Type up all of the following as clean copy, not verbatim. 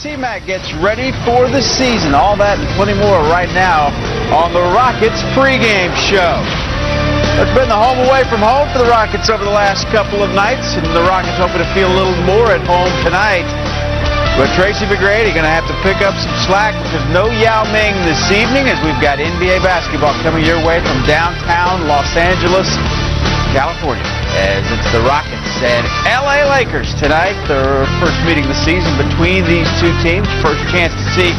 T-Mac gets ready for the season. All that and plenty more right now on the Rockets pregame show. It's been the home away from home for the Rockets over the last couple of nights, and the Rockets hoping to feel a little more at home tonight. But Tracy McGrady going to have to pick up some slack because no Yao Ming this evening, as we've got NBA basketball coming your way from downtown Los Angeles, California, as it's the Rockets and LA Lakers tonight. Their first meeting of the season between these two teams. First chance to see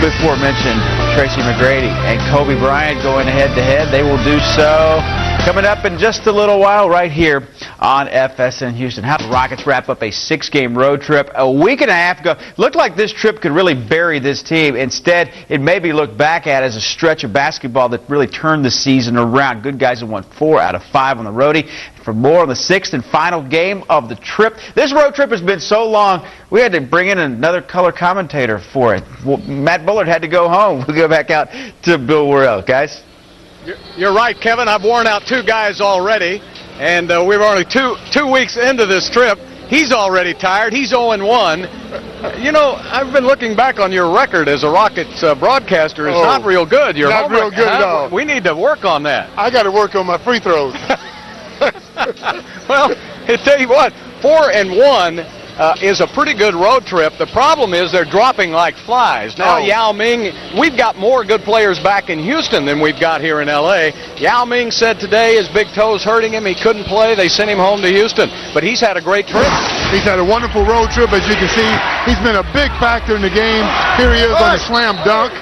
before mentioned Tracy McGrady and Kwame Brown going head-to-head. They will do so coming up in just a little while right here on FSN Houston. How the Rockets wrap up a 6-game road trip a week and a half ago. Looked like this trip could really bury this team. Instead, it may be looked back at as a stretch of basketball that really turned the season around. Good guys have won 4 out of 5 on the roadie. For more on the 6th and final game of the trip. This road trip has been so long, we had to bring in another color commentator for it. Well, Matt Bullard had to go home. We'll go back out to Bill Worrell. Guys? You're right, Kevin. I've worn out 2 guys already, and we're only two weeks into this trip. He's already tired. He's 0-1. You know, I've been looking back on your record as a Rockets broadcaster. It's not real good. You're not real good at all. We need to work on that. I got to work on my free throws. Well, I tell you what, 4-1 is a pretty good road trip. The problem is they're dropping like flies. Now Yao Ming, we've got more good players back in Houston than we've got here in L.A. Yao Ming said today his big toe's hurting him. He couldn't play. They sent him home to Houston. But he's had a great trip. He's had a wonderful road trip, as you can see. He's been a big factor in the game. Here he is on the slam dunk.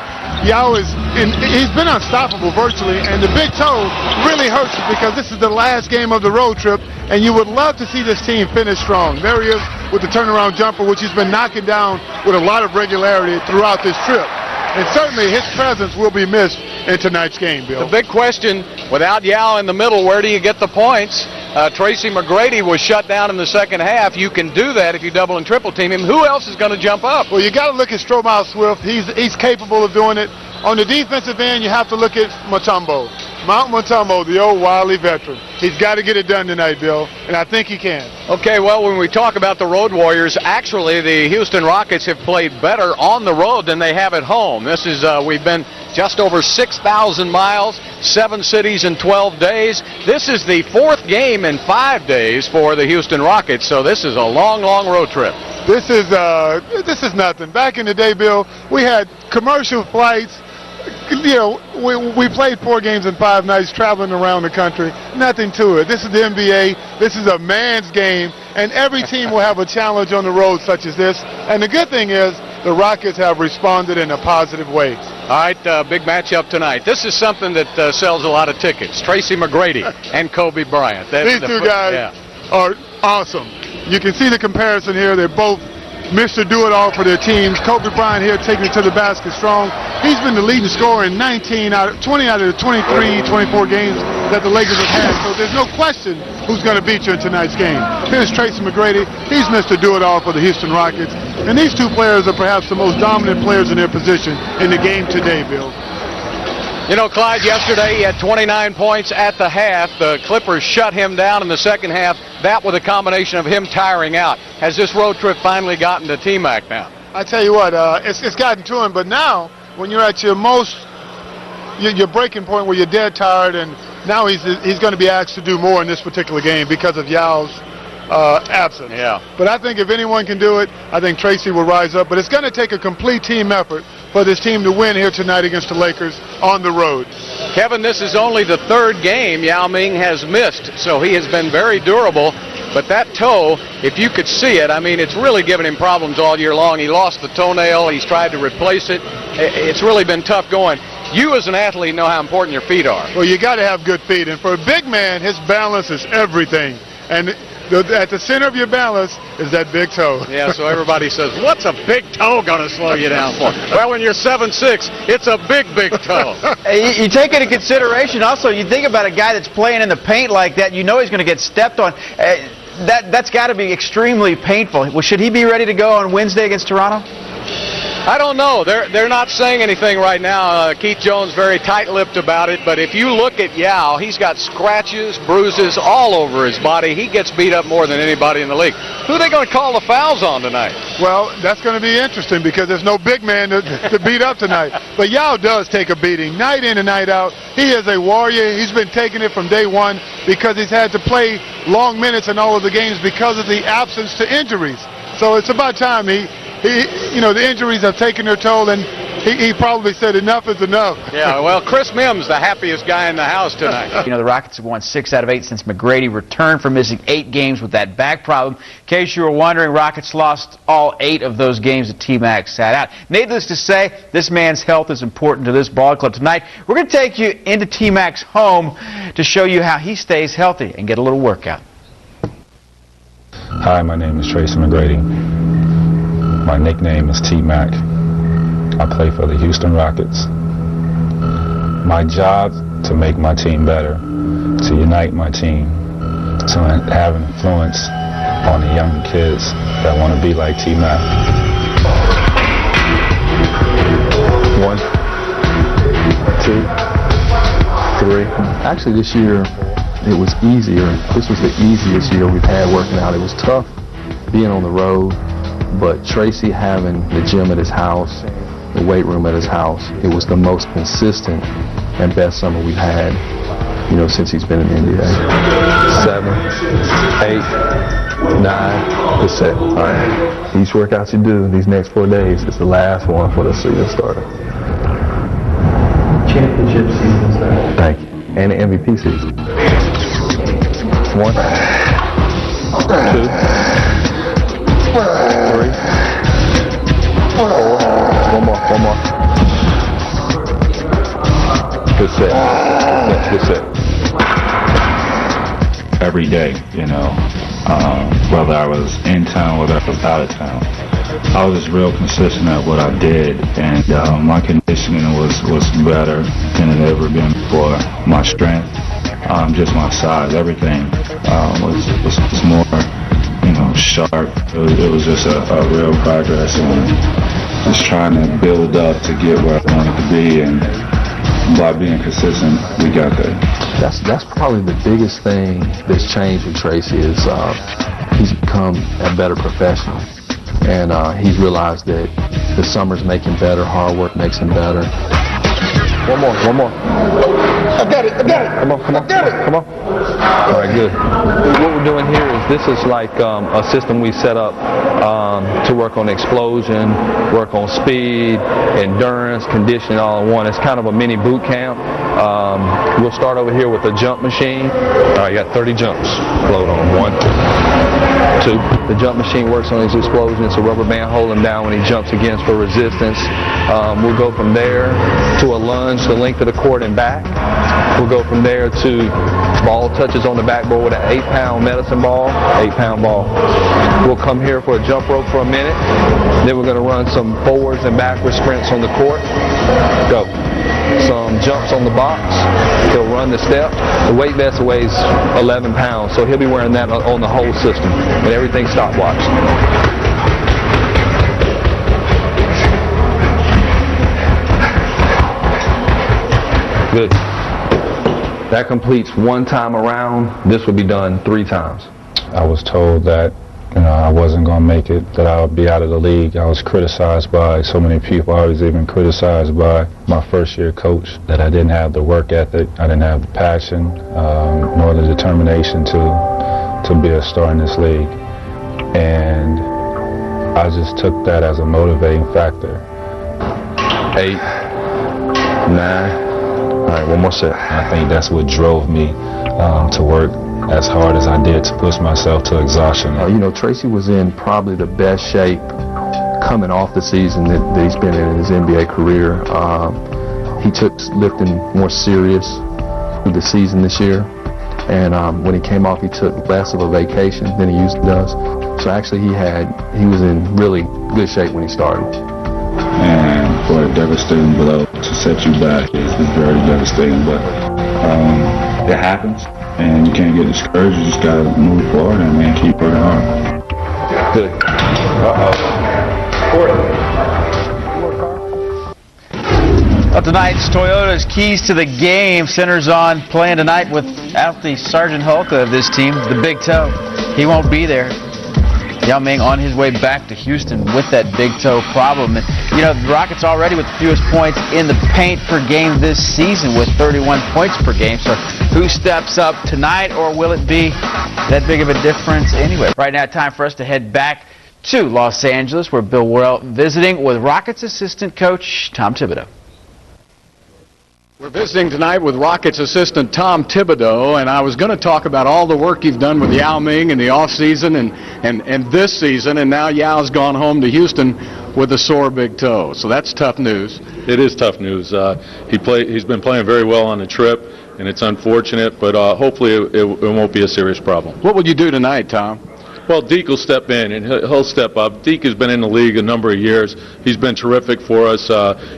Yao he's been unstoppable virtually, and the big toe really hurts because this is the last game of the road trip, and you would love to see this team finish strong. There he is with the turnaround jumper, which he's been knocking down with a lot of regularity throughout this trip. And certainly his presence will be missed in tonight's game, Bill. The big question, without Yao in the middle, where do you get the points? Tracy McGrady was shut down in the second half. You can do that if you double and triple team him. Who else is going to jump up? Well, you got to look at Stromile Swift. He's capable of doing it. On the defensive end, you have to look at Mutombo. Mount Mutombo, the old wily veteran. He's got to get it done tonight, Bill, and I think he can. Okay, well, when we talk about the Road Warriors, actually the Houston Rockets have played better on the road than they have at home. This is, we've been just over 6,000 miles, 7 cities in 12 days. This is the 4th game in 5 days for the Houston Rockets, so this is a long, long road trip. This is nothing. Back in the day, Bill, we had commercial flights. You know, we played 4 games in 5 nights traveling around the country. Nothing to it. This is the NBA. This is a man's game, and every team will have a challenge on the road such as this. And the good thing is the Rockets have responded in a positive way. All right, big matchup tonight. This is something that sells a lot of tickets. Tracy McGrady and Kwame Bryant. These 2 guys are awesome. You can see the comparison here. They're both Mr. Do-It-All for their teams. Kwame Brown here taking it to the basket strong. He's been the leading scorer in 20 out of the 23, 24 games that the Lakers have had. So there's no question who's going to beat you in tonight's game. Here's Tracy McGrady. He's Mr. Do-It-All for the Houston Rockets. And these 2 players are perhaps the most dominant players in their position in the game today, Bill. You know, Clyde, yesterday he had 29 points at the half. The Clippers shut him down in the second half. That with a combination of him tiring out. Has this road trip finally gotten to T-Mac now? I tell you what, it's gotten to him. But now, when you're at your breaking point where you're dead tired, and now he's going to be asked to do more in this particular game because of Yao's absence. Yeah. But I think if anyone can do it, I think Tracy will rise up. But it's going to take a complete team effort for this team to win here tonight against the Lakers on the road. Kevin, this is only the 3rd game Yao Ming has missed, so he has been very durable. But that toe, if you could see it, I mean, it's really given him problems all year long. He lost the toenail. He's tried to replace it. It's really been tough going. You as an athlete know how important your feet are. Well, you got to have good feet. And for a big man, his balance is everything. And at the center of your balance is that big toe. Yeah, so everybody says, what's a big toe going to slow you down for? Well, when you're 7'6", it's a big, big toe. You take into consideration also, you think about a guy that's playing in the paint like that, you know he's going to get stepped on. That's got to be extremely painful. Well, should he be ready to go on Wednesday against Toronto? I don't know. They're not saying anything right now. Keith Jones very tight-lipped about it, but if you look at Yao, he's got scratches, bruises all over his body. He gets beat up more than anybody in the league. Who are they going to call the fouls on tonight? Well, that's going to be interesting because there's no big man to beat up tonight. But Yao does take a beating night in and night out. He is a warrior. He's been taking it from day one because he's had to play long minutes in all of the games because of the absence to injuries. So it's about time the injuries have taken their toll, and he probably said enough is enough. Yeah, well, Chris Mims, the happiest guy in the house tonight. The Rockets have won 6 out of 8 since McGrady returned from missing 8 games with that back problem. In case you were wondering, Rockets lost all 8 of those games that T-Mac sat out. Needless to say, this man's health is important to this ball club. Tonight, we're going to take you into T-Mac's home to show you how he stays healthy and get a little workout. Hi, my name is Tracy McGrady. My nickname is T-Mac. I play for the Houston Rockets. My job to make my team better, to unite my team, to have influence on the young kids that want to be like T-Mac. 1, 2, 3. Actually, this year it was easier. This was the easiest year we've had working out. It was tough being on the road, but Tracy having the gym at his house, the weight room at his house, it was the most consistent and best summer we've had, since he's been in the NBA. 7, 8, 9, good set. All right. Each workout you do these next 4 days is the last one for the season starter. Championship season starter. Thank you. And the MVP season. 1, 2, 3, 4. One more. Good set. Good set. Every day, whether I was in town, whether I was out of town, I was just real consistent at what I did, and my conditioning was better than it ever been before. My strength, just my size, everything was more, sharp. It was just a real progress, and just trying to build up to get where I wanted to be, and by being consistent, we got there. That's probably the biggest thing that's changed with Tracy is he's become a better professional, and he's realized that the summers make him better, hard work makes him better. One more. I got it. Come on. All right, good. What we're doing here is this is like a system we set up to work on explosion, work on speed, endurance, conditioning all in one. It's kind of a mini boot camp. We'll start over here with a jump machine. All right, you got 30 jumps. Float on. 1, 2. The jump machine works on his explosion. It's a rubber band holding him down when he jumps against for resistance. We'll go from there to a lunge, the length of the court and back. We'll go from there to ball touches on the backboard with an 8-pound medicine ball, 8-pound ball. We'll come here for a jump rope for a minute. Then we're going to run some forwards and backwards sprints on the court. Go. Some jumps on the box. He'll run the step. The weight vest weighs 11 pounds, so he'll be wearing that on the whole system. And everything's stopwatch. Good. That completes 1 time around. This will be done 3 times. I was told that I wasn't going to make it, that I would be out of the league. I was criticized by so many people. I was even criticized by my first-year coach, that I didn't have the work ethic, I didn't have the passion, nor the determination to be a star in this league. And I just took that as a motivating factor. 8, 9. All right, one more set. I think that's what drove me to work as hard as I did, to push myself to exhaustion. Tracy was in probably the best shape coming off the season that he's been in his NBA career. He took lifting more serious through the season this year, and when he came off, he took less of a vacation than he usually does. So actually, he was in really good shape when he started. And for a devastating blow to set you back is very devastating, but it happens, and you can't get discouraged. You just gotta move forward and keep working hard. Good. Well, tonight's Toyota's keys to the game centers on playing tonight without the Sergeant Hulk of this team, the big toe. He won't be there. Yao Ming on his way back to Houston with that big toe problem. And, you know, the Rockets already with the fewest points in the paint per game this season with 31 points per game. So who steps up tonight, or will it be that big of a difference anyway? Right now, time for us to head back to Los Angeles, where Bill Worrell visiting with Rockets assistant coach Tom Thibodeau. We're visiting tonight with Rockets assistant Tom Thibodeau, and I was going to talk about all the work you've done with Yao Ming in the offseason and this season, and now Yao's gone home to Houston with a sore big toe. So that's tough news. It is tough news. He's been playing very well on the trip, and it's unfortunate, but hopefully it won't be a serious problem. What will you do tonight, Tom? Well, Deke will step in, and he'll step up. Deke has been in the league a number of years. He's been terrific for us.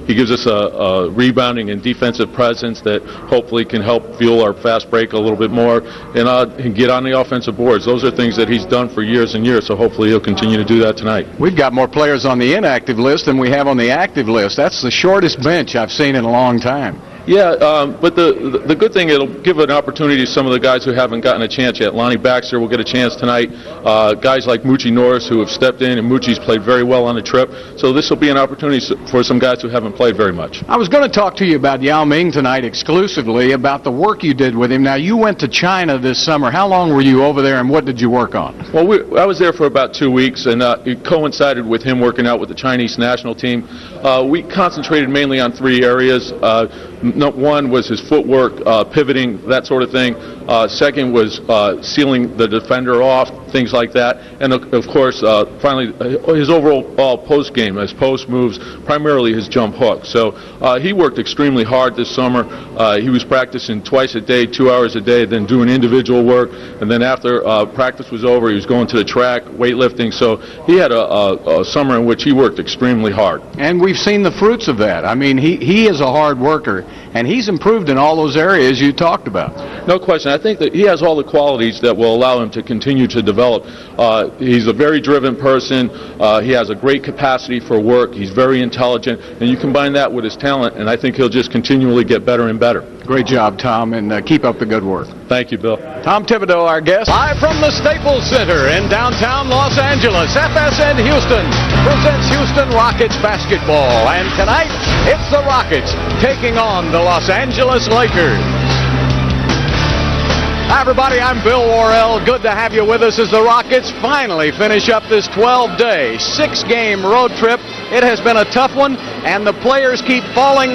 He gives us a rebounding and defensive presence that hopefully can help fuel our fast break a little bit more and get on the offensive boards. Those are things that he's done for years and years, so hopefully he'll continue to do that tonight. We've got more players on the inactive list than we have on the active list. That's the shortest bench I've seen in a long time. Yeah, but the good thing, it'll give an opportunity to some of the guys who haven't gotten a chance yet. Lonnie Baxter will get a chance tonight. Guys like Moochie Norris who have stepped in, and Moochie's played very well on the trip. So this will be an opportunity for some guys who haven't played very much. I was going to talk to you about Yao Ming tonight exclusively, about the work you did with him. Now, you went to China this summer. How long were you over there, and what did you work on? Well, I was there for about 2 weeks, and it coincided with him working out with the Chinese national team. We concentrated mainly on 3 areas. One was his footwork, pivoting, that sort of thing. Second was sealing the defender off, things like that. And of course, finally, his overall post game, his post moves, primarily his jump hook. So he worked extremely hard this summer. He was practicing twice a day, 2 hours a day, then doing individual work. And then after practice was over, he was going to the track, weightlifting. So he had a summer in which he worked extremely hard. And we've seen the fruits of that. I mean, he is a hard worker, and he's improved in all those areas you talked about. No question. I think that he has all the qualities that will allow him to continue to develop. He's a very driven person. He has a great capacity for work. He's very intelligent, and you combine that with his talent, and I think he'll just continually get better and better. Great job, Tom, and keep up the good work. Thank you, Bill. Tom Thibodeau, our guest. Live from the Staples Center in downtown Los Angeles, FSN Houston presents Houston Rockets basketball. And tonight, it's the Rockets taking on the Los Angeles Lakers. Hi, everybody. I'm Bill Worrell. Good to have you with us as the Rockets finally finish up this 12-day, 6-game road trip. It has been a tough one, and the players keep falling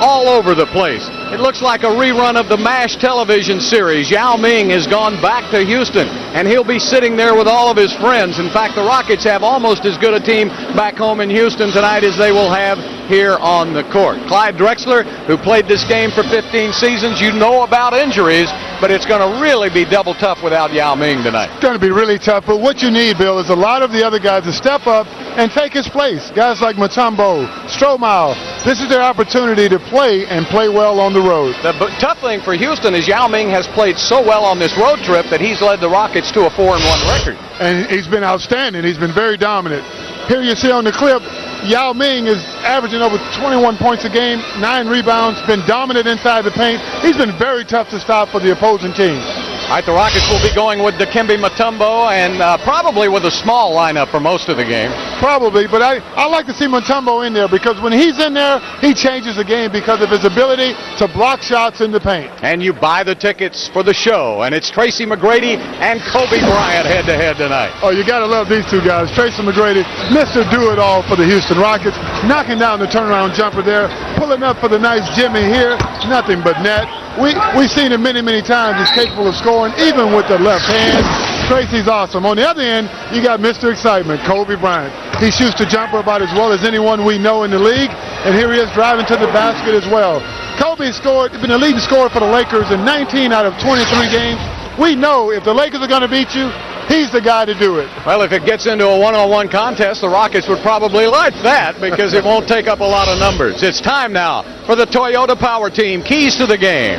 all over the place. It looks like a rerun of the MASH television series. Yao Ming has gone back to Houston, and he'll be sitting there with all of his friends. In fact, the Rockets have almost as good a team back home in Houston tonight as they will have here on the court. Clyde Drexler, who played this game for 15 seasons, you know about injuries, but it's going to really be double tough without Yao Ming tonight. It's going to be really tough, but what you need, Bill, is a lot of the other guys to step up and take his place. Guys like Mutombo, Strohmeyer, this is their opportunity to play and play well on the road. The tough thing for Houston is Yao Ming has played so well on this road trip that he's led the Rockets to a 4-1 record. And he's been outstanding. He's been very dominant. Here you see on the clip, Yao Ming is averaging over 21 points a game, 9 rebounds, been dominant inside the paint. He's been very tough to stop for the opposing team. All right, the Rockets will be going with Dikembe Mutombo and probably with a small lineup for most of the game. Probably, but I like to see Mutombo in there because when he's in there, he changes the game because of his ability to block shots in the paint. And you buy the tickets for the show, and it's Tracy McGrady and Kwame Brown head-to-head tonight. Oh, you got to love these two guys. Tracy McGrady, Mr. Do-It-All for the Houston Rockets, knocking down the turnaround jumper there, pulling up for the nice Jimmy here, nothing but net. We've seen him many, many times. He's capable of scoring, even with the left hand. Tracy's awesome. On the other end, you got Mr. Excitement, Kwame Brown. He shoots the jumper about as well as anyone we know in the league, and here he is driving to the basket as well. Kobe's been the leading scorer for the Lakers in 19 out of 23 games. We know if the Lakers are going to beat you, he's the guy to do it. Well, if it gets into a one-on-one contest, the Rockets would probably like that because it won't take up a lot of numbers. It's time now for the Toyota Power Team Keys to the Game.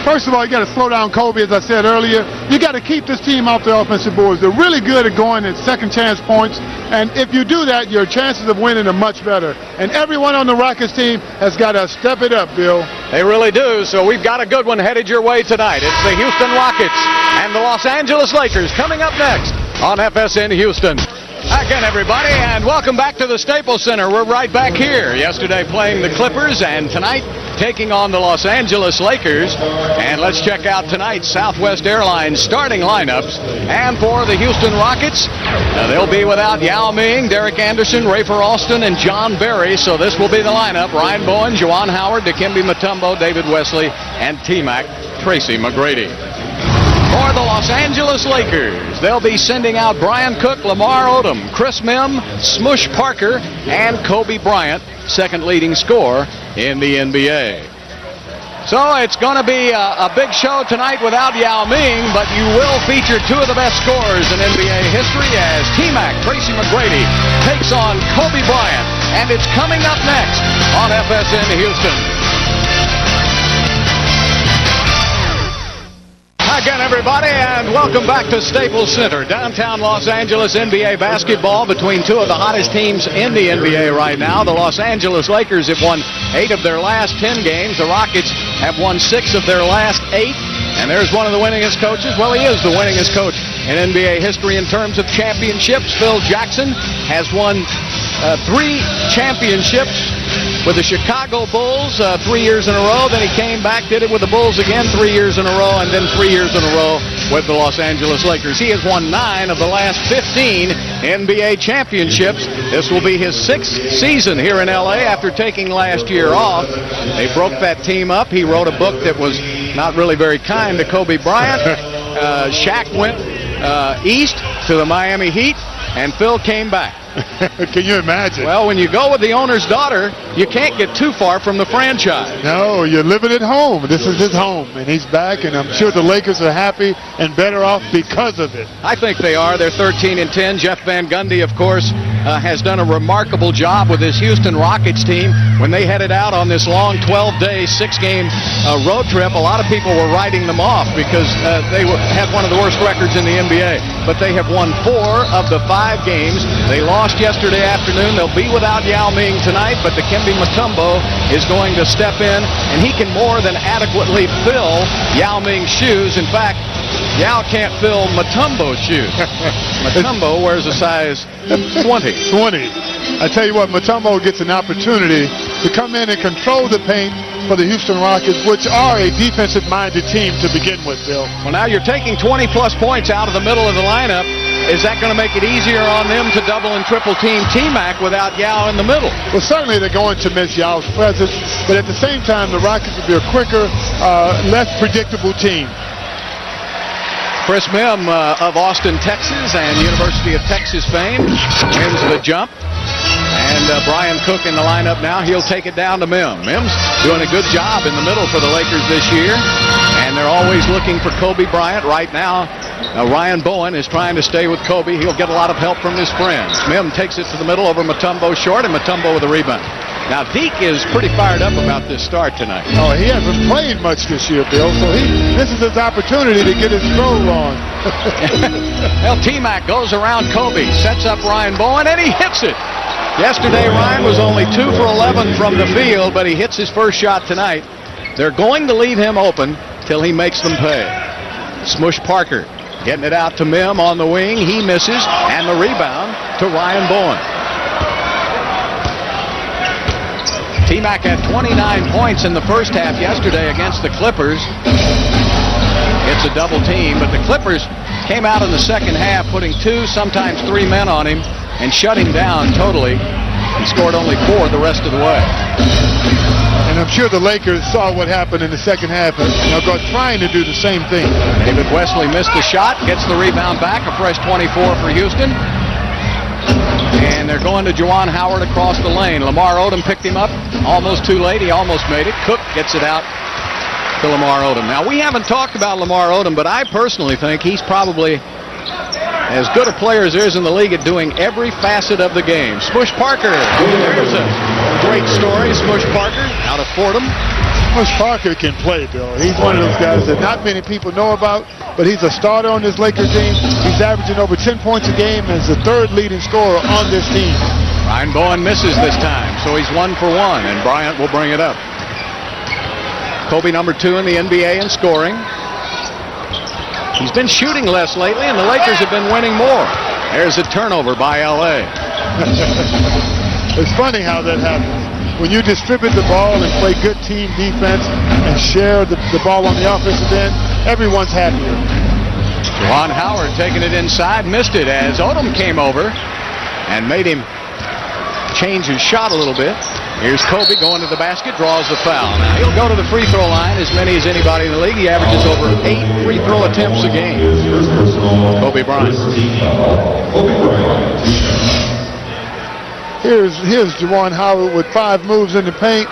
First of all, you got to slow down Kobe, as I said earlier. You got to keep this team off the offensive boards. They're really good at going at second chance points, and if you do that, your chances of winning are much better. And everyone on the Rockets team has got to step it up, Bill. They really do, so we've got a good one headed your way tonight. It's the Houston Rockets and the Los Angeles Lakers coming up next on FSN Houston. Again, everybody, and welcome back to the Staples Center. We're right back here. Yesterday playing the Clippers, and tonight taking on the Los Angeles Lakers. And let's check out tonight's Southwest Airlines starting lineups. And for the Houston Rockets, they'll be without Yao Ming, Derek Anderson, Rafer Alston, and John Barry. So this will be the lineup. Ryan Bowen, Juwan Howard, Dikembe Mutombo, David Wesley, and T-Mac, Tracy McGrady. For the Los Angeles Lakers, they'll be sending out Brian Cook, Lamar Odom, Chris Mihm, Smush Parker, and Kobe Bryant, second leading scorer in the NBA. So it's going to be a big show tonight without Yao Ming, but you will feature two of the best scorers in NBA history as T-Mac, Tracy McGrady, takes on Kobe Bryant. And it's coming up next on FSN Houston. Again, everybody, and welcome back to Staples Center, downtown Los Angeles. NBA basketball between two of the hottest teams in the NBA right now. The Los Angeles Lakers have won 8 of their last 10 games. The Rockets have won 6 of their last 8. And there's one of the winningest coaches. Well, he is the winningest coach in NBA history in terms of championships. Phil Jackson has won 3 championships with the Chicago Bulls 3 years in a row. Then he came back, did it with the Bulls again 3 years in a row, and then 3 years in a row with the Los Angeles Lakers. He has won 9 of the last 15 NBA championships. This will be his 6th season here in L.A. after taking last year off. They broke that team up. He wrote a book that was not really very kind to Kobe Bryant. Shaq went east to the Miami Heat, and Phil came back. Can you imagine? Well, when you go with the owner's daughter, you can't get too far from the franchise. No, you're living at home. This is his home, and he's back, and I'm sure the Lakers are happy and better off because of it. I think they are. They're 13-10. Jeff Van Gundy, of course, has done a remarkable job with his Houston Rockets team. When they headed out on this long 12-day, 6-game road trip, a lot of people were writing them off because they had one of the worst records in the NBA. But they have won 4 of the 5 games. They lost yesterday afternoon. They'll be without Yao Ming tonight, but Dikembe Mutombo is going to step in, and he can more than adequately fill Yao Ming's shoes. In fact, Yao can't fill Mutombo's shoes. Mutombo wears a size 20. I tell you what, Mutombo gets an opportunity to come in and control the paint for the Houston Rockets, which are a defensive-minded team to begin with, Bill. Well, now you're taking 20-plus points out of the middle of the lineup. Is that going to make it easier on them to double and triple team T-Mac without Yao in the middle? Well, certainly they're going to miss Yao's presence, but at the same time, the Rockets will be a quicker, less predictable team. Chris Mihm of Austin, Texas, and University of Texas fame wins the jump. And Brian Cook in the lineup now. He'll take it down to Mihm. Mihm's doing a good job in the middle for the Lakers this year. And they're always looking for Kobe Bryant. Right now, Ryan Bowen is trying to stay with Kobe. He'll get a lot of help from his friends. Mihm takes it to the middle over Mutombo short, and Mutombo with a rebound. Now, Deke is pretty fired up about this start tonight. Oh, he hasn't played much this year, Bill, so this is his opportunity to get his stroll on. Well, T-Mac goes around Kobe, sets up Ryan Bowen, and he hits it. Yesterday, Ryan was only 2 for 11 from the field, but he hits his first shot tonight. They're going to leave him open till he makes them pay. Smush Parker getting it out to Mihm on the wing. He misses, and the rebound to Ryan Bowen. T-Mac had 29 points in the first half yesterday against the Clippers. It's a double team, but the Clippers came out in the second half putting 2, sometimes 3 men on him and shut him down totally. He scored only 4 the rest of the way. And I'm sure the Lakers saw what happened in the second half and are trying to do the same thing. David Wesley missed the shot, gets the rebound back, a fresh 24 for Houston. And they're going to Juwan Howard across the lane. Lamar Odom picked him up almost too late. He almost made it. Cook gets it out to Lamar Odom. Now, we haven't talked about Lamar Odom, but I personally think he's probably as good a player as there is in the league at doing every facet of the game. Smush Parker. There's a great story. Smush Parker out of Fordham. Smush Parker can play, Bill. He's one of those guys that not many people know about, but he's a starter on this Lakers team. He's averaging over 10 points a game and is the third leading scorer on this team. Ryan Bowen misses this time, so he's 1 for 1, and Bryant will bring it up. Kobe number 2 in the NBA in scoring. He's been shooting less lately, and the Lakers have been winning more. There's a turnover by L.A. It's funny how that happens. When you distribute the ball and play good team defense and share the ball on the offensive end, everyone's happier. Juwan Howard taking it inside, missed it as Odom came over and made him change his shot a little bit. Here's Kobe going to the basket, draws the foul. Now he'll go to the free throw line as many as anybody in the league. He averages over 8 free throw attempts a game. Kobe Bryant. Here's Juwan Howard with 5 moves in the paint.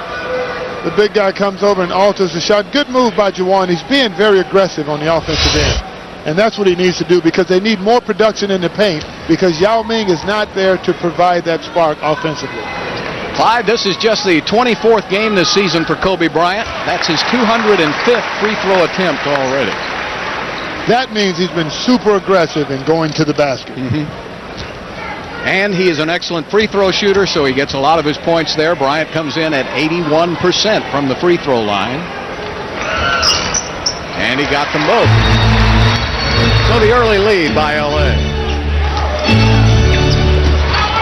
The big guy comes over and alters the shot. Good move by Juwan. He's being very aggressive on the offensive end. And that's what he needs to do because they need more production in the paint because Yao Ming is not there to provide that spark offensively. Clyde, this is just the 24th game this season for Kobe Bryant. That's his 205th free throw attempt already. That means he's been super aggressive in going to the basket. And he is an excellent free throw shooter, so he gets a lot of his points there. Bryant comes in at 81% from the free throw line. And he got them both. So the early lead by L.A.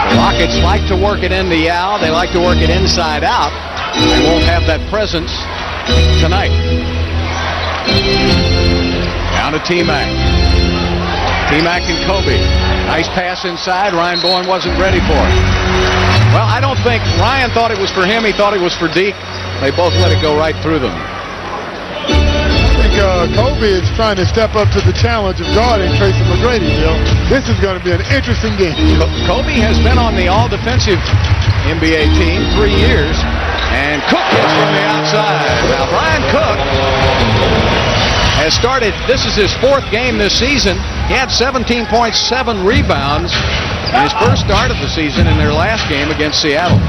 The Rockets like to work it into Yao. They like to work it inside out. They won't have that presence tonight. Down to T-Mac. T-Mac and Kobe. Nice pass inside. Ryan Bowen wasn't ready for it. Well, I don't think Ryan thought it was for him. He thought it was for Deke. They both let it go right through them. I think Kobe is trying to step up to the challenge of guarding Tracy McGrady, Bill. This is going to be an interesting game. Kobe has been on the all-defensive NBA team 3 years, and Cook hits from the outside. Now, Brian Cook has started, this is his 4th game this season. He had 17.7 rebounds in his first start of the season in their last game against Seattle.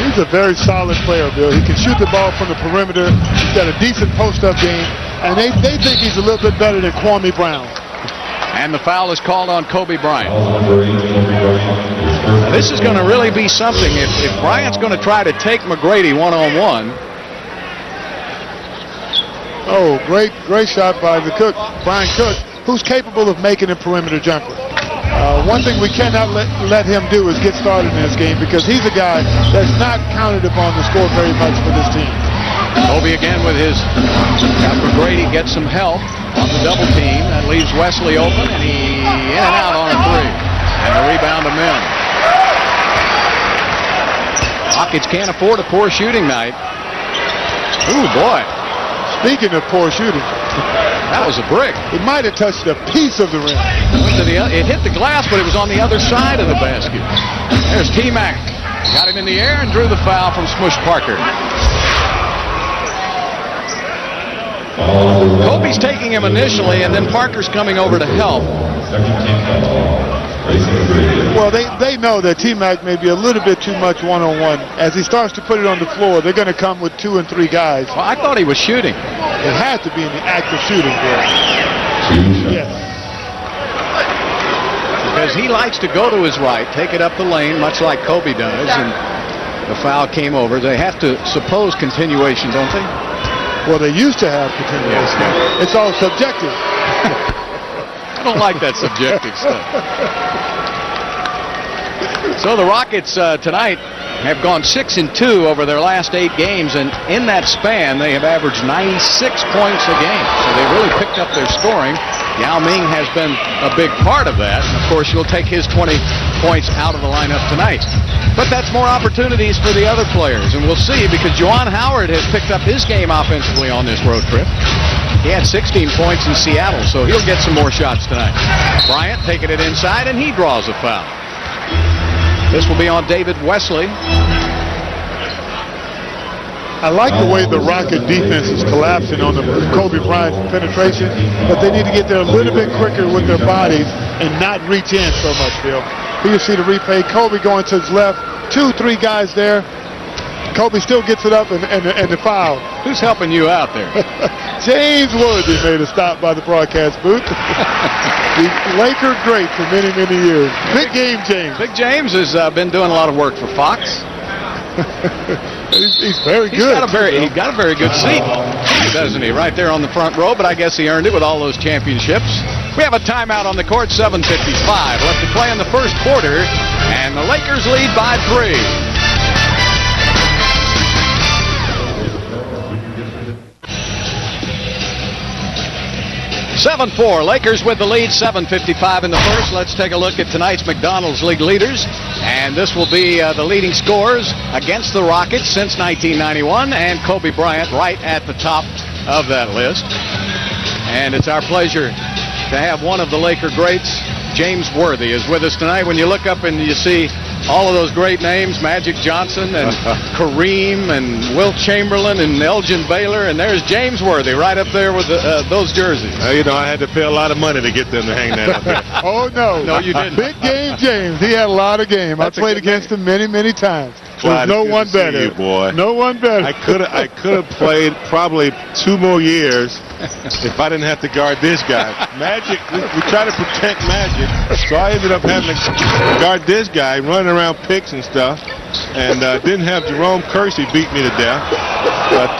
He's a very solid player, Bill. He can shoot the ball from the perimeter. He's got a decent post-up game, and they think he's a little bit better than Kwame Brown. And the foul is called on Kobe Bryant. This is going to really be something. If Bryant's going to try to take McGrady one-on-one. Oh, great shot by the Cook, Brian Cook, who's capable of making a perimeter jumper. One thing we cannot let him do is get started in this game because he's a guy that's not counted upon to score very much for this team. Kobe again with his, got McGrady, gets some help on the double team. That leaves Wesley open, and he in and out on a 3. And the rebound to Min. Rockets can't afford a poor shooting night. Ooh, boy. Speaking of poor shooting, that was a brick. It might have touched a piece of the rim. It hit the glass, but it was on the other side of the basket. There's T-Mac. Got him in the air and drew the foul from Smush Parker. Kobe's taking him initially, and then Parker's coming over to help. Well, they know that T-Mac may be a little bit too much one-on-one. As he starts to put it on the floor, they're going to come with 2 and 3 guys. Well, I thought he was shooting. It had to be in the act of shooting, Bill. Yes. Because he likes to go to his right, take it up the lane, much like Kobe does, and the foul came over. They have to suppose continuation, don't they? Well, they used to have continuation. Yeah. It's all subjective. I don't like that subjective stuff. So the Rockets tonight have gone 6-2 over their last 8 games, and in that span they have averaged 96 points a game. So they really picked up their scoring. Yao Ming has been a big part of that, and of course you'll take his 20 points out of the lineup tonight. But that's more opportunities for the other players, and we'll see, because Juwan Howard has picked up his game offensively on this road trip. He had 16 points in Seattle, so he'll get some more shots tonight. Bryant taking it inside, and he draws a foul. This will be on David Wesley. I like the way the Rocket defense is collapsing on the Kobe Bryant penetration, but they need to get there a little bit quicker with their bodies and not reach in so much, Bill. Here you see the replay. Kobe going to his left, 2-3 guys there. Kobe still gets it up and the foul. Who's helping you out there? James Worthy made a stop by the broadcast booth. The Laker great for many, many years. Big game, James. Big James has been doing a lot of work for Fox. He's very good. He's got a very good seat, doesn't he? Right there on the front row, but I guess he earned it with all those championships. We have a timeout on the court, 7:55 left to play in the first quarter, and the Lakers lead by 3. 7-4, Lakers with the lead, 7:55 in the first. Let's take a look at tonight's McDonald's League leaders. And this will be the leading scorers against the Rockets since 1991. And Kobe Bryant right at the top of that list. And it's our pleasure to have one of the Laker greats, James Worthy, is with us tonight. When you look up and you see all of those great names, Magic Johnson and Kareem and Wilt Chamberlain and Elgin Baylor, and there's James Worthy right up there with those jerseys. You know, I had to pay a lot of money to get them to hang that up there. Oh, no. No, you didn't. Big game James. He had a lot of game. I played against him many, many times. Clyde, There's no one better. You, boy. No one better. I could have played probably 2 more years if I didn't have to guard this guy. Magic, we try to protect Magic, so I ended up having to guard this guy, running around picks and stuff, and didn't have Jerome Kersey beat me to death. But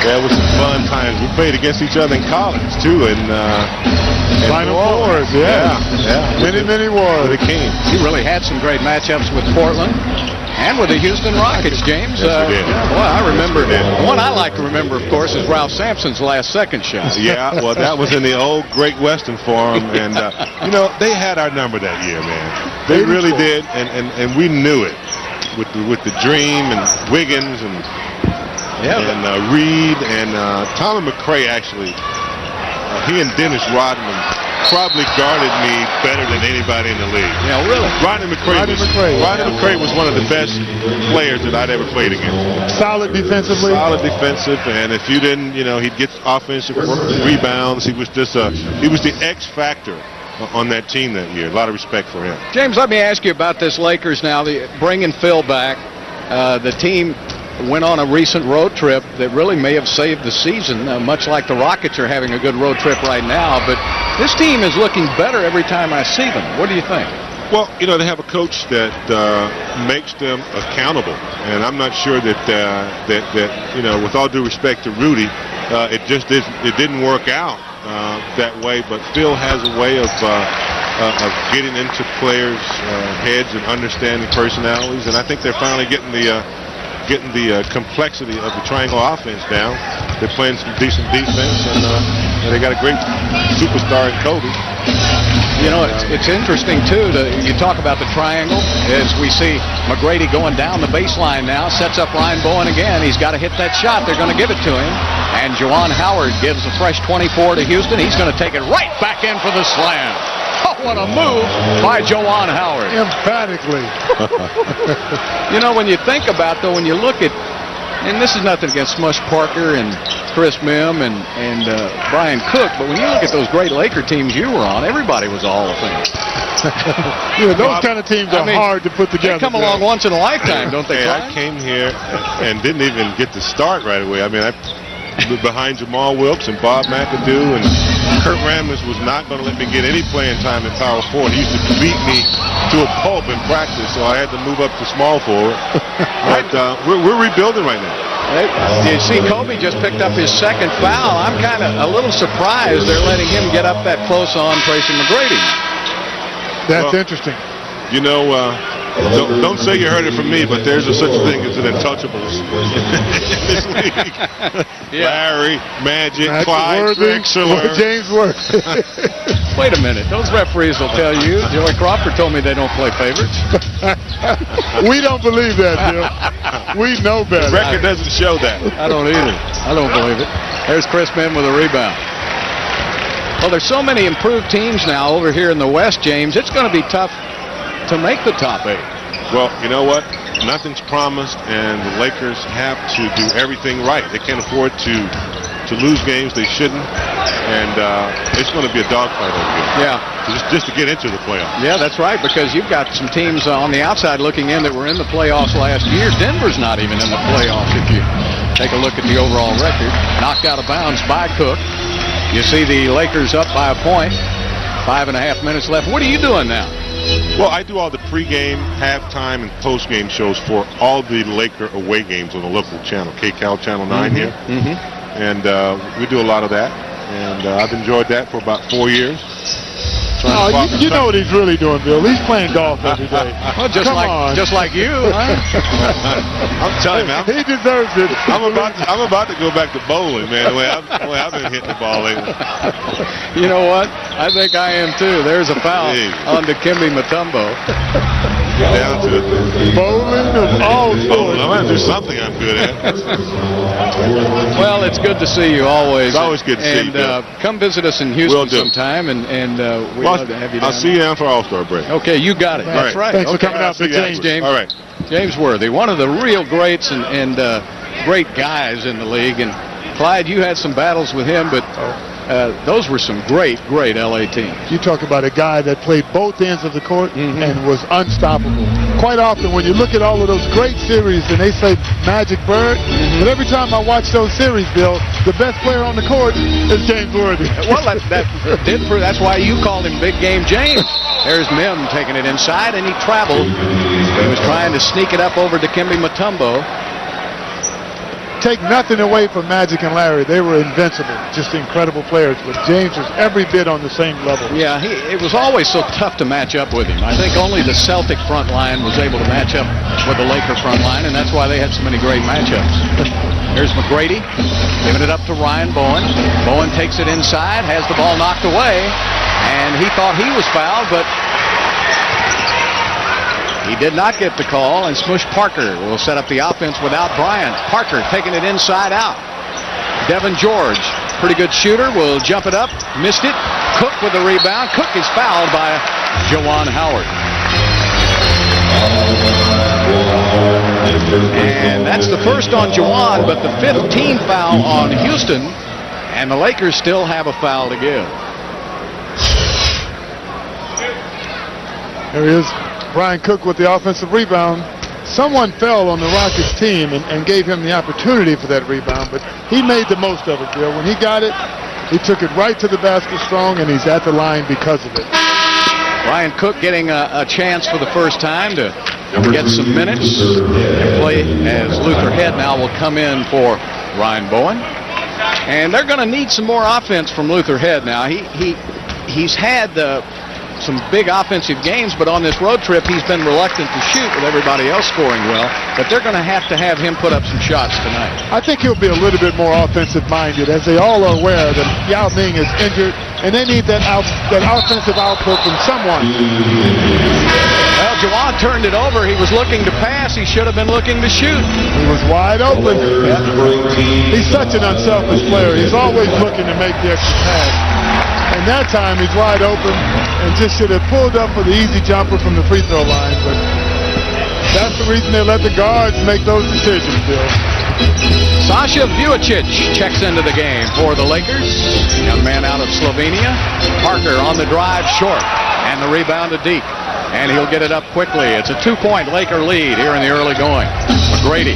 yeah, it was some fun times. We played against each other in college too, and Final Fours, yeah. Many, many wars. The Kings. He really had some great matchups with Portland. And with the Houston Rockets, James. Yes, we did. Boy, I remember. The one I like to remember, of course, is Ralph Sampson's last second shot. Yeah, well, that was in the old Great Western Forum, and you know, they had our number that year, man. They really did, and we knew it with the Dream and Wiggins and Reed and Tommy McRae. Actually, he and Dennis Rodman probably guarded me better than anybody in the league. Yeah, really. Rodney McRae was one of the best players that I'd ever played against. Solid defensively. Solid defensive, and if you didn't, you know, he'd get offensive rebounds. He was just he was the X factor on that team that year. A lot of respect for him. James, let me ask you about this Lakers now. Bringing Phil back, the team went on a recent road trip that really may have saved the season, much like the Rockets are having a good road trip right now. But this team is looking better every time I see them. What do you think? Well, you know, they have a coach that makes them accountable, and I'm not sure that you know, with all due respect to Rudy, it didn't work out that way. But Phil has a way of getting into players' heads and understanding personalities, and I think they're finally getting the complexity of the triangle offense down. They're playing some decent defense, and they got a great superstar in Kobe. You know, it's interesting, too, you talk about the triangle, as we see McGrady going down the baseline now, sets up Ryan Bowen again. He's got to hit that shot. They're going to give it to him. And Juwan Howard gives a fresh 24 to Houston. He's going to take it right back in for the slam. Oh, what a move by Juwan Howard. Emphatically. You know, when you think about, though, when you look at, and this is nothing against Smush Parker and Chris Mim and Brian Cook, but when you look at those great Laker teams you were on, everybody was a Hall of Fame. Yeah, those kind of teams are hard to put together. They come along once in a lifetime, don't they? Hey, I came here and didn't even get to start right away. I mean, behind Jamal Wilkes and Bob McAdoo, and Kurt Rambis was not going to let me get any playing time in power forward. He used to beat me to a pulp in practice, so I had to move up to small forward. But we're rebuilding right now. You see, Kobe just picked up his second foul. I'm kind of a little surprised they're letting him get up that close on Tracy McGrady. That's interesting. You know, don't say you heard it from me, but there's such a thing as an untouchables in this league. Larry, Magic, Clyde, Drexler, James Worthy. Wait a minute. Those referees will tell you. Joey Crawford told me they don't play favorites. We don't believe that, Jim. We know better. The record doesn't show that. I don't either. I don't believe it. There's Chris Mim with a rebound. Well, there's so many improved teams now over here in the West, James. It's going to be tough to make the top 8. Well, you know what? Nothing's promised, and the Lakers have to do everything right. They can't afford to lose games they shouldn't. and it's going to be a dogfight over here. Yeah. Just to get into the playoffs. Yeah, that's right, because you've got some teams on the outside looking in that were in the playoffs last year. Denver's not even in the playoffs if you take a look at the overall record. Knocked out of bounds by Cook. You see the Lakers up by a point. 5.5 minutes left. What are you doing now? Well, I do all the pregame, halftime, and postgame shows for all the Laker away games on the local channel, KCAL Channel 9 here. And we do a lot of that. And I've enjoyed that for about 4 years. Oh, you know what he's really doing, Bill. He's playing golf every day. Well, just like you, huh? I'm telling you, man. He deserves it. I'm about to go back to bowling, man. The way I've been hitting the ball lately. You know what? I think I am too. There's a foul on Dikembe Mutombo. Down to it. Bowling of all sports. I'm going to do something I'm good at. Well, it's good to see you always. It's always good to see you, Bill. Come visit us in Houston sometime, and we'd love to have you down. I'll see you down for All-Star break. Okay, you got it. That's right. Thanks for coming out, Big James. All right. James Worthy, one of the real greats and great guys in the league. And Clyde, you had some battles with him, but those were some great L.A. teams. You talk about a guy that played both ends of the court and was unstoppable. Quite often when you look at all of those great series and they say Magic Bird, but every time I watch those series, Bill, the best player on the court is James Worthy. Well, that's why you called him Big Game James. There's Mim taking it inside, and he traveled. He was trying to sneak it up over Dikembe Mutombo. Take nothing away from Magic and Larry. They were invincible, just incredible players. But James was every bit on the same level. Yeah, it was always so tough to match up with him. I think only the Celtic front line was able to match up with the Laker front line, and that's why they had so many great matchups. Here's McGrady, giving it up to Ryan Bowen. Bowen takes it inside, has the ball knocked away, and he thought he was fouled, but he did not get the call, and Smush Parker will set up the offense without Bryant. Parker taking it inside out. Devin George, pretty good shooter, will jump it up. Missed it. Cook with the rebound. Cook is fouled by Juwan Howard. And that's the first on Juwan, but the 15th foul on Houston, and the Lakers still have a foul to give. There he is. Brian Cook with the offensive rebound. Someone fell on the Rockets team and gave him the opportunity for that rebound, but he made the most of it, Bill. When he got it, he took it right to the basket strong, and he's at the line because of it. Brian Cook getting a chance for the first time to get some minutes and play as Luther Head now will come in for Ryan Bowen. And they're going to need some more offense from Luther Head now. He's had some big offensive games, but on this road trip he's been reluctant to shoot with everybody else scoring well. But they're going to have him put up some shots tonight. I think he'll be a little bit more offensive-minded, as they all are aware that Yao Ming is injured, and they need that offensive output from someone. Well, Juwan turned it over. He was looking to pass. He should have been looking to shoot. He was wide open. He's such an unselfish player. He's always looking to make the extra pass. And that time he's wide open and just should have pulled up for the easy jumper from the free throw line. But that's the reason they let the guards make those decisions, Bill. Sasha Vujacic checks into the game for the Lakers. Young man out of Slovenia. Parker on the drive short, and the rebound to Deke. And he'll get it up quickly. It's a 2-point Laker lead here in the early going. McGrady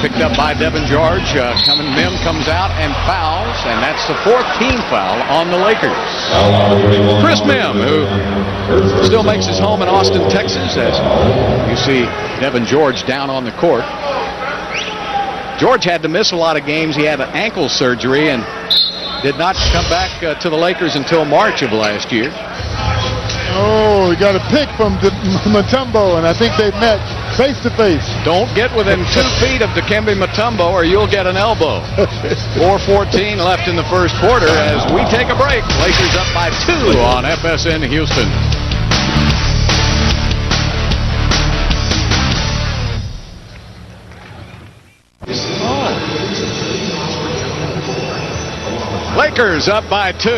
picked up by Devin George. Mim comes out and fouls, and that's the 4th team foul on the Lakers. Chris Mim, who still makes his home in Austin, Texas, as you see Devin George down on the court. George had to miss a lot of games. He had an ankle surgery and did not come back to the Lakers until March of last year. Oh, he got a pick from Mutombo, and I think they met face-to-face. Don't get within 2 feet of Dikembe Mutombo or you'll get an elbow. 4:14 left in the first quarter as we take a break. Lakers up by 2 on FSN Houston. Lakers up by 2.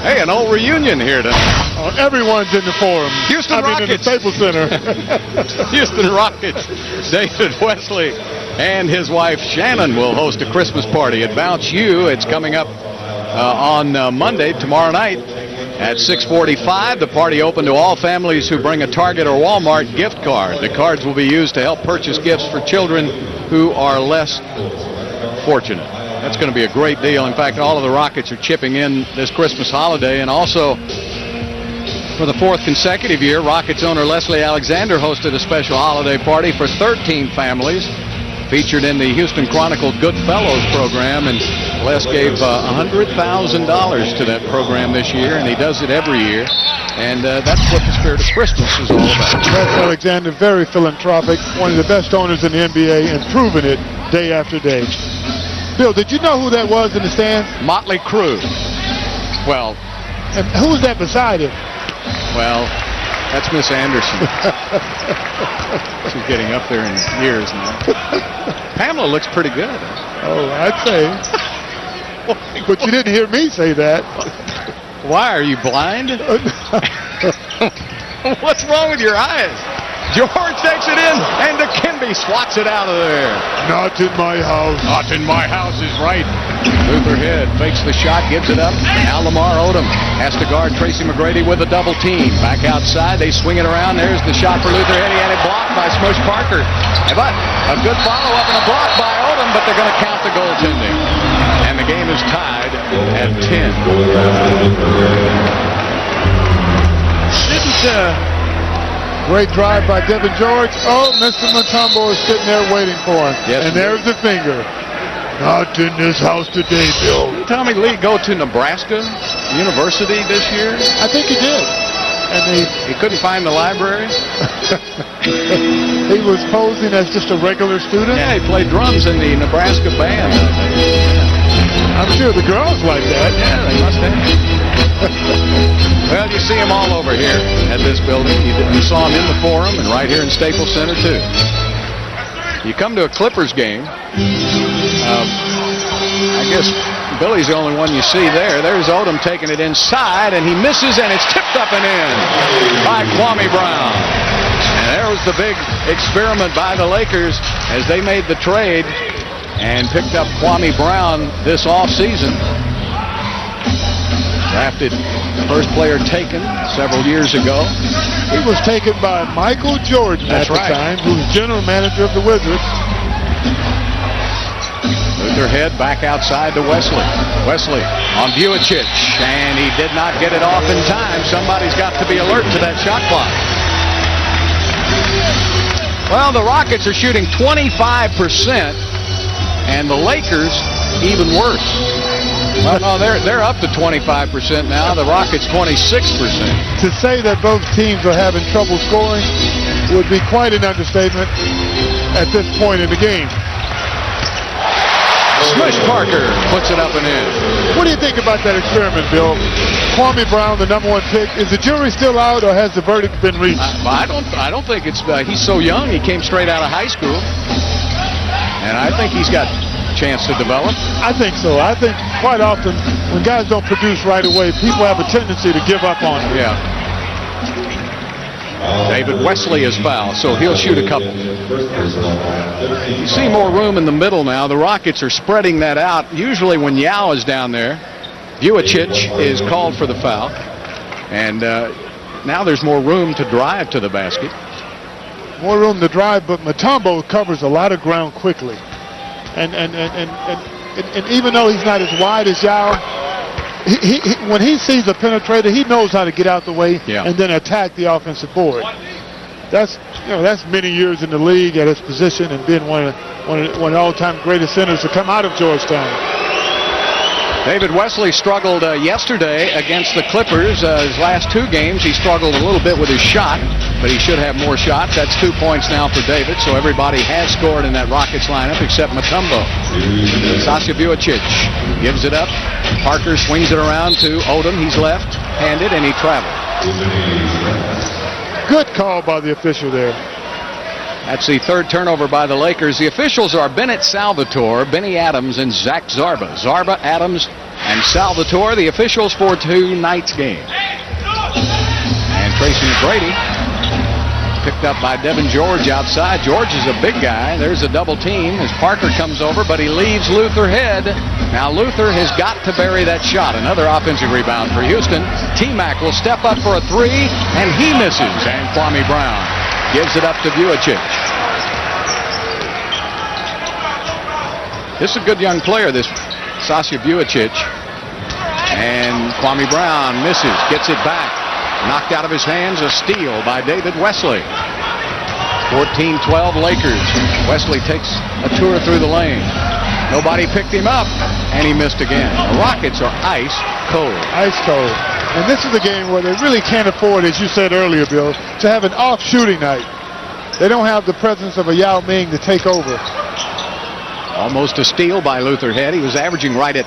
Hey, an old reunion here tonight. Oh, everyone's in the forum. Houston Rockets. In the Staples Center. Houston Rockets. David Wesley and his wife Shannon will host a Christmas party at Bounce U. It's coming up on Monday, tomorrow night at 6:45. The party open to all families who bring a Target or Walmart gift card. The cards will be used to help purchase gifts for children who are less fortunate. That's going to be a great deal. In fact, all of the Rockets are chipping in this Christmas holiday. And also, for the 4th consecutive year, Rockets owner Leslie Alexander hosted a special holiday party for 13 families, featured in the Houston Chronicle Good Fellows program. And Les gave $100,000 to that program this year, and he does it every year. And that's what the spirit of Christmas is all about. Les Alexander, very philanthropic, one of the best owners in the NBA, and proving it day after day. Bill, did you know who that was in the stands? Motley Crue. Well, and who was that beside him? Well, that's Miss Anderson. She's getting up there in years now. Pamela looks pretty good. Oh, I'd say. But you didn't hear me say that. Why? Are you blind? What's wrong with your eyes? George takes it in, and DeKimby swats it out of there. Not in my house. Not in my house is right. Luther Head fakes the shot, gives it up. Now Lamar Odom has to guard Tracy McGrady with a double team. Back outside, they swing it around. There's the shot for Luther Head. He had it blocked by Smush Parker. But a good follow-up and a block by Odom, but they're going to count the goaltending. And the game is tied at 10. Great drive by Devin George. Oh, Mr. Mutombo is sitting there waiting for him. Yes, and there's the finger. Not in this house today, Bill. Did Tommy Lee go to Nebraska University this year? I think he did. And he couldn't find the library? He was posing as just a regular student? Yeah, he played drums in the Nebraska band. I'm sure the girls like that. Yeah, they must have. Well, you see him all over here at this building. You saw him in the Forum and right here in Staples Center, too. You come to a Clippers game, I guess Billy's the only one you see there. There's Odom taking it inside, and he misses, and it's tipped up and in by Kwame Brown. And there was the big experiment by the Lakers as they made the trade and picked up Kwame Brown this offseason. Drafted the first player taken several years ago. He was taken by Michael Jordan at the time, who was general manager of the Wizards. Luther Head back outside to Wesley. Wesley on Vujacic, and he did not get it off in time. Somebody's got to be alert to that shot clock. Well, the Rockets are shooting 25%, and the Lakers even worse. Well, no, they're up to 25% now. The Rockets 26%. To say that both teams are having trouble scoring would be quite an understatement at this point in the game. Smush Parker puts it up and in. What do you think about that experiment, Bill? Kwame Brown, the #1 pick. Is the jury still out, or has the verdict been reached? I don't think it's. He's so young. He came straight out of high school, and I think he's got a chance to develop. I think so. I think quite often when guys don't produce right away, people have a tendency to give up on them. Yeah. David Wesley is fouled, so he'll shoot a couple. You see more room in the middle now. The Rockets are spreading that out. Usually when Yao is down there, Vujacic is called for the foul. And now there's more room to drive to the basket. More room to drive, but Mutombo covers a lot of ground quickly. And even though he's not as wide as Yao, when he sees a penetrator, he knows how to get out the way and then attack the offensive board. That's many years in the league at his position and being one of the all-time greatest centers to come out of Georgetown. David Wesley struggled yesterday against the Clippers. His last 2 games, he struggled a little bit with his shot, but he should have more shots. That's 2 points now for David, so everybody has scored in that Rockets lineup except Mutombo. Sasha Vujacic gives it up. Parker swings it around to Odom. He's left-handed, and he traveled. Good call by the official there. That's the 3rd turnover by the Lakers. The officials are Bennett Salvatore, Benny Adams, and Zach Zarba. Zarba, Adams, and Salvatore, the officials for tonight's game. And Tracy McGrady Picked up by Devin George outside. George is a big guy. There's a double team as Parker comes over, but he leaves Luther head. Now Luther has got to bury that shot. Another offensive rebound for Houston. T-Mac will step up for a three, and he misses. And Kwame Brown gives it up to Vujacic. This is a good young player, this Sasha Vujacic. And Kwame Brown misses, gets it back. Knocked out of his hands, a steal by David Wesley. 14-12 Lakers. Wesley takes a tour through the lane. Nobody picked him up, and he missed again. The Rockets are ice cold. Ice cold. And this is a game where they really can't afford, as you said earlier, Bill, to have an off shooting night. They don't have the presence of a Yao Ming to take over. Almost a steal by Luther Head. He was averaging right at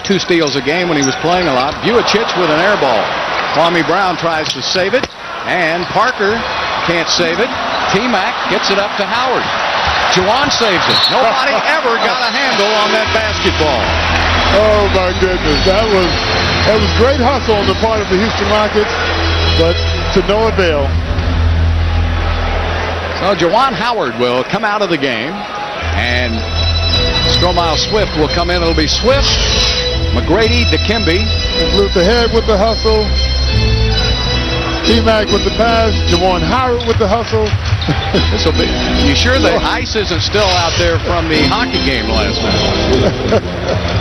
2 steals a game when he was playing a lot. Vujacic with an air ball. Kwame Brown tries to save it, and Parker can't save it. T-Mac gets it up to Howard. Juwan saves it. Nobody ever got a handle on that basketball. Oh my goodness, that was great hustle on the part of the Houston Rockets, but to no avail. So Juwan Howard will come out of the game, and Stromile Swift will come in. It'll be Swift, McGrady, Dikembe. Luther Head with the hustle. T-Mac with the pass. Juwan Howard with the hustle. This'll be. You sure the ice isn't still out there from the hockey game last night?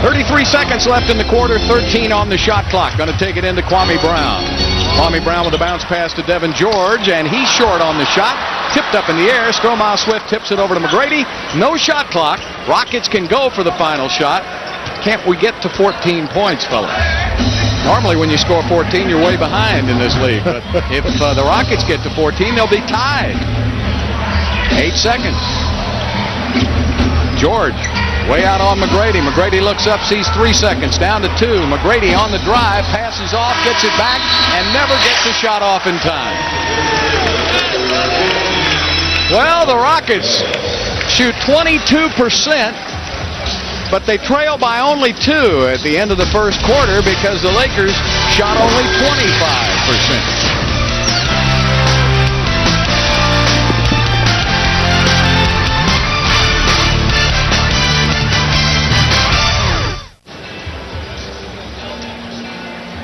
33 seconds left in the quarter. 13 on the shot clock. Going to take it into Kwame Brown. Kwame Brown with a bounce pass to Devin George, and he's short on the shot. Tipped up in the air. Stromile Swift tips it over to McGrady. No shot clock. Rockets can go for the final shot. Can't we get to 14 points, fellas? Normally when you score 14, you're way behind in this league. But if the Rockets get to 14, they'll be tied. 8 seconds. George way out on McGrady. McGrady looks up, sees 3 seconds, down to 2. McGrady on the drive, passes off, gets it back, and never gets the shot off in time. Well, the Rockets shoot 22%, but they trail by only 2 at the end of the first quarter because the Lakers shot only 25%.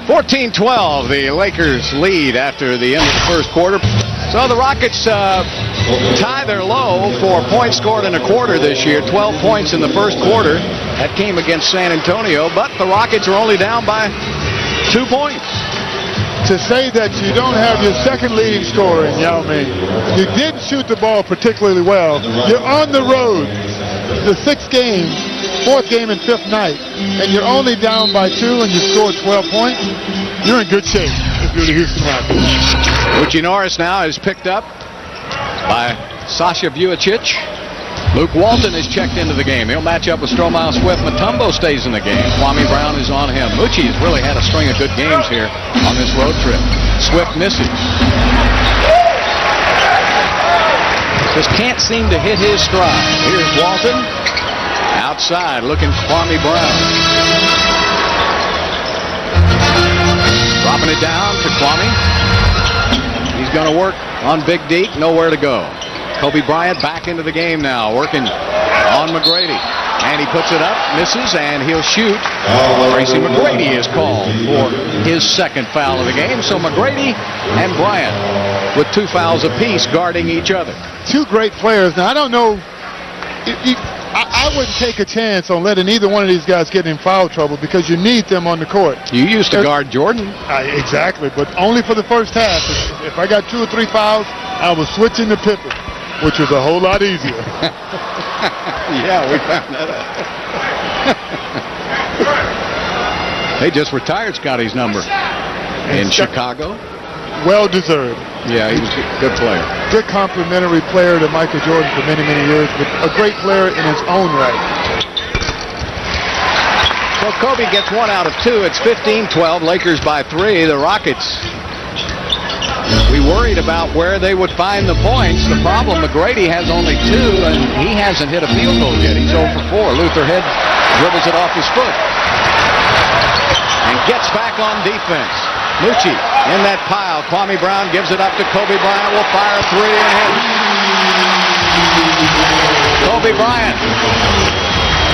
(14-12), the Lakers lead after the end of the first quarter. So the Rockets tie their low for points scored in a quarter this year. 12 points in the first quarter. That came against San Antonio, but the Rockets are only down by 2 points. To say that you don't have your second leading scorer in Yao Ming, you didn't shoot the ball particularly well. You're on the road, the 6th game, 4th game and 5th night, and you're only down by 2 and you scored 12 points, you're in good shape if you're the Houston Rockets. Uchi Norris now is picked up by Sasha Vujacic. Luke Walton is checked into the game. He'll match up with Stromile Swift. Matumbo stays in the game. Kwame Brown is on him. Uchi has really had a string of good games here on this road trip. Swift misses. Just can't seem to hit his stride. Here's Walton. Outside, looking Kwame Brown. Dropping it down to Kwame. He's going to work on Big Deke. Nowhere to go. Kobe Bryant back into the game now, working on McGrady. And he puts it up, misses, and he'll shoot. Tracy McGrady is called for his second foul of the game. So McGrady and Bryant with 2 fouls apiece guarding each other. 2 great players. Now, I don't know. I wouldn't take a chance on letting either one of these guys get in foul trouble because you need them on the court. You used to guard Jordan. Exactly, but only for the first half. If I got 2 or 3 fouls, I was switching to Pippen, which was a whole lot easier. Yeah, we found that out. They just retired Scotty's number in Chicago. Well deserved. Yeah, he was a good player. Good complimentary player to Michael Jordan for many, many years, but a great player in his own right. So Kobe gets 1 out of 2. It's 15-12. Lakers by 3. The Rockets, we worried about where they would find the points. The problem, McGrady has only 2, and he hasn't hit a field goal yet. He's 0 for 4. Luther Head dribbles it off his foot and gets back on defense. Lucci in that pile. Kwame Brown gives it up to Kobe Bryant. Will fire a three and hit. Kobe Bryant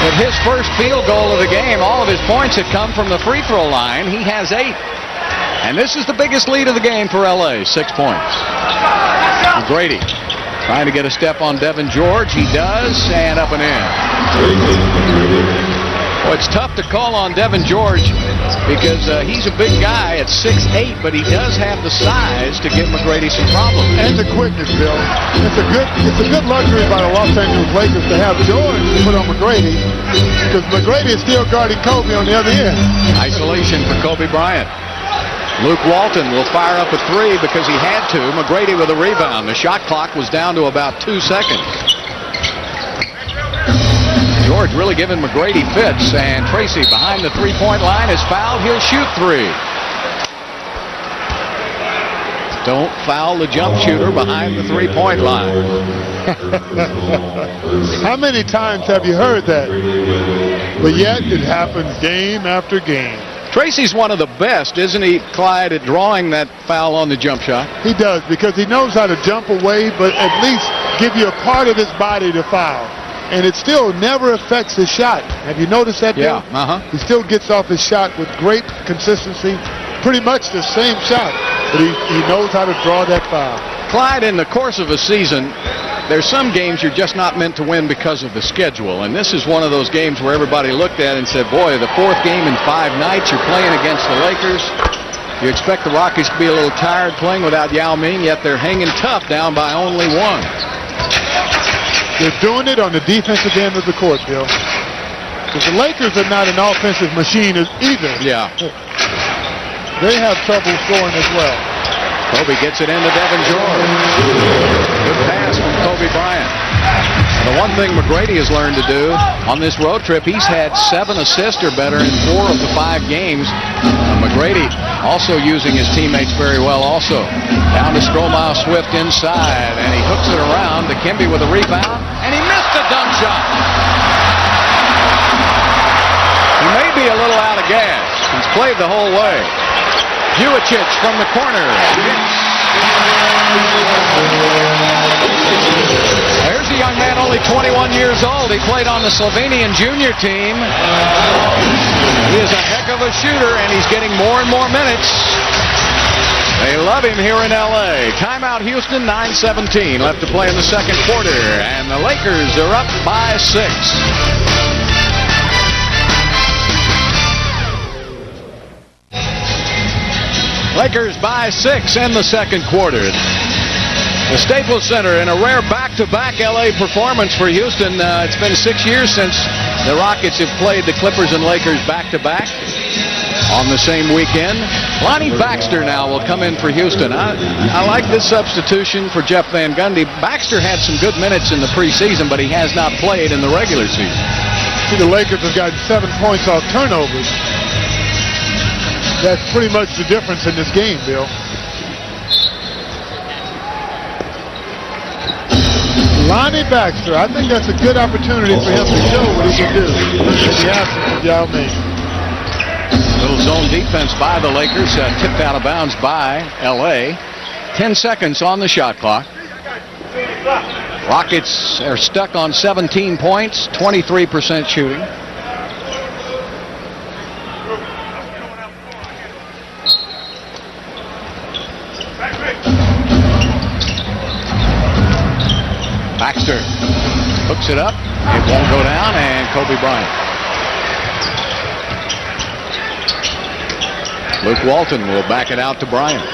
with his first field goal of the game. All of his points had come from the free throw line. He has 8. And this is the biggest lead of the game for LA, 6 points. McGrady trying to get a step on Devin George. He does, and up and in. Well, it's tough to call on Devin George because he's a big guy at 6'8", but he does have the size to give McGrady some problems. And the quickness, Bill. It's a good luxury by the Los Angeles Lakers to have George to put on McGrady, because McGrady is still guarding Kobe on the other end. Isolation for Kobe Bryant. Luke Walton will fire up a 3 because he had to. McGrady with a rebound. The shot clock was down to about 2 seconds. George really giving McGrady fits, and Tracy behind the three-point line is fouled. He'll shoot 3. Don't foul the jump shooter behind the three-point line. How many times have you heard that? But yet it happens game after game. Tracy's one of the best, isn't he, Clyde, at drawing that foul on the jump shot? He does, because he knows how to jump away, but at least give you a part of his body to foul. And it still never affects his shot. Have you noticed that, Bill? Yeah, He still gets off his shot with great consistency. Pretty much the same shot, but he knows how to draw that foul. Clyde, in the course of a season, there's some games you're just not meant to win because of the schedule. And this is one of those games where everybody looked at it and said, boy, the 4th game in 5 nights, you're playing against the Lakers. You expect the Rockets to be a little tired playing without Yao Ming, yet they're hanging tough down by only 1. They're doing it on the defensive end of the court, Bill. Because the Lakers are not an offensive machine either. Yeah. They have trouble scoring as well. Kobe gets it into Devin George. Good pass from Kobe Bryant. And the one thing McGrady has learned to do on this road trip, he's had 7 assists or better in 4 of the 5 games. McGrady also using his teammates very well also. Down to Stromile Swift inside, and he hooks it around. Dikembe with a rebound, and he missed a dunk shot. He may be a little out of gas. He's played the whole way. Vujacic from the corner. There's a young man only 21 years old. He played on the Slovenian junior team. He is a heck of a shooter, and he's getting more and more minutes. They love him here in L.A. Timeout Houston, 9:17 left to play in the second quarter, and the Lakers are up by 6. Lakers by 6 in the second quarter. The Staples Center in a rare back-to-back L.A. performance for Houston. It's been 6 years since the Rockets have played the Clippers and Lakers back-to-back on the same weekend. Lonnie Baxter now will come in for Houston. I like this substitution for Jeff Van Gundy. Baxter had some good minutes in the preseason, but he has not played in the regular season. See, the Lakers have gotten 7 points off turnovers. That's pretty much the difference in this game, Bill. Lonnie Baxter, I think that's a good opportunity for him to show what he can do in the absence of Yao Ming. Little zone defense by the Lakers, tipped out of bounds by L.A. 10 seconds on the shot clock. Rockets are stuck on 17 points, 23% shooting. Baxter hooks it up. It won't go down, and Kobe Bryant. Luke Walton will back it out to Bryant.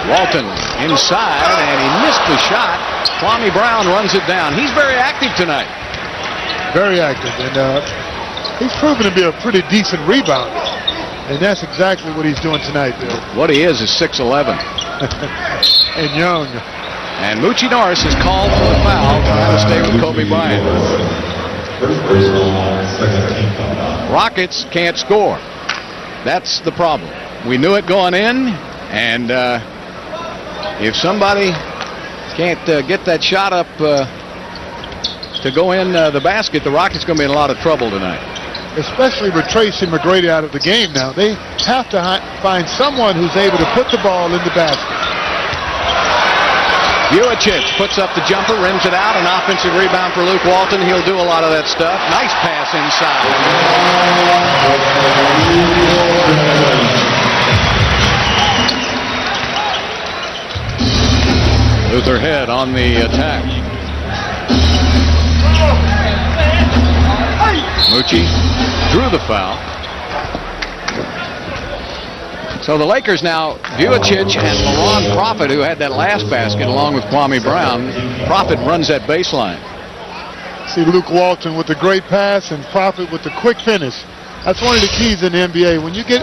Walton inside, and he missed the shot. Kwame Brown runs it down. He's very active tonight. Very active, and he's proven to be a pretty decent rebounder. And that's exactly what he's doing tonight, Bill. What he is 6'11". And young. And Moochie Norris is called for the foul, trying to stay with Kobe Bryant. Rockets can't score. That's the problem. We knew it going in, and if somebody can't get that shot up to go in the basket, the Rockets going to be in a lot of trouble tonight. especially with Tracy McGrady out of the game now. They have to find someone who's able to put the ball in the basket. Vujacic puts up the jumper, rims it out, an offensive rebound for Luke Walton. He'll do a lot of that stuff. Nice pass inside. Luther Head on the attack. Mucci drew the foul. So the Lakers now, Vujacic and LaRon Prophet, who had that last basket along with Kwame Brown. Prophet runs that baseline. See Luke Walton with the great pass and Prophet with the quick finish. That's one of the keys in the NBA. When you get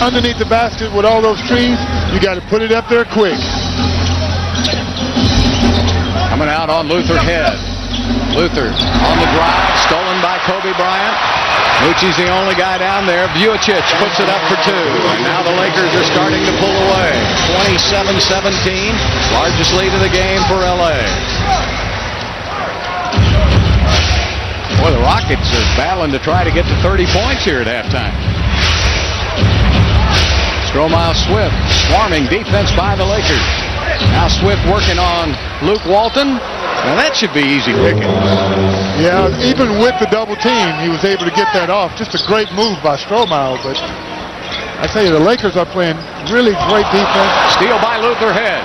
underneath the basket with all those trees, you got to put it up there quick. Coming out on Luther Head. Luther on the drive, stolen by Kobe Bryant. Mucci's the only guy down there. Vujacic puts it up for two. And now the Lakers are starting to pull away. 27-17, largest lead of the game for LA. Boy, the Rockets are battling to try to get to 30 points here at halftime. Stromile Swift, swarming defense by the Lakers. Now Swift working on Luke Walton. Now that should be easy picking. Yeah, even with the double team, he was able to get that off. Just a great move by Stromile, but I tell you, the Lakers are playing really great defense. Steal by Luther Head.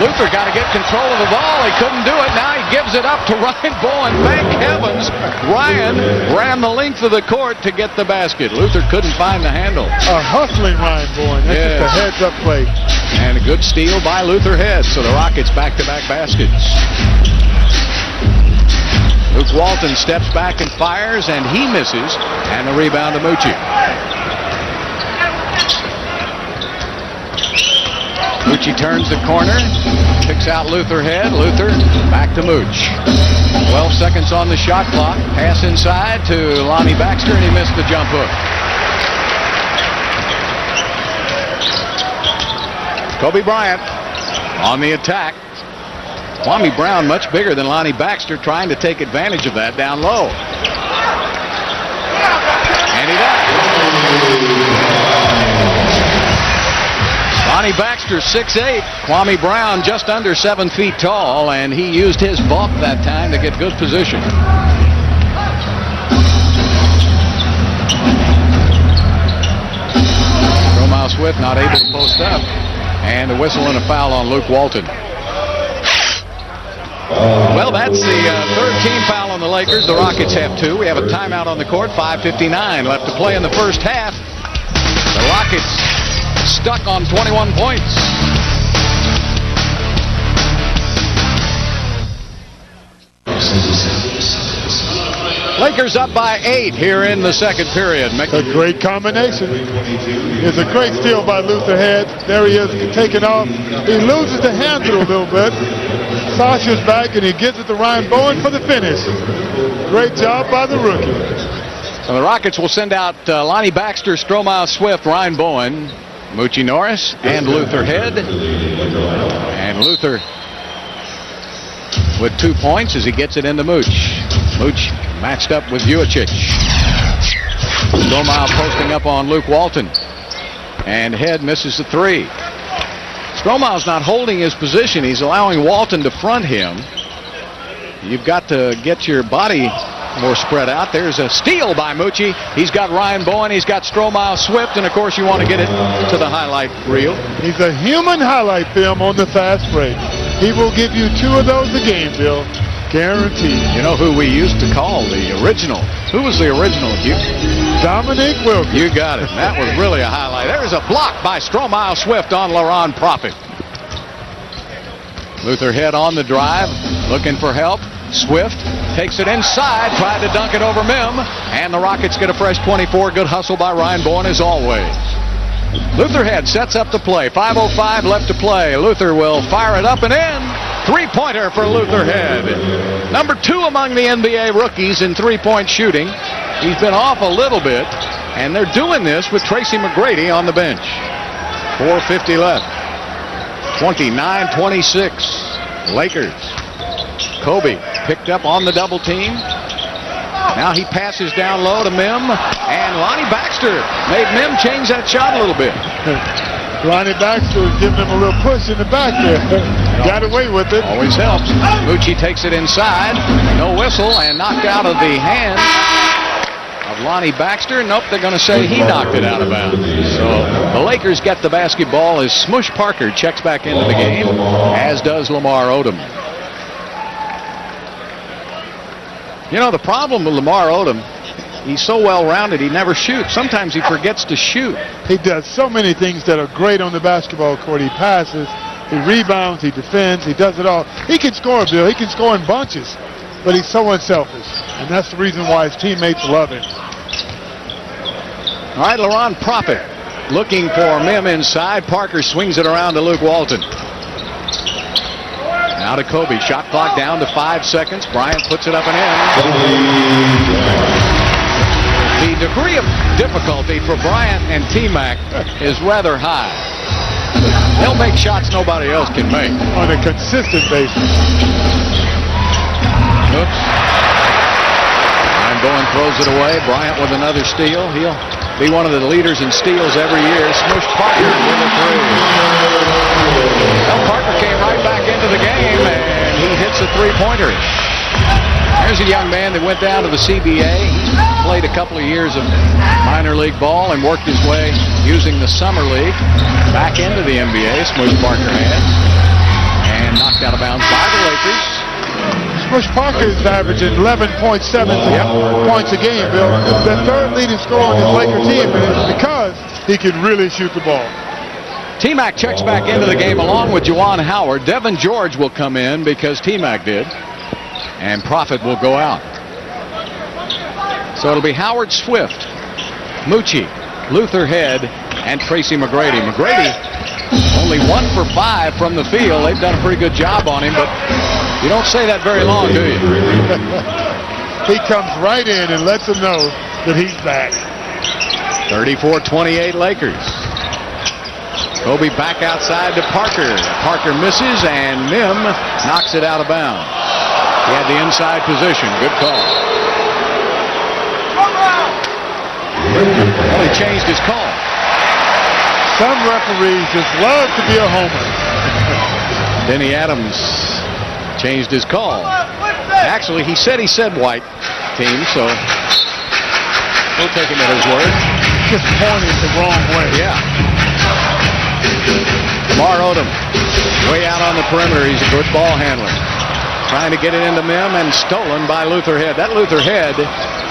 Luther got to get control of the ball. He couldn't do it. Now he gives it up to Ryan Bowen. Thank heavens, Ryan ran the length of the court to get the basket. Luther couldn't find the handle. A hustling Ryan Bowen. That's just a heads-up play. And a good steal by Luther Head. So the Rockets back-to-back baskets. Luke Walton steps back and fires, and he misses. And the rebound to Mucci. Mucci turns the corner, picks out Luther Head. Luther back to Mooch. 12 seconds on the shot clock. Pass inside to Lonnie Baxter, and he missed the jump hook. Kobe Bryant on the attack. Kwame Brown much bigger than Lonnie Baxter, trying to take advantage of that down low. And he does. Lonnie Baxter 6'8", Kwame Brown just under 7 feet tall, and he used his bulk that time to get good position. Stromile Swift not able to post up, and a whistle and a foul on Luke Walton. Well, that's the third team foul on the Lakers. The Rockets have 2. We have a timeout on the court. 5:59 left to play in the first half. The Rockets stuck on 21 points. Lakers up by 8 here in the second period. A great combination. It's a great steal by Luther Head. There he is taking off. He loses the handle a little bit. Sasha's back, and he gives it to Ryan Bowen for the finish. Great job by the rookie. So the Rockets will send out Lonnie Baxter, Stromile Swift, Ryan Bowen, Mucci Norris, and Luther Head. And Luther with 2 points as he gets it into Mooch. Mooch matched up with Vujacic. Stromile posting up on Luke Walton. And Head misses the 3. Stromile's not holding his position. He's allowing Walton to front him. You've got to get your body more spread out. There's a steal by Mucci. He's got Ryan Bowen. He's got Stromile Swift. And, of course, you want to get it to the highlight reel. He's a human highlight film on the fast break. He will give you 2 of those a game, Bill. Guaranteed. You know who we used to call the original? Who was the original, Hugh? Dominic Wilkins. You got it. That was really a highlight. There's a block by Stromile Swift on LaRon Prophet. Luther Head on the drive, looking for help. Swift takes it inside, tried to dunk it over Mim, and the Rockets get a fresh 24. Good hustle by Ryan Bowen as always. Luther Head sets up the play. 5:05 left to play. Luther will fire it up and in. 3-pointer for Luther Head. Number 2 among the NBA rookies in 3-point shooting. He's been off a little bit, and they're doing this with Tracy McGrady on the bench. 4:50 left. 29-26. Lakers. Kobe picked up on the double team. Now he passes down low to Mim, and Lonnie Baxter made Mim change that shot a little bit. Lonnie Baxter is giving him a little push in the back there. Got away with it. Always helps. Mucci takes it inside. No whistle, and knocked out of the hand of Lonnie Baxter. Nope, they're going to say he knocked it out of bounds. So the Lakers get the basketball as Smush Parker checks back into the game, as does Lamar Odom. You know, the problem with Lamar Odom, he's so well-rounded, he never shoots. Sometimes he forgets to shoot. He does so many things that are great on the basketball court. He passes, he rebounds, he defends, he does it all. He can score, Bill. He can score in bunches, but he's so unselfish, and that's the reason why his teammates love him. All right, Laron Prophet looking for Mim inside. Parker swings it around to Luke Walton. Now to Kobe. Shot clock down to 5 seconds. Bryant puts it up and in. The degree of difficulty for Bryant and T-Mac is rather high. They'll make shots nobody else can make. On a consistent basis. Oops. Ryan Bowen throws it away. Bryant with another steal. He'll be one of the leaders in steals every year. Smush Parker with a three. Well, Parker came right back into the game, and he hits a three-pointer. There's a young man that went down to the CBA. He played a couple of years of minor league ball and worked his way using the summer league back into the NBA. Smush Parker had, and knocked out of bounds by the Lakers. Smush Parker is averaging 11.7 points a game, Bill. The third leading scorer on his Laker team, and it's because he can really shoot the ball. T-Mac checks back into the game along with Juwan Howard. Devin George will come in because T-Mac did. And Prophet will go out. So it'll be Howard Swift, Mucci, Luther Head, and Tracy McGrady. McGrady only 1 for 5 from the field. They've done a pretty good job on him, but you don't say that very long, do you? He comes right in and lets them know that he's back. 34-28 Lakers. Kobe back outside to Parker. Parker misses, and Mim knocks it out of bounds. He had the inside position. Good call. Well, he changed his call. Some referees just love to be a homer. Denny Adams changed his call. Actually, he said white team, so we'll take him at his word. Just pointing the wrong way. Yeah. Lamar Odom, way out on the perimeter. He's a good ball handler. Trying to get it into Mim, and stolen by Luther Head. That Luther Head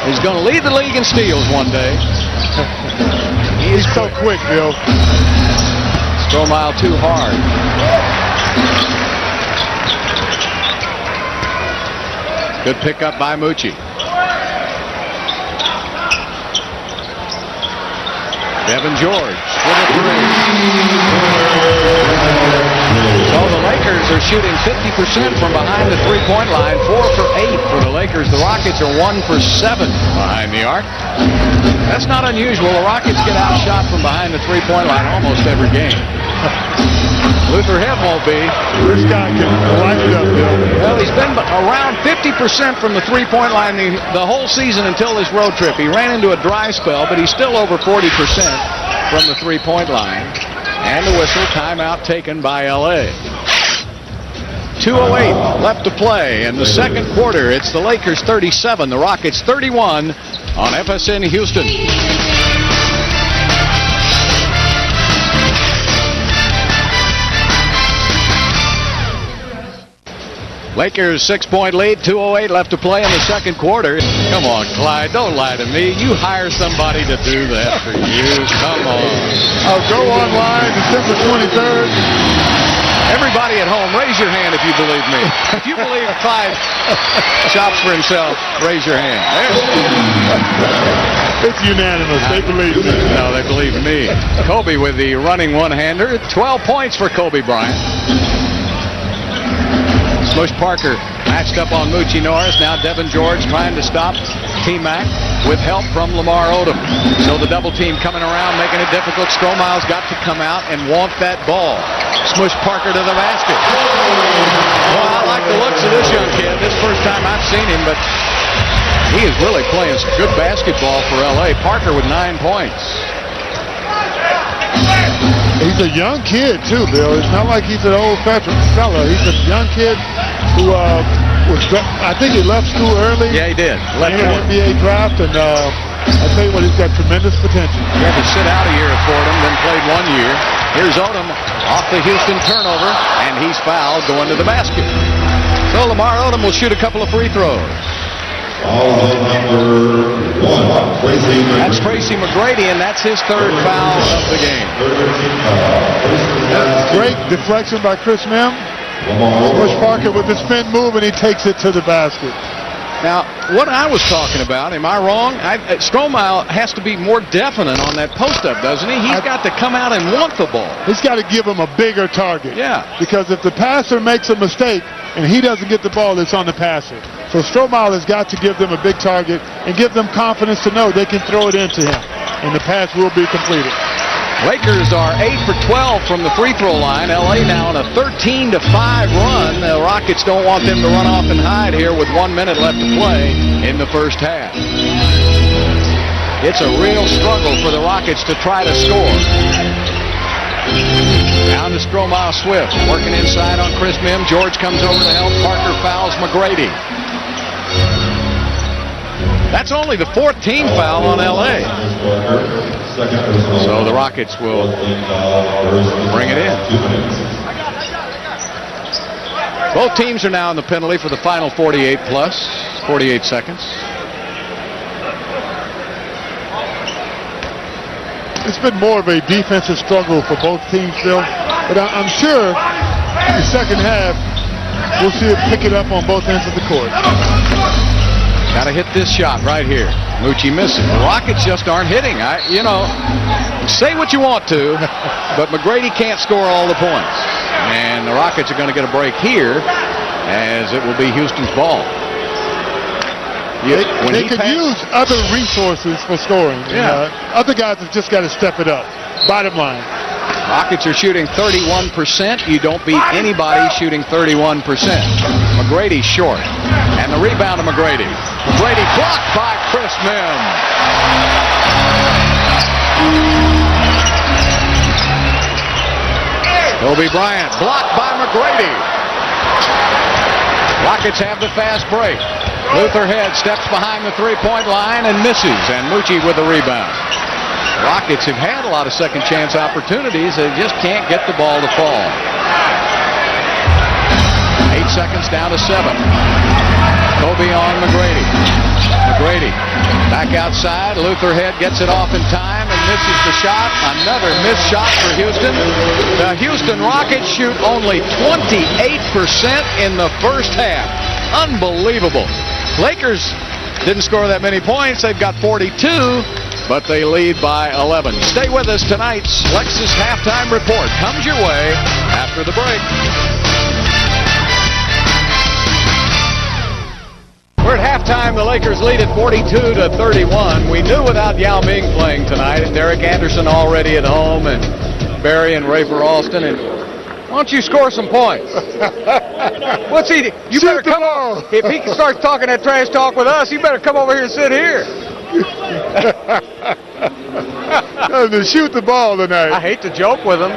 is going to lead the league in steals one day. He's so quick, Bill. Throw mile too hard. Good pickup by Mucci. Devin George with a three. So the Lakers are shooting 50% from behind the three-point line, 4 for 8 for the Lakers. The Rockets are 1 for 7 behind the arc. That's not unusual. The Rockets get outshot from behind the three-point line almost every game. Luther Head won't be. This guy can light it up, Bill. Well, he's been around 50% from the three-point line the whole season until this road trip. He ran into a dry spell, but he's still over 40% from the three-point line. And the whistle, timeout taken by L.A. 2:08 left to play in the second quarter. It's the Lakers 37, the Rockets 31 on FSN Houston. Lakers 6-point lead, 2:08 left to play in the second quarter. Come on, Clyde, don't lie to me. You hire somebody to do that for you. Come on. I'll go online December 23rd. Everybody at home, raise your hand if you believe me. If you believe Clyde shops for himself, raise your hand. It's unanimous. They believe me. No, they believe me. Kobe with the running one-hander. 12 points for Kobe Bryant. Smush Parker matched up on Mucci Norris. Now Devin George trying to stop T-Mac with help from Lamar Odom. So the double team coming around, making it difficult. Strohmile's got to come out and want that ball. Smush Parker to the basket. Well, I like the looks of this young kid. This first time I've seen him, but He is really playing some good basketball for L.A. Parker with 9 points. He's a young kid, too, Bill. It's not like he's an old-fashioned fella. He's a young kid who I think he left school early. Yeah, he did. Left in an NBA draft, and I tell you what, he's got tremendous potential. He had to sit out a year at Fordham, then played 1 year. Here's Odom off the Houston turnover, and he's fouled going to the basket. So Lamar Odom will shoot a couple of free throws. That's Tracy McGrady, and that's his 3rd foul of the game. Great deflection by Chris Mim. Bush Parker with the spin move, and he takes it to the basket. Now, what I was talking about, am I wrong? Strohmeyer has to be more definite on that post-up, doesn't he? He's got to come out and want the ball. He's got to give him a bigger target. Yeah. Because if the passer makes a mistake and he doesn't get the ball, it's on the passer. So Strohmeyer has got to give them a big target and give them confidence to know they can throw it into him, and the pass will be completed. Lakers are 8 for 12 from the free throw line. L.A. now on a 13-5 run. The Rockets don't want them to run off and hide here with 1 minute left to play in the first half. It's a real struggle for the Rockets to try to score. Down to Strohmeyer Swift, working inside on Chris Mim. George comes over to help. Parker fouls McGrady. That's only the 14th foul on L.A. So the Rockets will bring it in. Both teams are now in the penalty for the final 48 seconds. It's been more of a defensive struggle for both teams, Bill. But I'm sure in the second half, we'll see it pick it up on both ends of the court. Got to hit this shot right here. Lucci misses. The Rockets just aren't hitting. Say what you want to, but McGrady can't score all the points. And the Rockets are going to get a break here, as it will be Houston's ball. They could use other resources for scoring. Yeah. Other guys have just got to step it up. Bottom line. Rockets are shooting 31%. You don't beat anybody shooting 31%. McGrady's short. And the rebound to McGrady. McGrady blocked by Chris Mim. Kobe Bryant blocked by McGrady. Rockets have the fast break. Luther Head steps behind the three-point line and misses. And Mucci with the rebound. Rockets have had a lot of second chance opportunities. They just can't get the ball to fall. 8 seconds down to 7. Kobe on McGrady. McGrady back outside. Luther Head gets it off in time and misses the shot. Another missed shot for Houston. The Houston Rockets shoot only 28% in the first half. Unbelievable. Lakers didn't score that many points. They've got 42. But they lead by 11. Stay with us. Tonight's Lexus Halftime Report comes your way after the break. We're at halftime. The Lakers lead at 42-31. We knew without Yao Ming playing tonight, and Derek Anderson already at home, and Barry and Rafer Alston. And why don't you score some points? What's he? You Shoot better come on. If he starts talking that trash talk with us, you better come over here and sit here. To shoot the ball tonight. I hate to joke with them,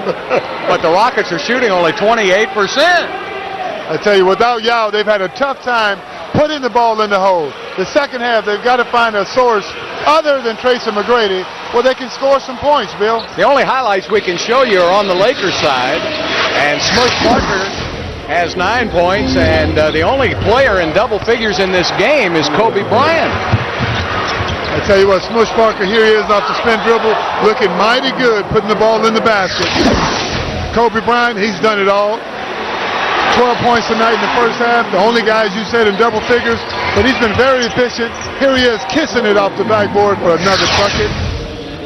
but the Rockets are shooting only 28%. I tell you, without Yao, they've had a tough time putting the ball in the hole. The second half, they've got to find a source other than Tracy McGrady where they can score some points, Bill. The only highlights we can show you are on the Lakers side, and Smush Parker has 9 points, and the only player in double figures in this game is Kobe Bryant. I tell you what, Smush Parker, here he is off the spin dribble, looking mighty good, putting the ball in the basket. Kobe Bryant, he's done it all. 12 points tonight in the first half. The only guy, as you said, in double figures, but he's been very efficient. Here he is kissing it off the backboard for another bucket.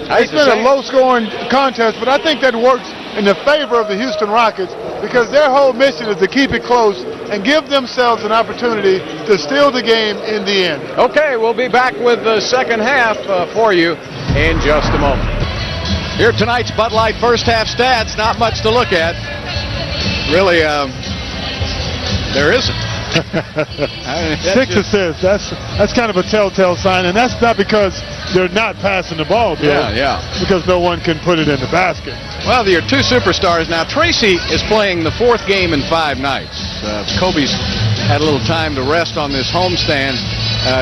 It's been a low-scoring contest, but I think that works in the favor of the Houston Rockets because their whole mission is to keep it close and give themselves an opportunity to steal the game in the end. Okay, we'll be back with the second half for you in just a moment. Here tonight's Bud Light first half stats. Not much to look at. Really, there isn't. 6 assists. That's kind of a telltale sign, and that's not because they're not passing the ball, Bill. Yeah. Because no one can put it in the basket. Well, there are two superstars. Now, Tracy is playing the 4th game in 5 nights. Kobe's had a little time to rest on this homestand.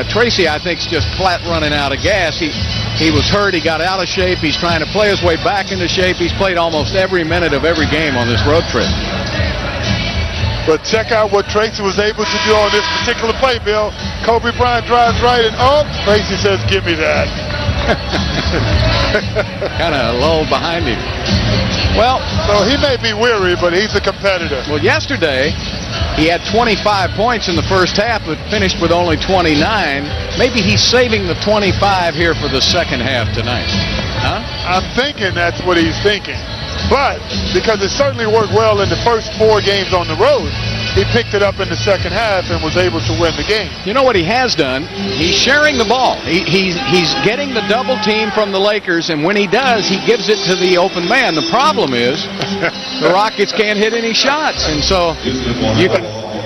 Tracy, I think, is just flat running out of gas. He was hurt. He got out of shape. He's trying to play his way back into shape. He's played almost every minute of every game on this road trip. But check out what Tracy was able to do on this particular play, Bill. Kobe Bryant drives right, and Tracy says, "Give me that." Kind of lulled behind him. Well, so he may be weary, but he's a competitor. Well, yesterday he had 25 points in the first half, but finished with only 29. Maybe he's saving the 25 here for the second half tonight. Huh? I'm thinking that's what he's thinking. But because it certainly worked well in the first 4 games on the road, he picked it up in the second half and was able to win the game. You know what he has done? He's sharing the ball. He's getting the double team from the Lakers, and when he does, he gives it to the open man. The problem is the Rockets can't hit any shots, and so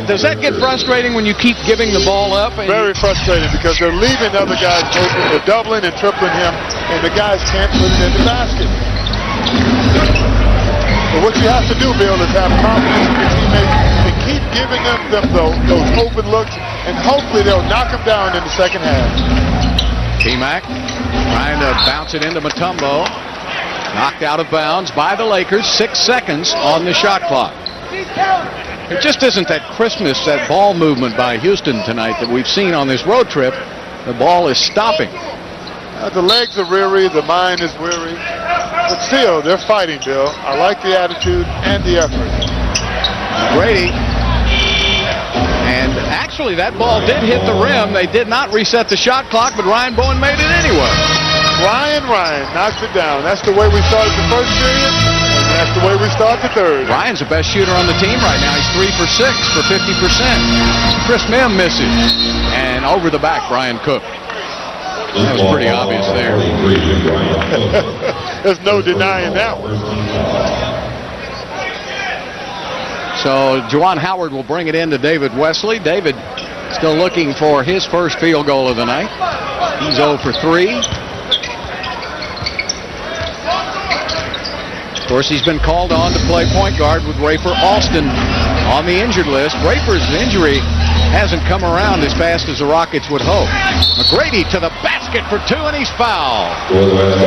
does that get frustrating when you keep giving the ball up? Very frustrating because they're leaving other guys open. They're doubling and tripling him, and the guys can't put it in the basket. But what you have to do, Bill, is have confidence in your teammates and keep giving them those open looks, and hopefully they'll knock them down in the second half. T-Mac trying to bounce it into Mutombo. Knocked out of bounds by the Lakers. 6 seconds on the shot clock. It just isn't that crispness, that ball movement by Houston tonight that we've seen on this road trip. The ball is stopping. The legs are weary, the mind is weary, but still, they're fighting, Bill. I like the attitude and the effort. Brady. And actually, that ball did hit the rim. They did not reset the shot clock, but Ryan Bowen made it anyway. Ryan knocks it down. That's the way we started the first period, and that's the way we start the third. Ryan's the best shooter on the team right now. He's 3 for 6 for 50%. Chris Mim misses. And over the back, Brian Cook. That was pretty obvious there. There's no denying that one. So Juwan Howard will bring it in to David Wesley. David still looking for his first field goal of the night. He's 0 for 3. Of course, he's been called on to play point guard with Rafer Alston on the injured list. Rafer's injury hasn't come around as fast as the Rockets would hope. McGrady to the basket for 2, and he's fouled.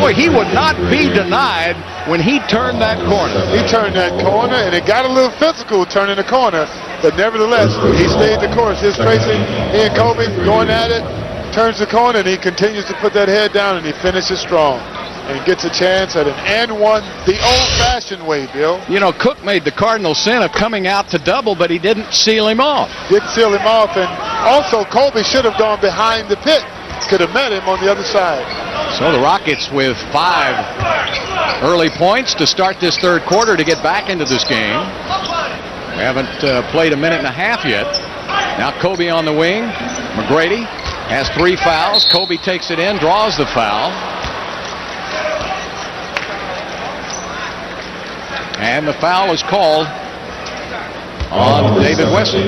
Boy, he would not be denied when he turned that corner. He turned that corner, and it got a little physical turning the corner, but nevertheless, he stayed the course. Here's Tracy, he and Kobe going at it, turns the corner, and he continues to put that head down, and he finishes strong. And gets a chance at an and one the old-fashioned way, Bill. You know, Cook made the cardinal sin of coming out to double, but he didn't seal him off. Didn't seal him off, and also Kobe should have gone behind the pick. Could have met him on the other side. So the Rockets with 5 early points to start this third quarter to get back into this game. We haven't played a minute and a half yet. Now Kobe on the wing. McGrady has 3 fouls. Kobe takes it in, draws the foul. And the foul is called on David Wesley.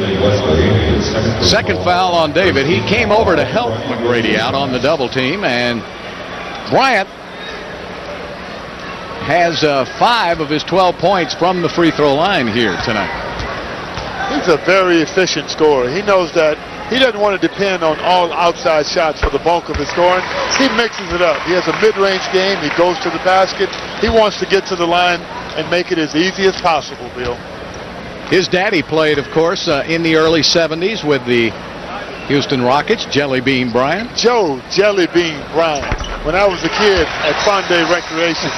Second foul on David. He came over to help McGrady out on the double team, and Bryant has 5 of his 12 points from the free throw line here tonight. He's a very efficient scorer. He knows that he doesn't want to depend on all outside shots for the bulk of his scoring. He mixes it up. He has a mid-range game. He goes to the basket. He wants to get to the line and make it as easy as possible, Bill. His daddy played, of course, in the early 70s with the Houston Rockets, Jelly Bean Bryant. Joe Jelly Bean Bryant. When I was a kid at Fondé Recreation,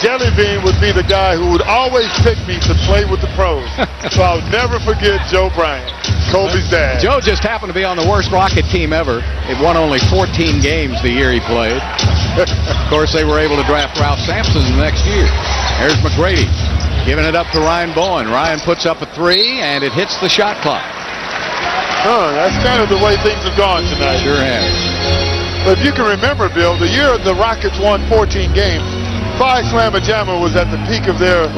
Jelly Bean would be the guy who would always pick me to play with the pros. So I'll never forget Joe Bryant, Kobe's dad. Joe just happened to be on the worst Rocket team ever. It won only 14 games the year he played. Of course, they were able to draft Ralph Sampson the next year. There's McGrady giving it up to Ryan Bowen. Ryan puts up a 3, and it hits the shot clock. That's kind of the way things have gone tonight. Sure has. But if you can remember, Bill, the year the Rockets won 14 games, Spy Slamma Jamma was at the peak of their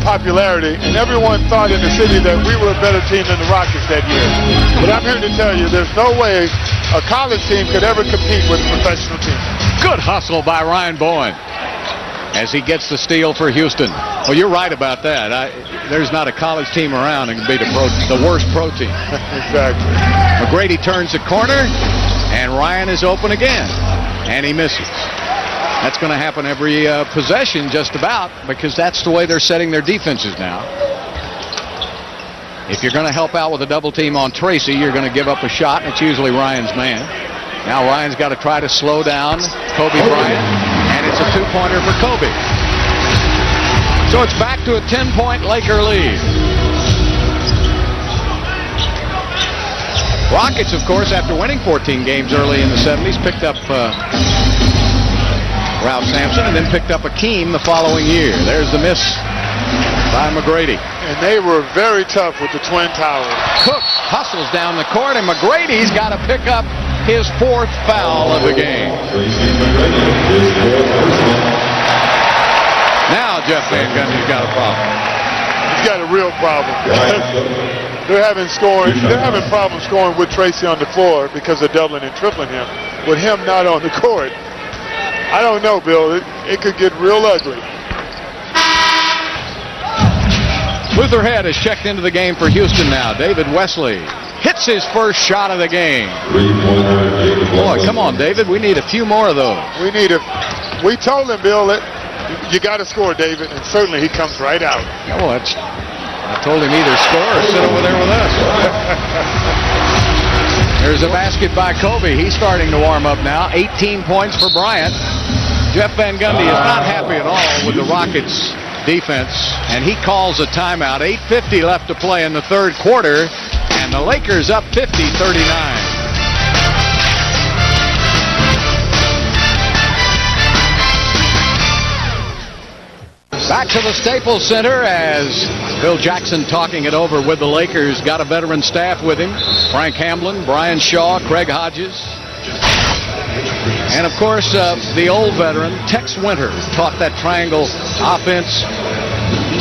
popularity, and everyone thought in the city that we were a better team than the Rockets that year. But I'm here to tell you, there's no way a college team could ever compete with a professional team. Good hustle by Ryan Bowen as he gets the steal for Houston. Well, you're right about that. There's not a college team around that can beat the worst pro team. Exactly. McGrady turns the corner, and Ryan is open again, and he misses. That's going to happen every possession just about, because that's the way they're setting their defenses now. If you're going to help out with a double team on Tracy, you're going to give up a shot, and it's usually Ryan's man. Now Ryan's got to try to slow down Kobe Bryant, and it's a two-pointer for Kobe. So it's back to a 10-point Laker lead. Rockets, of course, after winning 14 games early in the 70s, picked up Ralph Sampson and then picked up Akeem the following year. There's the miss by McGrady. And they were very tough with the Twin Towers. Cook hustles down the court, and McGrady's got to pick up his fourth foul of the game. Now Jeff Van Gundy's got a problem. He's got a real problem. They're having problems scoring with Tracy on the floor because they're doubling and tripling him. With him not on the court, I don't know, Bill. It could get real ugly. Lutherhead has checked into the game for Houston now. David Wesley hits his first shot of the game. Boy, come on, David. We need a few more of those. We told him, Bill, that you got to score, David, and certainly he comes right out. Yeah, well, I told him either score or sit over there with us. There's a basket by Kobe. He's starting to warm up now. 18 points for Bryant. Jeff Van Gundy is not happy at all with the Rockets' defense, and he calls a timeout. 8:50 left to play in the third quarter, and the Lakers up 50-39. Back to the Staples Center as Bill Jackson talking it over with the Lakers. Got a veteran staff with him. Frank Hamblin, Brian Shaw, Craig Hodges. And, of course, the old veteran, Tex Winter, taught that triangle offense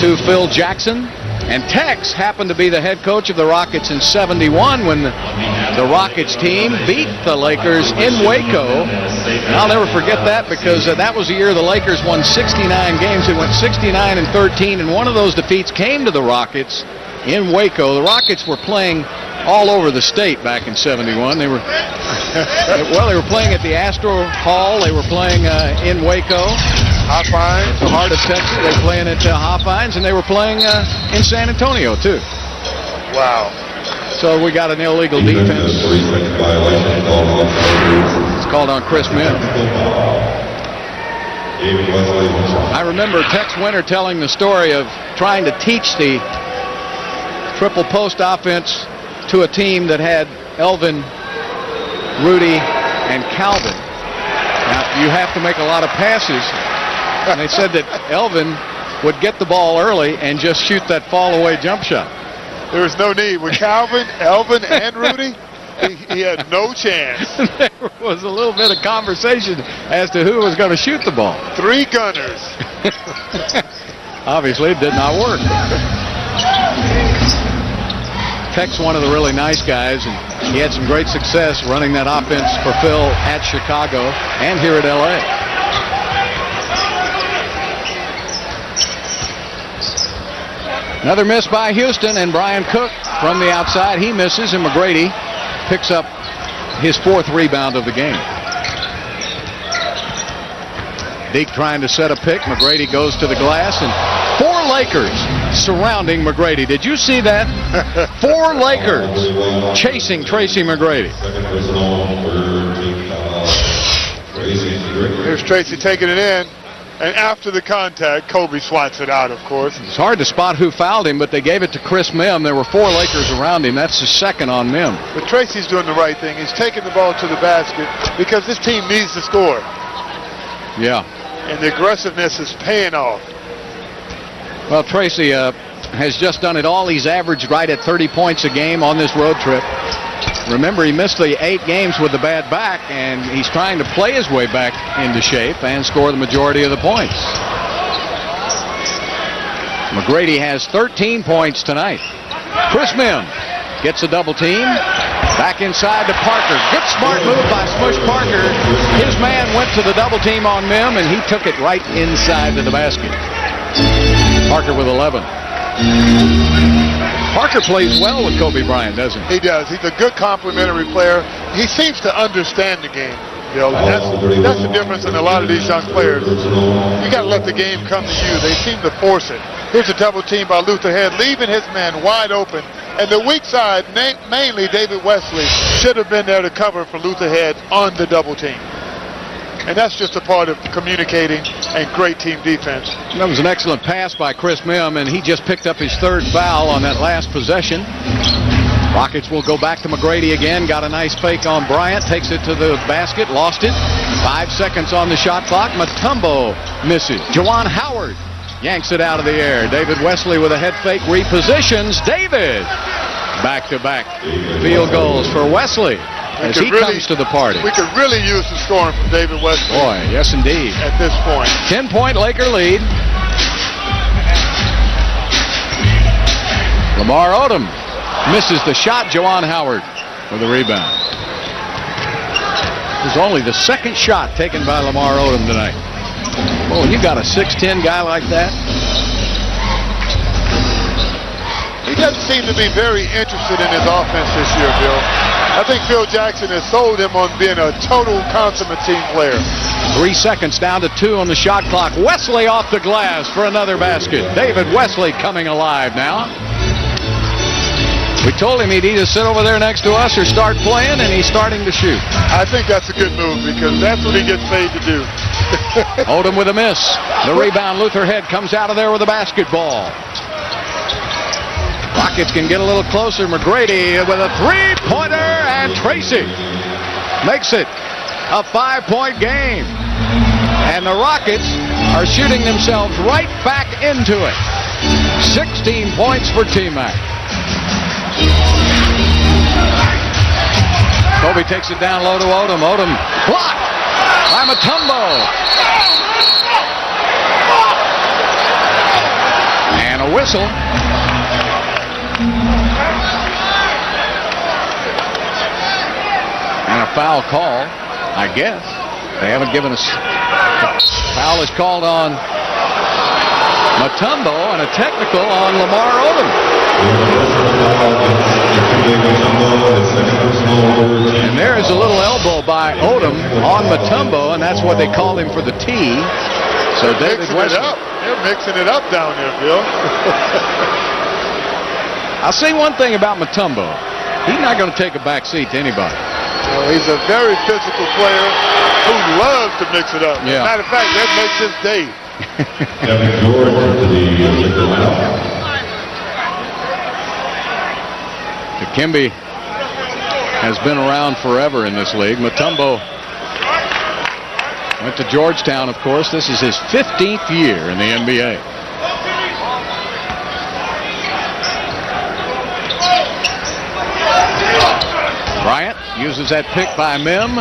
to Phil Jackson. And Tex happened to be the head coach of the Rockets in '71 when the Rockets team beat the Lakers in Waco. And I'll never forget that because that was the year the Lakers won 69 games. They went 69-13, and one of those defeats came to the Rockets in Waco. The Rockets were playing all over the state back in '71. They were playing at the Astro Hall. They were playing in Waco. Hopkins, the heart of Texas. They were playing at Hopkins, and they were playing in San Antonio too. Wow. So we got an illegal defense. It's called on Chris Mihm. I remember Tex Winter telling the story of trying to teach the triple post offense to a team that had Elvin, Rudy, and Calvin. Now, you have to make a lot of passes. And they said that Elvin would get the ball early and just shoot that fall-away jump shot. There was no need. With Calvin, Elvin, and Rudy, he had no chance. There was a little bit of conversation as to who was going to shoot the ball. 3 gunners. Obviously, it did not work. Tex, one of the really nice guys, and he had some great success running that offense for Phil at Chicago and here at L.A. Another miss by Houston, and Brian Cook from the outside. He misses, and McGrady picks up his 4th rebound of the game. Deke trying to set a pick. McGrady goes to the glass, and 4 Lakers surrounding McGrady. Did you see that? 4 Lakers chasing Tracy McGrady. Here's Tracy taking it in. And after the contact, Kobe swats it out, of course. It's hard to spot who fouled him, but they gave it to Chris Mihm. There were 4 Lakers around him. That's the second on Mihm. But Tracy's doing the right thing. He's taking the ball to the basket because this team needs to score. Yeah. And the aggressiveness is paying off. Well, Tracy has just done it all. He's averaged right at 30 points a game on this road trip. Remember, he missed the 8 games with the bad back, and he's trying to play his way back into shape and score the majority of the points. McGrady has 13 points tonight. Chris Mims gets a double team. Back inside to Parker. Good smart move by Smush Parker. His man went to the double team on Mim, and he took it right inside to the basket. Parker with 11. Parker plays well with Kobe Bryant, doesn't he? He does. He's a good complementary player. He seems to understand the game. You know, that's the difference in a lot of these young players. You got to let the game come to you. They seem to force it. Here's a double team by Luther Head, leaving his man wide open. And the weak side, mainly David Wesley, should have been there to cover for Luther Head on the double team. And that's just a part of communicating and great team defense. That was an excellent pass by Chris Mims, and he just picked up his third foul on that last possession. Rockets will go back to McGrady again. Got a nice fake on Bryant. Takes it to the basket. Lost it. 5 seconds on the shot clock. Mutombo misses. Juwan Howard yanks it out of the air. David Wesley with a head fake. Repositions. David. Back-to-back field goals for Wesley as he comes to the party. We could really use the scoring from David Wesley. Boy, yes indeed. At this point. 10-point Laker lead. Lamar Odom misses the shot. Juwan Howard with a rebound. It was only the second shot taken by Lamar Odom tonight. Well, you got a 6'10" guy like that. He doesn't seem to be very interested in his offense this year, Bill. I think Phil Jackson has sold him on being a total consummate team player. 3 seconds down to 2 on the shot clock. Wesley off the glass for another basket. David Wesley coming alive now. We told him he'd either sit over there next to us or start playing, and he's starting to shoot. I think that's a good move because that's what he gets paid to do. Odom with a miss. The rebound, Luther Head comes out of there with a basketball. Rockets can get a little closer. McGrady with a three-pointer, and Tracy makes it a 5-point game. And the Rockets are shooting themselves right back into it. 16 points for T-Mac. Kobe takes it down low to Odom. Odom blocked by Mutombo. And a whistle. And a foul call, I guess. They haven't given us. Foul is called on Mutombo and a technical on Lamar Odom. And there is a little elbow by Odom on Mutombo, and that's what they called him for the tee. So David Wesley. They're mixing it up down there, Bill. I'll say one thing about Mutombo. He's not going to take a back seat to anybody. Well, he's a very physical player who loves to mix it up. Yeah. Matter of fact, that makes his day. Dikembe has been around forever in this league. Mutombo went to Georgetown, of course. This is his 15th year in the NBA. Bryant uses that pick by Mim.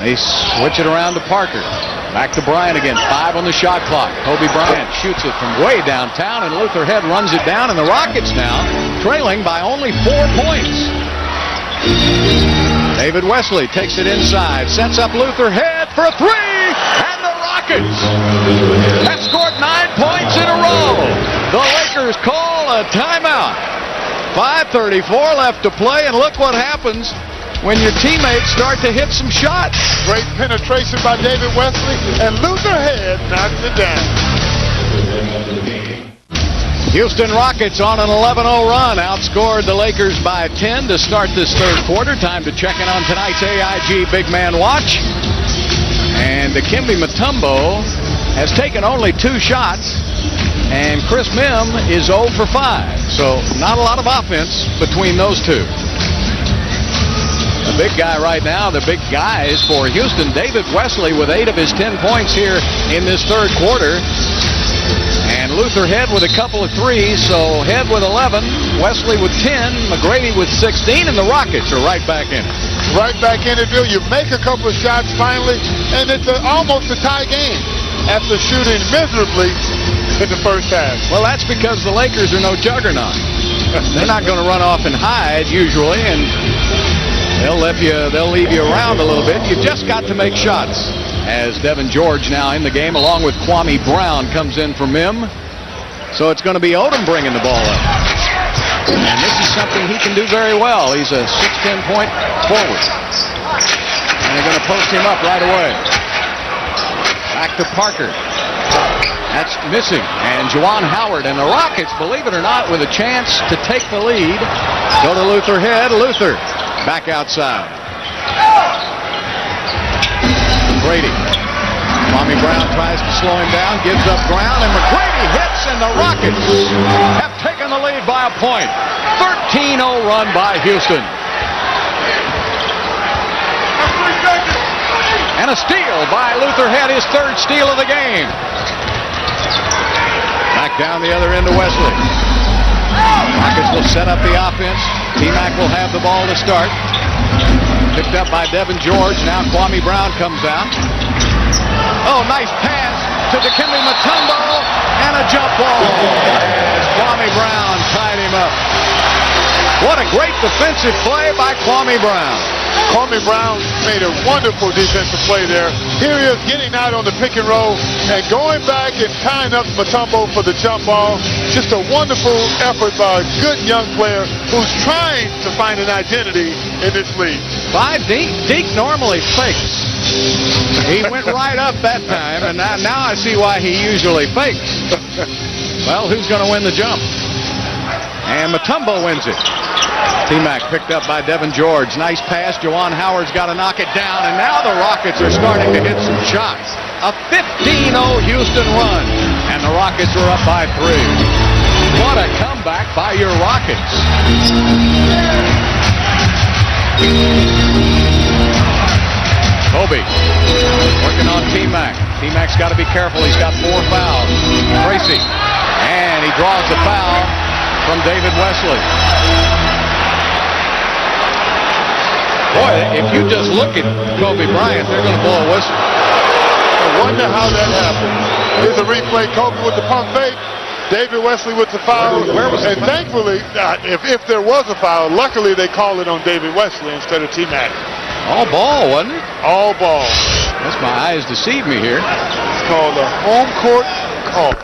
They switch it around to Parker. Back to Bryant again. 5 on the shot clock. Kobe Bryant shoots it from way downtown, and Luther Head runs it down, and the Rockets now trailing by only 4 points. David Wesley takes it inside, sets up Luther Head for a 3, and the Rockets have scored 9 points in a row. The Lakers call a timeout. 5:34 left to play, and look what happens when your teammates start to hit some shots. Great penetration by David Wesley, and Luther Head knocks it down. Houston Rockets on an 11-0 run, outscored the Lakers by 10 to start this third quarter. Time to check in on tonight's AIG Big Man Watch. And Dikembe Mutombo has taken only 2 shots, and Chris Mims is 0 for 5. So not a lot of offense between those two. The big guy right now, the big guys for Houston, David Wesley with 8 of his 10 points here in this third quarter. And Luther Head with a couple of threes, so Head with 11, Wesley with 10, McGrady with 16, and the Rockets are right back in it. Right back in it, Bill. You make a couple of shots finally, and it's almost a tie game. After shooting miserably in the first half. Well, that's because the Lakers are no juggernaut. They're not going to run off and hide usually, and they'll leave you around a little bit. You've just got to make shots. As Devin George now in the game, along with Kwame Brown, comes in for Mim. So it's going to be Odom bringing the ball up. And this is something he can do very well. He's a 6'10" point forward. And they're going to post him up right away. Back to Parker. That's missing. And Juwan Howard and the Rockets, believe it or not, with a chance to take the lead. Go to Luther Head. Luther back outside. McGrady. Kwame Brown tries to slow him down, gives up ground, and McGrady hits, and the Rockets have taken the lead by a point. 13-0 run by Houston. And a steal by Luther Head, his third steal of the game. Back down the other end to Wesley. Rockets will set up the offense. T-Mac will have the ball to start. Picked up by Devin George. Now Kwame Brown comes out. Oh, nice pass to Dikembe Mutombo, and a jump ball. Kwame Brown tied him up. What a great defensive play by Kwame Brown. Kwame Brown made a wonderful defensive play there. Here he is getting out on the pick and roll and going back and tying up Mutombo for the jump ball. Just a wonderful effort by a good young player who's trying to find an identity in this league. Deke normally fakes. He went right up that time, and now I see why he usually fakes. Well, who's going to win the jump? And Mutombo wins it. T-Mac picked up by Devin George. Nice pass. Juwan Howard's got to knock it down, and now the Rockets are starting to hit some shots. A 15-0 Houston run, and the Rockets are up by 3. What a comeback by your Rockets. Kobe working on T-Mac. T-Mac's got to be careful. He's got 4 fouls. Tracy, and he draws the foul from David Wesley. Boy, if you just look at Kobe Bryant, they're going to blow a whistle. I wonder how that happened. Here's a replay. Kobe with the pump fake. David Wesley with the foul. And thankfully, if there was a foul, luckily they called it on David Wesley instead of T-Mac. All ball, wasn't it? All ball. Guess my eyes deceived me here. It's called a home court call.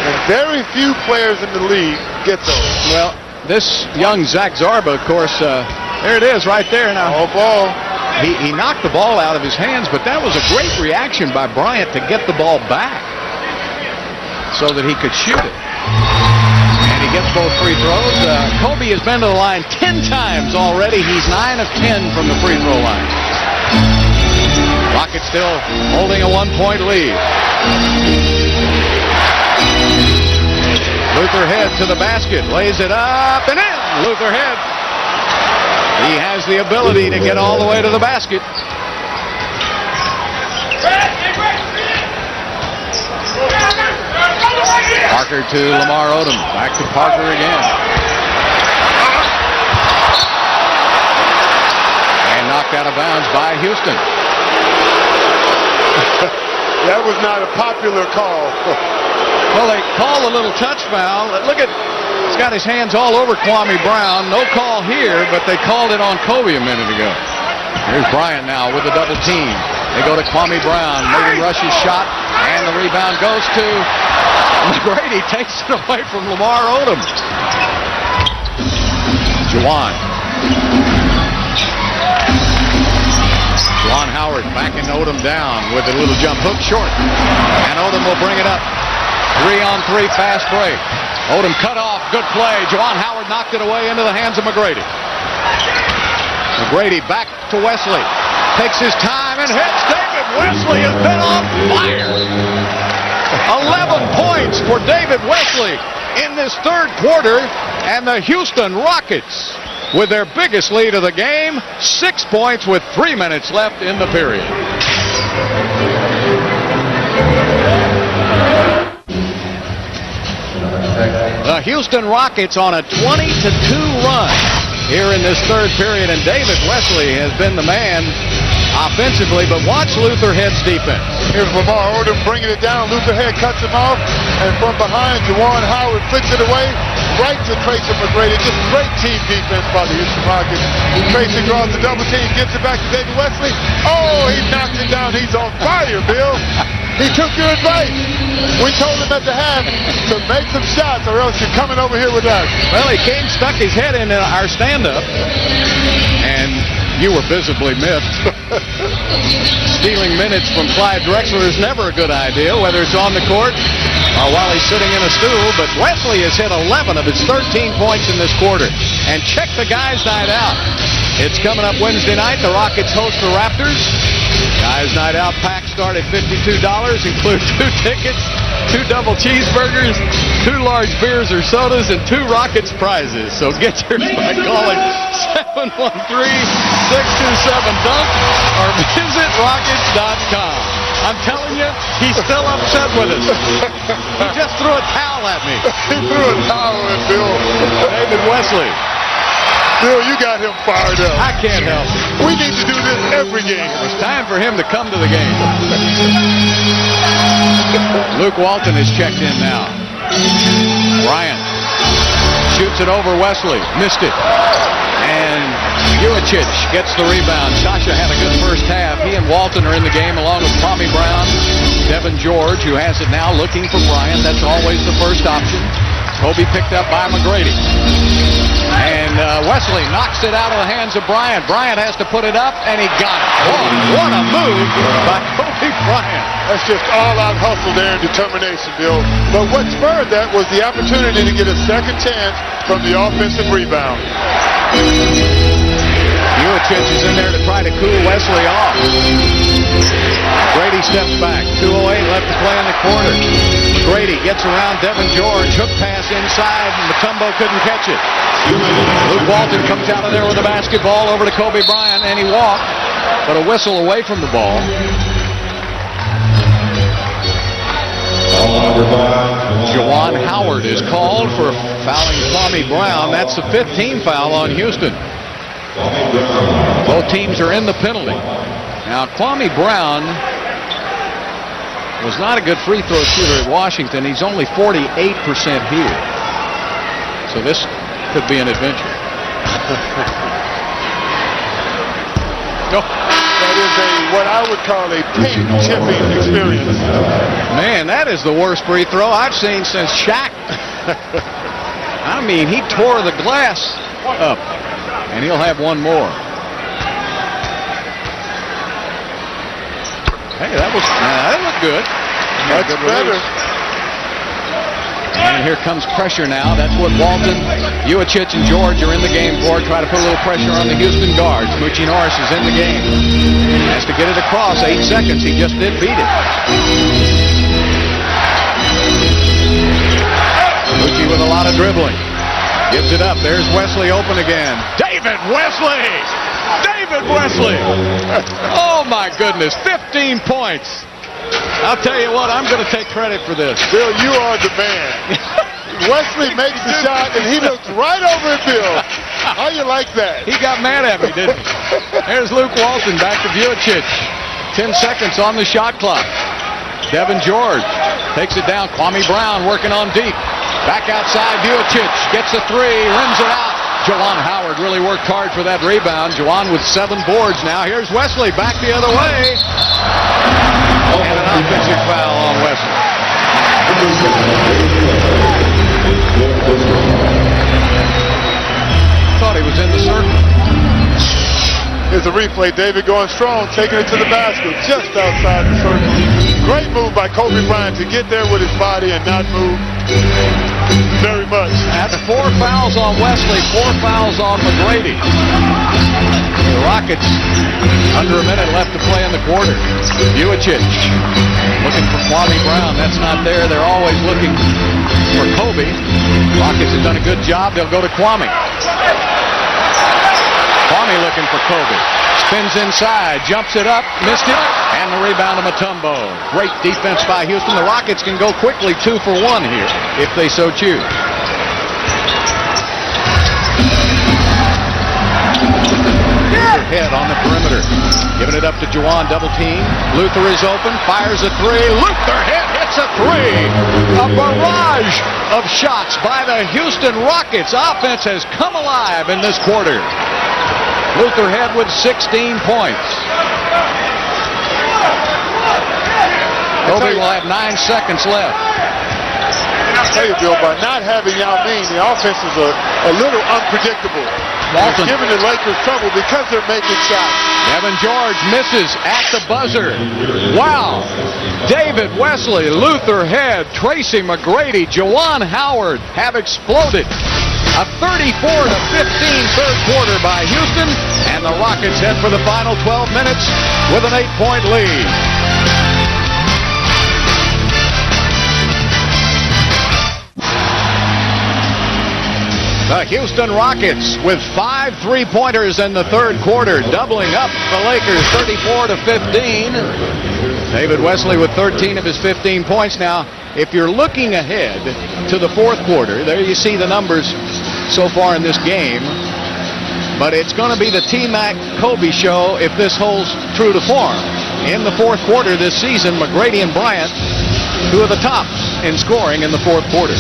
And very few players in the league get those. Well, this young Zach Zarba, of course, there it is right there now. All ball. He knocked the ball out of his hands, but that was a great reaction by Bryant to get the ball back so that he could shoot it. And he gets both free throws. Kobe has been to the line 10 times already. He's 9 of 10 from the free throw line. Rockets still holding a 1-point lead. Luther Head to the basket, lays it up and in. Luther Head. He has the ability to get all the way to the basket. Parker to Lamar Odom. Back to Parker again. And knocked out of bounds by Houston. That was not a popular call. Well, they call a little touch foul. Look at, he's got his hands all over Kwame Brown. No call here, but they called it on Kobe a minute ago. Here's Bryant now with the double team. They go to Kwame Brown. Made him rush his shot, and the rebound goes to McGrady. Takes it away from Lamar Odom. Juwan Howard backing Odom down with a little jump hook short. And Odom will bring it up. 3-on-3 fast break. Odom cut off. Good play. Juwan Howard knocked it away into the hands of McGrady. McGrady back to Wesley. Takes his time and hits. David Wesley has been on fire. 11 points for David Wesley in this third quarter. And the Houston Rockets, with their biggest lead of the game, 6 points with 3 minutes left in the period. The Houston Rockets on a 20-2 run here in this third period, and David Wesley has been the man offensively, but watch Luther Head's defense. Here's Lamar Odom bringing it down. Luther Head cuts him off, and from behind, Juwan Howard flicks it away right to Tracy McGrady. Just great team defense by the Houston Rockets. Tracy draws the double team, gets it back to David Wesley. Oh, he knocks it down. He's on fire, Bill. He took your advice. We told him at the half to make some shots, or else you're coming over here with us. Well, he stuck his head in our stand-up, and you were visibly missed. Stealing minutes from Clyde Drexler is never a good idea, whether it's on the court or while he's sitting in a stool. But Wesley has hit 11 of his 13 points in this quarter. And check the guys' night out. It's coming up Wednesday night. The Rockets host the Raptors. Guys' night out pack start at $52, include 2 tickets, 2 double cheeseburgers, 2 large beers or sodas, and 2 Rockets prizes. So get yours by calling 713-627-DUNK or visit Rockets.com. I'm telling you, he's still upset with us. He just threw a towel at me. He threw a towel at Bill. David Wesley. Bill, you got him fired up. I can't help it. We need to do this every game. It's time for him to come to the game. Luke Walton is checked in now. Bryant shoots it over Wesley. Missed it. And Ujicic gets the rebound. Sasha had a good first half. He and Walton are in the game along with Kwame Brown. Devin George, who has it now, looking for Bryant. That's always the first option. Kobe picked up by McGrady. And Wesley knocks it out of the hands of Bryant. Bryant has to put it up, and he got it. What a move by Kobe Bryant. That's just all-out hustle there and determination, Bill. But what spurred that was the opportunity to get a second chance from the offensive rebound. Ujicic is in there to try to cool Wesley off. Grady steps back. 2:08 left to play in the quarter. Grady gets around Devin George. Hook pass inside, and Mutombo couldn't catch it. Luke Walton comes out of there with a basketball over to Kobe Bryant, and he walked, but a whistle away from the ball. Juwan Howard is called for fouling Kwame Brown. That's the 15th foul on Houston. Both teams are in the penalty. Now, Kwame Brown was not a good free throw shooter at Washington. He's only 48% here. So this could be an adventure. That is what I would call a paint chipping experience. Man, that is the worst free throw I've seen since Shaq. I mean, he tore the glass up. And he'll have one more. Hey, that looked good. That's better. And here comes pressure now. That's what Walton, Ujicic, and George are in the game for. Try to put a little pressure on the Houston guards. Moochie Norris is in the game. Has to get it across. 8 seconds. He just did beat it. Moochie with a lot of dribbling. Gives it up. There's Wesley open again. David Wesley! David Wesley! Oh, my goodness. 15 points. I'll tell you what, I'm going to take credit for this. Bill, you are the man. Wesley makes the shot, and he looks right over at Bill. How you like that? He got mad at me, didn't he? There's Luke Walton back to Ujicic. 10 seconds on the shot clock. Devin George takes it down. Kwame Brown working on deep. Back outside, Ujicic gets a 3, rims it out. Juwan Howard really worked hard for that rebound. Juwan with 7 boards now. Here's Wesley back the other way. And an offensive foul on Wesley. Thought he was in the circle. Here's a replay. David going strong, taking it to the basket, just outside the circle. Great move by Kobe Bryant to get there with his body and not move very much. That's 4 fouls on Wesley, 4 fouls on McGrady. The Rockets under a minute left to play in the quarter. Ujicic looking for Kwame Brown. That's not there. They're always looking for Kobe. Rockets have done a good job. They'll go to Kwame. Kwame looking for Kobe. Spins inside, jumps it up, missed it, and the rebound to Mutombo. Great defense by Houston. The Rockets can go quickly 2 for 1 here if they so choose. Head on the perimeter. Giving it up to Juwan, double team. Luther is open, fires a three. Luther Head hits a three. A barrage of shots by the Houston Rockets. Offense has come alive in this quarter. Luther Head with 16 points. Kobe will have 9 seconds left. I'll tell you, Bill, by not having Yao Ming, the offense is a little unpredictable. Walton. It's giving the Lakers trouble because they're making shots. Devin George misses at the buzzer. Wow. David Wesley, Luther Head, Tracy McGrady, Juwan Howard have exploded. A 34-15 third quarter by Houston, and the Rockets head for the final 12 minutes with an 8-point lead. The Houston Rockets with 5 3-pointers in the third quarter, doubling up the Lakers 34-15. David Wesley with 13 of his 15 points. Now, if you're looking ahead to the fourth quarter, there you see the numbers so far in this game. But it's going to be the T-Mac Kobe show if this holds true to form. In the fourth quarter this season, McGrady and Bryant, 2 of the tops in scoring in the fourth quarter.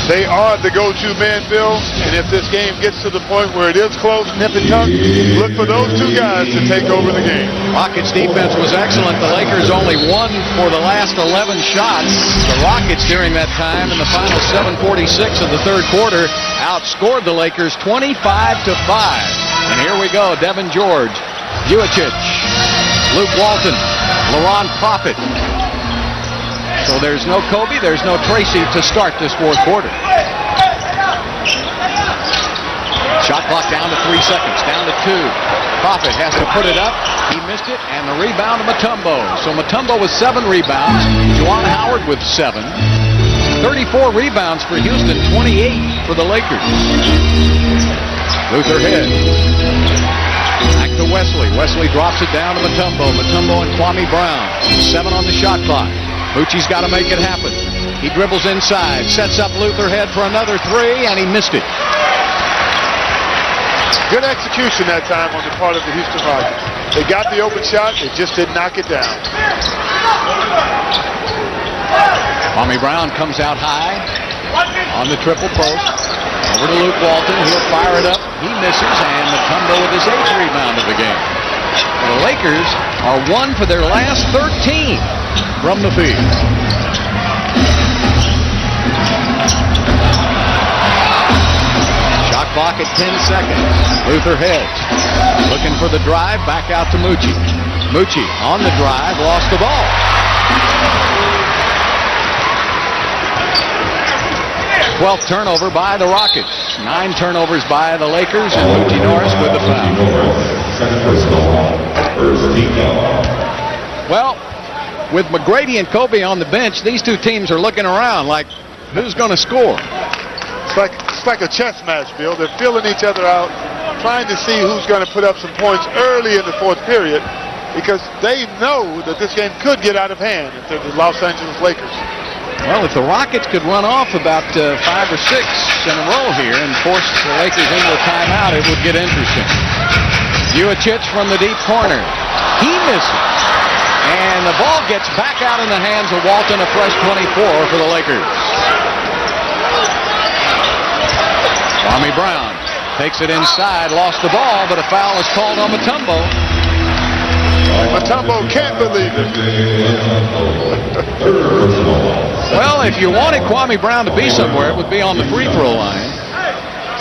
They are the go-to man, Bill, and if this game gets to the point where it is close, nip and tuck, look for those 2 guys to take over the game. Rockets defense was excellent. The Lakers only won for the last 11 shots. The Rockets during that time in the final 7:46 of the third quarter outscored the Lakers 25-5. And here we go, Devin George, Vujacic, Luke Walton, Laron Profit. So there's no Kobe, there's no Tracy to start this fourth quarter. Shot clock down to 3 seconds, down to 2. Profit has to put it up. He missed it, and the rebound to Mutombo. So Mutombo with 7 rebounds. Juwan Howard with 7. 34 rebounds for Houston, 28 for the Lakers. Luther Head. Back to Wesley. Wesley drops it down to Mutombo. Mutombo and Kwame Brown. 7 on the shot clock. Bucci's got to make it happen. He dribbles inside, sets up Luther Head for another 3, and he missed it. Good execution that time on the part of the Houston Rockets. They got the open shot, they just didn't knock it down. Kwame Brown comes out high on the triple post. Over to Luke Walton. He'll fire it up. He misses, and Mutombo with his 8th rebound of the game. The Lakers are 1 for their last 13 from the field. Shot clock at 10 seconds. Luther Head looking for the drive, back out to Mucci. Mucci on the drive, lost the ball. Twelfth turnover by the Rockets. 9 turnovers by the Lakers, and Mucci Norris with the foul. Well, with McGrady and Kobe on the bench, these 2 teams are looking around like, who's going to score? It's like a chess match, Bill. They're feeling each other out, trying to see who's going to put up some points early in the fourth period, because they know that this game could get out of hand if they're the Los Angeles Lakers. Well, if the Rockets could run off about 5 or 6 in a row here and force the Lakers into a timeout, it would get interesting. Vujacic from the deep corner. He misses. And the ball gets back out in the hands of Walton, a fresh 24 for the Lakers. Kwame Brown takes it inside, lost the ball, but a foul is called on Mutombo. Mutombo can't believe it. Well, if you wanted Kwame Brown to be somewhere, it would be on the free throw line.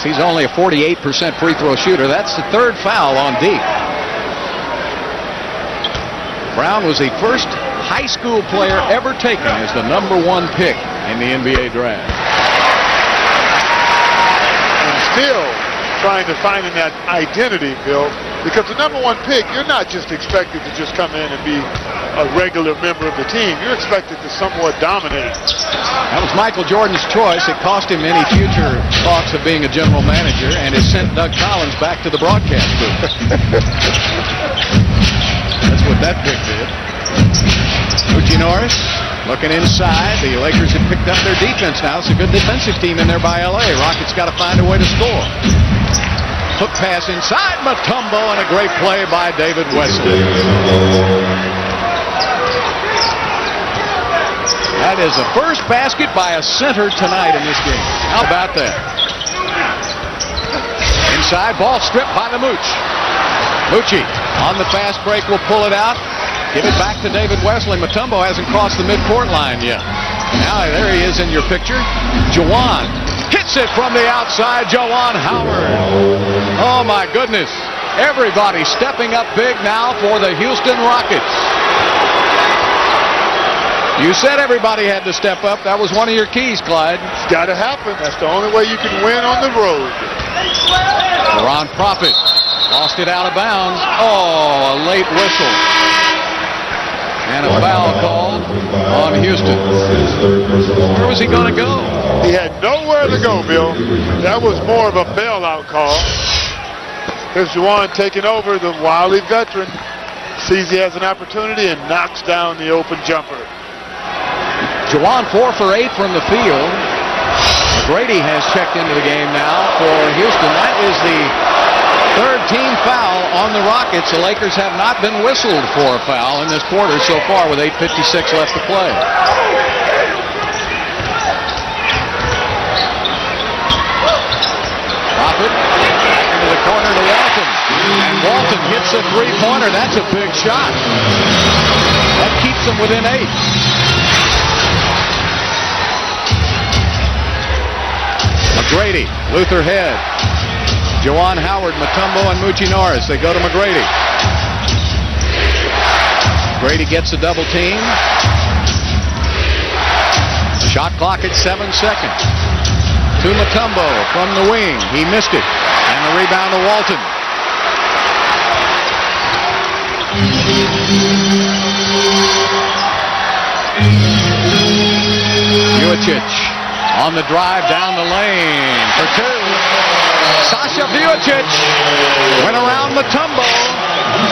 He's only a 48% free throw shooter. That's the 3rd foul on deep. Brown was the first high school player ever taken as the #1 pick in the NBA draft. And still trying to find that identity, Bill, because the #1 pick, you're not just expected to just come in and be a regular member of the team. You're expected to somewhat dominate. That was Michael Jordan's choice. It cost him any future thoughts of being a general manager, and it sent Doug Collins back to the broadcast booth. That's what that pick did. Mucci Norris looking inside. The Lakers have picked up their defense now. It's a good defensive team in there by LA. Rockets got to find a way to score. Hook pass inside, Mutombo, and a great play by David Wesley. That is the first basket by a center tonight in this game. How about that? Inside, ball stripped by the Mooch. Moochie on the fast break will pull it out. Give it back to David Wesley. Mutombo hasn't crossed the midcourt line yet. Now there he is in your picture. Jawan hits it from the outside. Jawan Howard. Oh my goodness. Everybody stepping up big now for the Houston Rockets. You said everybody had to step up. That was one of your keys, Clyde. It's got to happen. That's the only way you can win on the road. Ron Profit lost it out of bounds. Oh, a late whistle. And a foul called on Houston. Where was he going to go? He had nowhere to go, Bill. That was more of a bailout call. Here's Juwan taking over. The wily veteran sees he has an opportunity and knocks down the open jumper. Juwan 4 for 8 from the field. McGrady has checked into the game now for Houston. That is the third team foul on the Rockets. The Lakers have not been whistled for a foul in this quarter so far with 8:56 left to play. Profit back into the corner to Walton. And Walton hits a three-pointer. That's a big shot. That keeps them within 8. McGrady, Luther Head. Jawan Howard, Mutombo, and Moochie Norris. They go to McGrady. McGrady gets a double team. Shot clock at 7 seconds. To Mutombo from the wing. He missed it. And the rebound to Walton. Vujacic on the drive down the lane for 2. Sasha Vujacic went around Mutombo.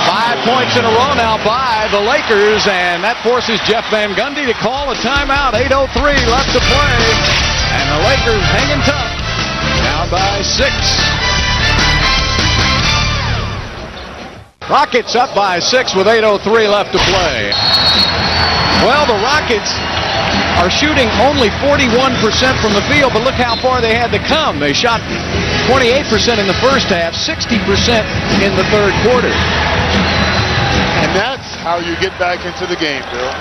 5 points in a row now by the Lakers, and that forces Jeff Van Gundy to call a timeout. 8:03 left to play, and the Lakers hanging tough. Now by 6. Rockets up by 6 with 8:03 left to play. Well, the Rockets are shooting only 41% from the field, but look how far they had to come. They shot 28% in the first half, 60% in the third quarter. And that's how you get back into the game, Bill.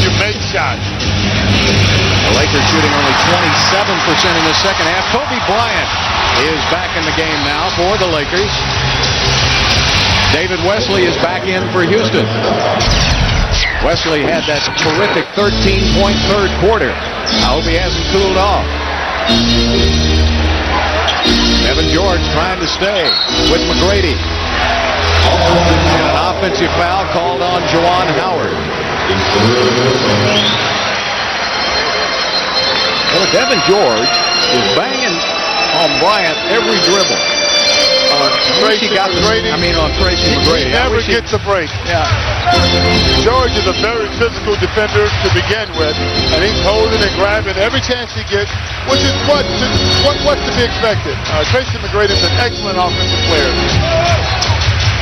You make shots. The Lakers shooting only 27% in the second half. Kwame Brown is back in the game now for the Lakers. David Wesley is back in for Houston. Wesley had that terrific 13-point third quarter. I hope he hasn't cooled off. Evan George trying to stay with McGrady. And an offensive foul called on Jawan Howard. Well, Evan George is banging on Bryant every dribble. On Tracy McGrady. He never gets a break. Yeah. George is a very physical defender to begin with, and he's holding and grabbing every chance he gets, which is what's to be expected. Tracy McGrady is an excellent offensive player.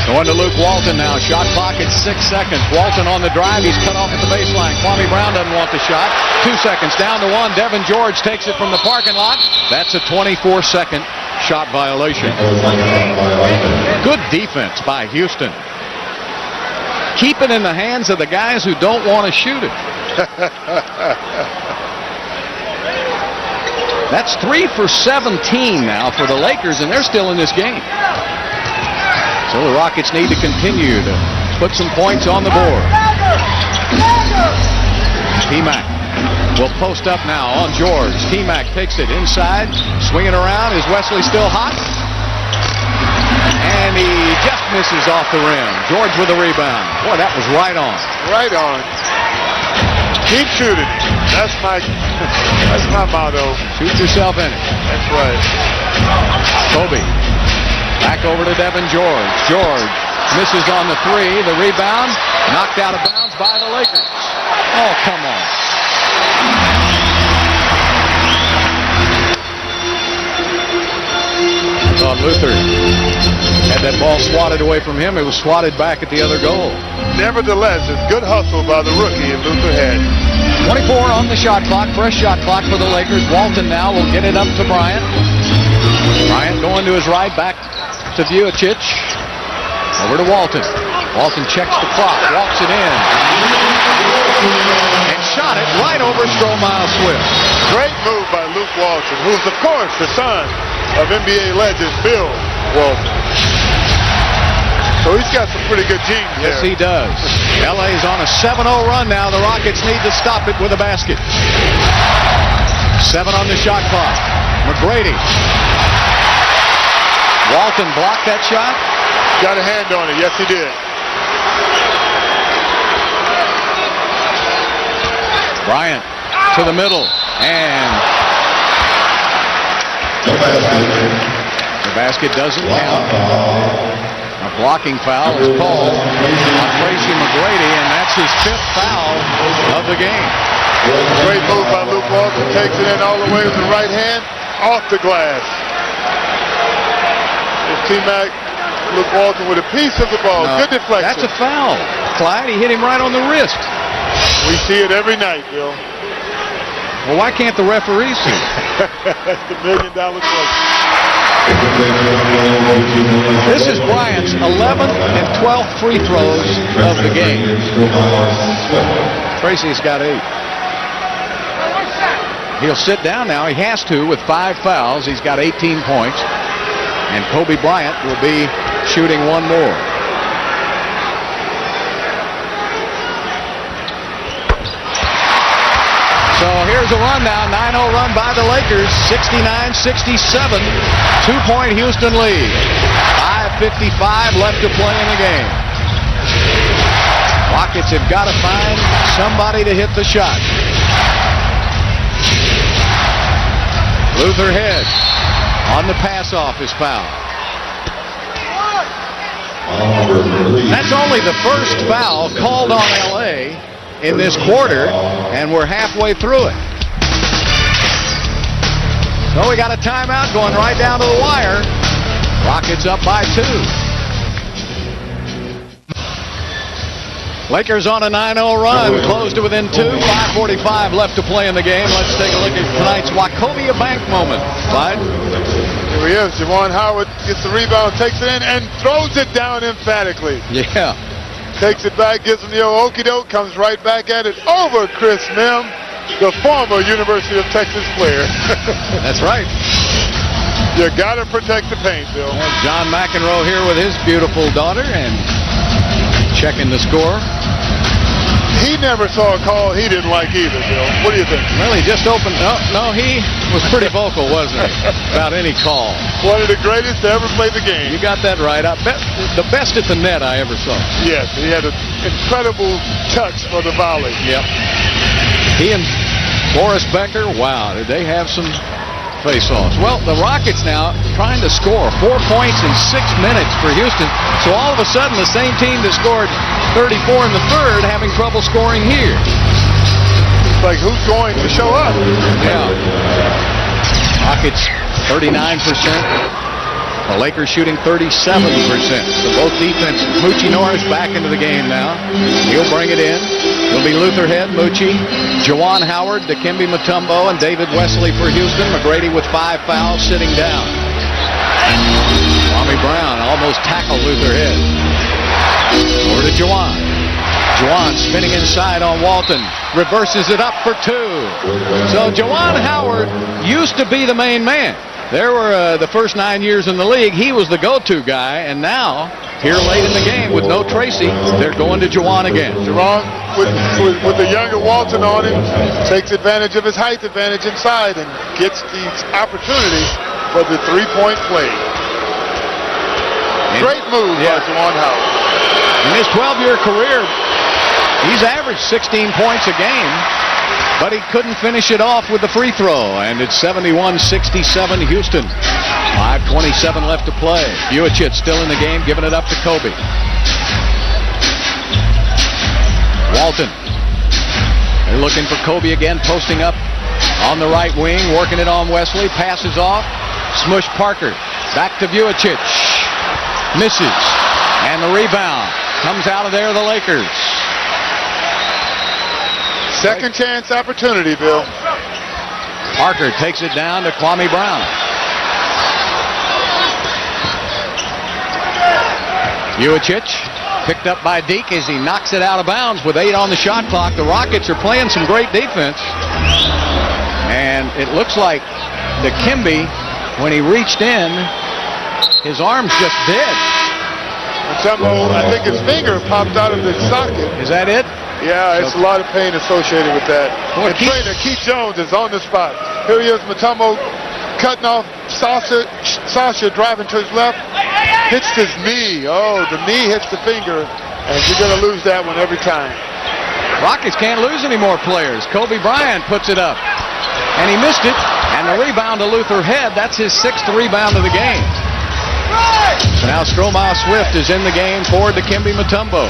Going to Luke Walton now. Shot clock at 6 seconds. Walton on the drive. He's cut off at the baseline. Kwame Brown doesn't want the shot. 2 seconds. Down to 1. Devin George takes it from the parking lot. That's a 24-second shot violation. Good defense by Houston. Keep it in the hands of the guys who don't want to shoot it. That's 3 for 17 now for the Lakers, and they're still in this game. So the Rockets need to continue to put some points on the board. T-Mac will post up now on George. T-Mac takes it inside, swinging around. Is Wesley still hot? And he just misses off the rim. George with a rebound. Boy, that was right on. Right on. Keep shooting. That's my motto. Shoot yourself in it. That's right. Kobe. Back over to Devin George. George misses on the 3. The rebound knocked out of bounds by the Lakers. Oh, come on. thought Luther had that ball swatted away from him. It was swatted back at the other goal. Nevertheless, it's good hustle by the rookie, and Luther had 24 on the shot clock, fresh shot clock for the Lakers. Walton now will get it up to Bryant. Bryant going to his right, back to Vujacic. Over to Walton. Walton checks the clock, walks it in, and shot it right over Strohmeyer Swift. great move by Luke Walton, who's, of course, the son of NBA legend Bill Walton. So he's got some pretty good genes there. Yes, he does. LA's on a 7-0 run now. The Rockets need to stop it with a basket. 7 on the shot clock. McGrady. Walton blocked that shot. Got a hand on it. Yes, he did. Bryant to the middle. And the basket doesn't count. A blocking foul is called on Tracy McGrady, and that's his 5th foul of the game. Great move by Luke Walton. Takes it in all the way with the right hand, off the glass. His T-Mac, Luke Walton with a piece of the ball. No, good deflection. That's a foul. Clyde, he hit him right on the wrist. We see it every night, Bill. Well, why can't the referee see it? That's the $1 million question. This is Bryant's 11th and 12th free throws of the game. Tracy's got 8. He'll sit down now. He has to with 5 fouls. He's got 18 points. And Kobe Bryant will be shooting one more. So here's a run now, 9-0 run by the Lakers, 69-67, 2-point Houston lead. 5:55 left to play in the game. Rockets have got to find somebody to hit the shot. Luther Head on the pass-off is fouled. That's only the first foul called on LA in this quarter, and we're halfway through it. So we got a timeout going right down to the wire. Rockets up by 2. Lakers on a 9-0 run, close to within 2. 5:45 left to play in the game. Let's take a look at tonight's Wachovia Bank moment. Clyde? Here he is. Juwan Howard gets the rebound, takes it in, and throws it down emphatically. Yeah. Takes it back, gives him the old okey-doke, comes right back at it over Chris Mim, the former University of Texas player. That's right. You got to protect the paint, Bill. John McEnroe here with his beautiful daughter and checking the score. He never saw a call he didn't like either, Bill. What do you think? Well, he just opened. No, he was pretty vocal, wasn't he, about any call. One of the greatest to ever play the game. You got that right. The best at the net I ever saw. Yes, he had an incredible touch for the volley. Yep. He and Boris Becker, wow, did they have some face-offs. Well, the Rockets now trying to score 4 points in 6 minutes for Houston. So all of a sudden, the same team that scored 34 in the third having trouble scoring here. It's like, who's going to show up? Yeah. Rockets 39%. The Lakers shooting 37%. So both defense. Moochie Norris back into the game now. He'll bring it in. It'll be Luther Head, Moochie, Juwan Howard, Dikembe Mutombo, and David Wesley for Houston. McGrady with 5 fouls sitting down. Kwame Brown almost tackled Luther Head. Over to Juwan. Juwan spinning inside on Walton. Reverses it up for 2. So Juwan Howard used to be the main man. There were the first 9 years in the league, he was the go-to guy, and now, here late in the game with no Tracy, they're going to Juwan again. Juwan, with the younger Walton on him, takes advantage of his height advantage inside and gets the opportunity for the 3-point play. Great move by Juwan Howard. In his 12-year career, he's averaged 16 points a game. But he couldn't finish it off with the free throw, and it's 71-67 Houston. 5:27 left to play. Vujacic still in the game, giving it up to Kobe. Walton. They're looking for Kobe again, posting up on the right wing, working it on Wesley. Passes off. Smush Parker Back to Vujicic. Misses. And the rebound comes out of there, the Lakers. Second chance opportunity, Bill. Parker takes it down to Kwame Brown. Vujicic picked up by Deke as he knocks it out of bounds with 8 on the shot clock. The Rockets are playing some great defense. And it looks like Dikembe, when he reached in, his arm's just dead. I think his finger popped out of the socket. Is that it? Yeah, it's a lot of pain associated with that. Boy, and trainer Keith Jones is on the spot. Here he is, Mutombo cutting off Sasha driving to his left, hits his knee. Oh, the knee hits the finger, and you're going to lose that one every time. Rockets can't lose any more players. Kobe Bryant puts it up, and he missed it. And the rebound to Luther Head. That's his 6th rebound of the game. So now Stromae Swift is in the game for Dikembe Mutombo.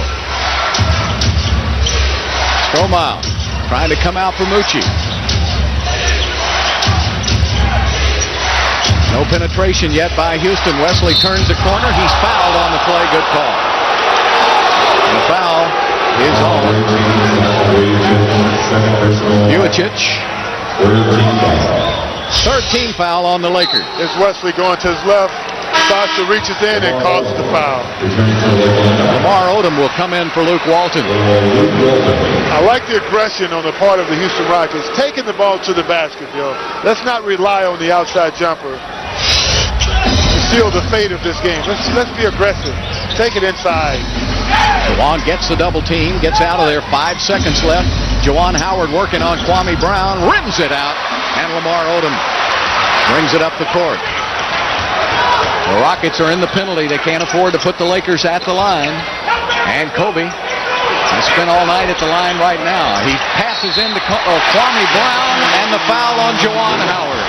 Stromae trying to come out for Mucci. No penetration yet by Houston. Wesley turns the corner. He's fouled on the play. Good call. And the foul is on Vujicic. 13 foul on the Lakers. It's Wesley going to his left. Sasha reaches in and causes the foul. Lamar Odom will come in for Luke Walton. I like the aggression on the part of the Houston Rockets, taking the ball to the basket, Bill. Let's not rely on the outside jumper to seal the fate of this game. Let's be aggressive. Take it inside. Juwan gets the double team, gets out of there. 5 seconds left. Juwan Howard working on Kwame Brown, rims it out, and Lamar Odom brings it up the court. The Rockets are in the penalty. They can't afford to put the Lakers at the line. And Kobe has spent all night at the line right now. He passes into Kwame Brown, and the foul on Juwan Howard.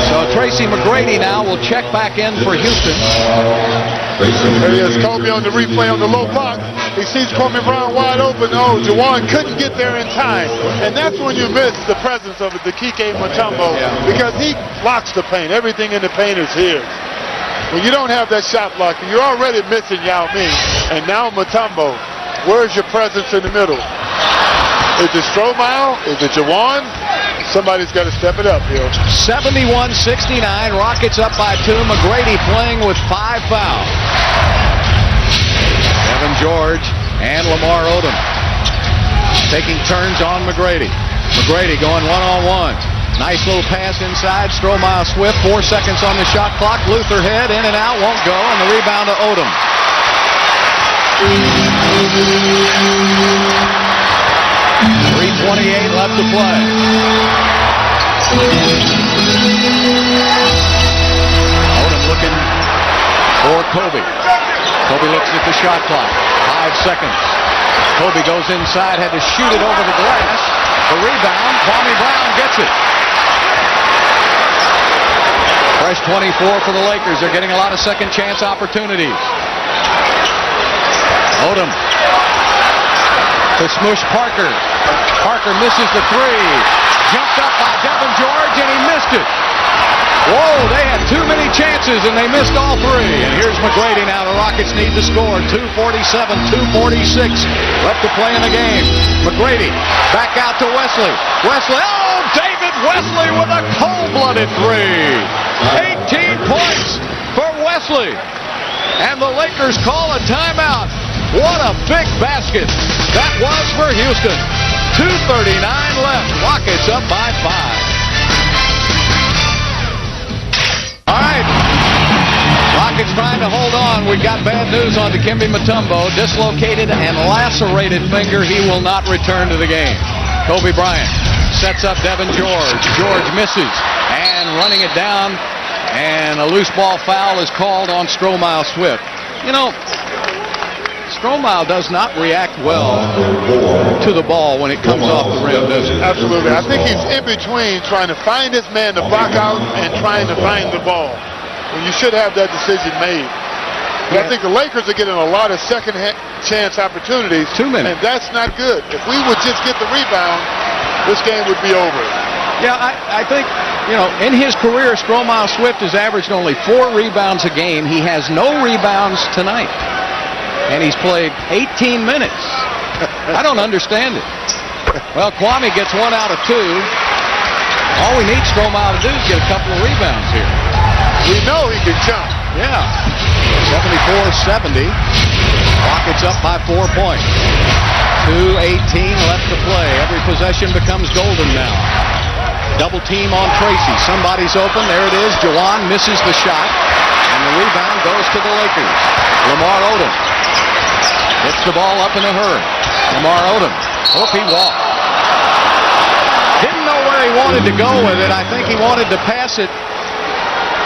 So Tracy McGrady now will check back in for Houston. There he is, Kobe on the replay on the low block. He sees Kwame Brown wide open. Oh, Juwan couldn't get there in time. And that's when you miss the presence of Dikembe Mutombo, because he blocks the paint. Everything in the paint is his. When you don't have that shot blocker, you're already missing Yao Ming. And now Mutombo. Where's your presence in the middle? Is it Stromae? Is it Juwan? Somebody's got to step it up here. 71-69, Rockets up by 2. McGrady playing with 5 fouls. Evan George and Lamar Odom taking turns on McGrady. McGrady going one-on-one. Nice little pass inside. Stromae Swift, 4 seconds on the shot clock. Luther Head in and out, won't go, and the rebound to Odom. 3:28 left to play. Odom looking for Kobe. Kobe looks at the shot clock. 5 seconds. Kobe goes inside, had to shoot it over the glass. The rebound, Kwame Brown gets it. Fresh 24 for the Lakers. They're getting a lot of second chance opportunities. Odom to Smush Parker. Parker misses the 3. Jumped up by Devin George, and he missed it. Whoa, they had too many chances, and they missed all 3. And here's McGrady now. The Rockets need to score. 2:47, 2:46 left to play in the game. McGrady back out to Wesley. Wesley, oh, David Wesley with a cold-blooded 3. 18 points for Wesley. And the Lakers call a timeout. What a big basket that was for Houston. 2:39 left. Rockets up by 5. All right. Rockets trying to hold on. We've got bad news on Dikembe Mutombo. Dislocated and lacerated finger. He will not return to the game. Kobe Bryant sets up Devin George. George misses. And running it down. And a loose ball foul is called on Stromae Swift. You know, Stromae does not react well to the ball when it comes off the rim, does he? Absolutely. I think he's in between trying to find his man to block out and trying to find the ball. When you should have that decision made. But I think the Lakers are getting a lot of second chance opportunities. Too many. And that's not good. If we would just get the rebound, this game would be over. Yeah, I think, in his career, Stromile Swift has averaged only 4 rebounds a game. He has no rebounds tonight. And he's played 18 minutes. I don't understand it. Well, Kwame gets 1 out of 2. All we need Stromile to do is get a couple of rebounds here. We know he can jump. Yeah. 74-70. Rockets up by 4 points. 2:18 left to play. Every possession becomes golden now. Double team on Tracy. Somebody's open. There it is. Jawan misses the shot. And the rebound goes to the Lakers. Lamar Odom gets the ball up in a hurry. Lamar Odom. He walked. Didn't know where he wanted to go with it. I think he wanted to pass it.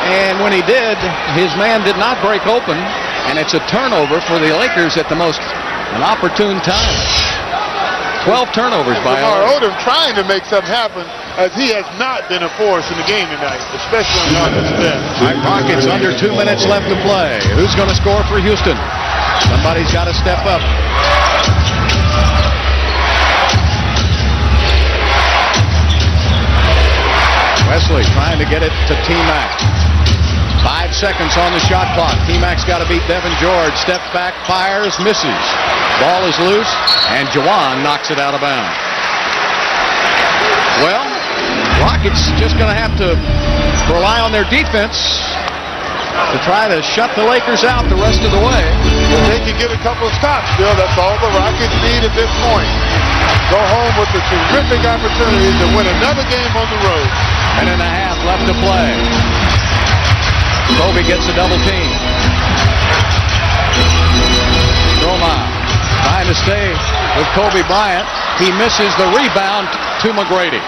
And when he did, his man did not break open. And it's a turnover for the Lakers at an opportune time. 12 turnovers by Lamar Odom trying to make something happen, as he has not been a force in the game tonight, especially on the offensive end. All right, Rockets under 2 minutes left to play. Who's going to score for Houston? Somebody's got to step up. Wesley trying to get it to T-Mac. 5 seconds on the shot clock. T-Mac's got to beat Devin George. Steps back, fires, misses. Ball is loose, and Jawan knocks it out of bounds. Well, Rockets just going to have to rely on their defense to try to shut the Lakers out the rest of the way. If they can get a couple of stops, Bill, that's all the Rockets need at this point. Go home with a terrific opportunity to win another game on the road. 1.5 minutes left to play. Kobe gets a double team. Stromile trying to stay with Kobe Bryant. He misses the rebound to McGrady.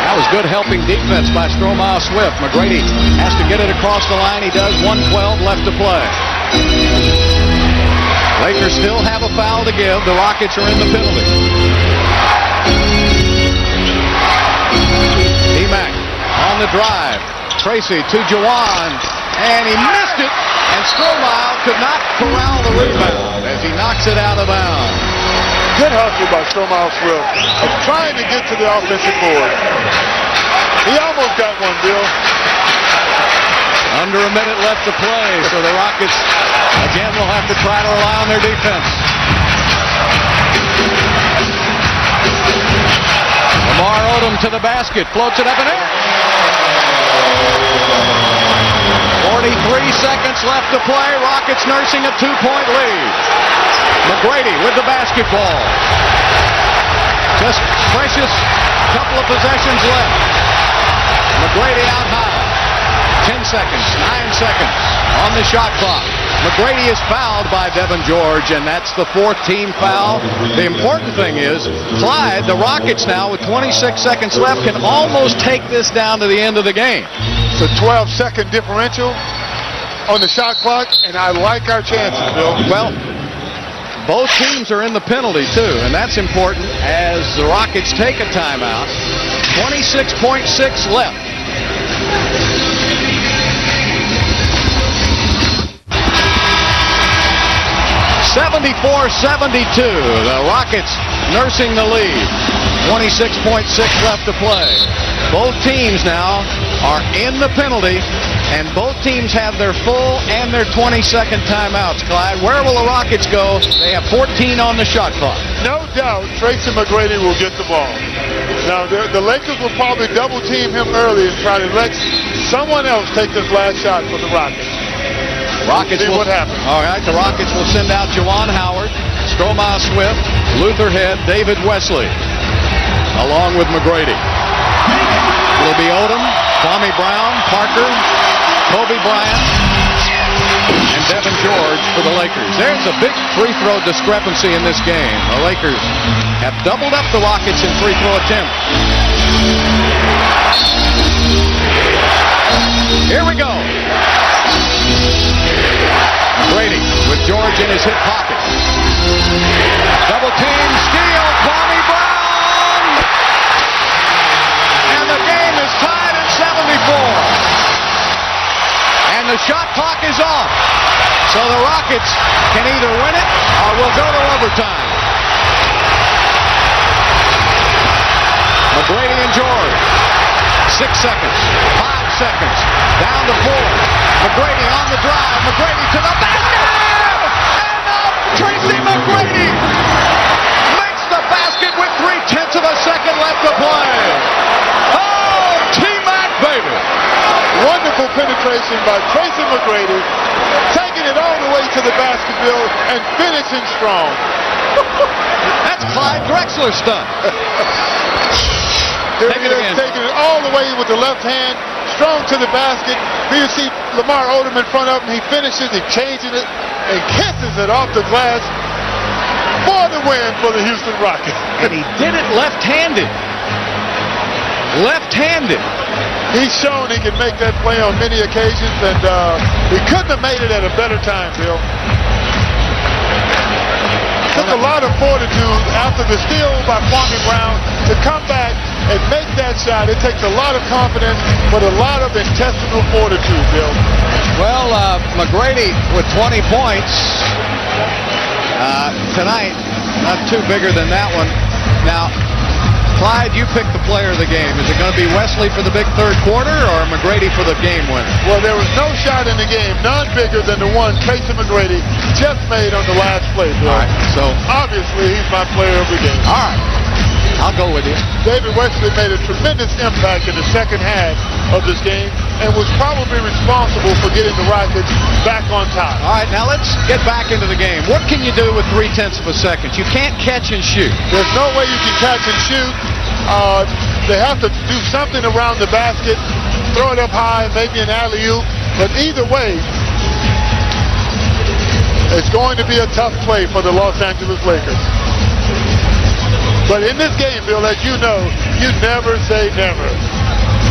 That was good helping defense by Stromile Swift. McGrady has to get it across the line. He does. 1:12 left to play. Lakers still have a foul to give. The Rockets are in the penalty. T-Mac on the drive. Tracy to Jawan, and he missed it, and Stromile could not corral the rebound as he knocks it out of bounds. Good hustle by Stromile Swift of trying to get to the offensive board. He almost got one, Bill. Under a minute left to play, so the Rockets again will have to try to rely on their defense. Lamar Odom to the basket, floats it up in air. 43 seconds left to play. Rockets nursing a 2-point lead. McGrady with the basketball. Just precious couple of possessions left. McGrady out high. 10 seconds, 9 seconds on the shot clock. McGrady is fouled by Devin George, and that's the 4th team foul. The important thing is, Clyde, the Rockets now with 26 seconds left, can almost take this down to the end of the game. It's a 12-second differential on the shot clock, and I like our chances, Bill. Well, both teams are in the penalty, too, and that's important as the Rockets take a timeout. 26.6 left. (74-72). The Rockets nursing the lead. 26.6 left to play. Both teams now are in the penalty, and both teams have their full and their 20-second timeouts. Clyde, where will the Rockets go? They have 14 on the shot clock. No doubt Tracy McGrady will get the ball. Now, the Lakers will probably double-team him early and try to let someone else take this last shot for the Rockets. Rockets see will, what happens. All right, the Rockets will send out Jawan Howard, Stromile Swift, Luther Head, David Wesley, along with McGrady. It'll be Odom, Kwame Brown, Parker, Kobe Bryant, and Devin George for the Lakers. There's a big free throw discrepancy in this game. The Lakers have doubled up the Rockets in free throw attempts. Here we go. Brady with George in his hip pocket. Double team, steal, Kwame Brown! And the game is tied at 74. And the shot clock is off. So the Rockets can either win it or will go to overtime. McGrady and George. 6 seconds. 5 seconds. Down to 4. McGrady on the drive. McGrady to the basket. And Tracy McGrady makes the basket with 0.3 of a second left to play. Oh, T-Mac, baby. Wonderful penetration by Tracy McGrady, taking it all the way to the basket, Bill, and finishing strong. That's Clyde Drexler stuff. Taking it all the way with the left hand, strong to the basket. Here you see Lamar Odom in front of him. He finishes, he changing it, and kisses it off the glass for the win for the Houston Rockets. And he did it left-handed. Left-handed. He's shown he can make that play on many occasions, and he couldn't have made it at a better time, Bill. Took a lot of fortitude after the steal by Kwame Brown to come back and make that shot. It takes a lot of confidence, but a lot of intestinal fortitude, Bill. Well, McGrady with 20 points tonight. Not too bigger than that one. Now, Clyde, you picked the player of the game. Is it going to be Wesley for the big third quarter or McGrady for the game winner? Well, there was no shot in the game, none bigger than the one Tracy McGrady just made on the last play, Bill. All right, so obviously he's my player of the game. All right, I'll go with you. David Wesley made a tremendous impact in the second half of this game and was probably responsible for getting the Rockets back on top. All right, now let's get back into the game. What can you do with 0.3 of a second? You can't catch and shoot. There's no way you can catch and shoot. They have to do something around the basket, throw it up high, maybe an alley-oop. But either way, it's going to be a tough play for the Los Angeles Lakers. But in this game, Bill, as you know, you never say never.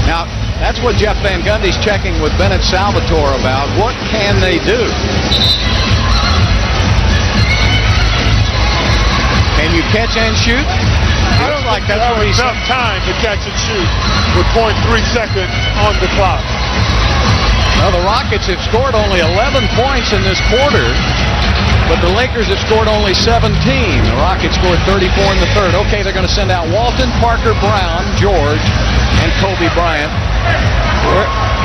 Now, that's what Jeff Van Gundy's checking with Bennett Salvatore about. What can they do? Can you catch and shoot? I don't like that. There was enough time to catch and shoot with 0.3 seconds on the clock. Well, the Rockets have scored only 11 points in this quarter, but the Lakers have scored only 17. The Rockets scored 34 in the third. Okay, they're going to send out Walton, Parker, Brown, George, and Kobe Bryant.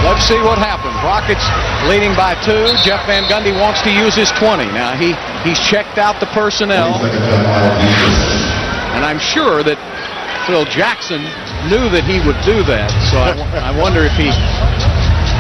Let's see what happens. Rockets leading by 2. Jeff Van Gundy wants to use his 20. Now, he's checked out the personnel. And I'm sure that Phil Jackson knew that he would do that. So I wonder if he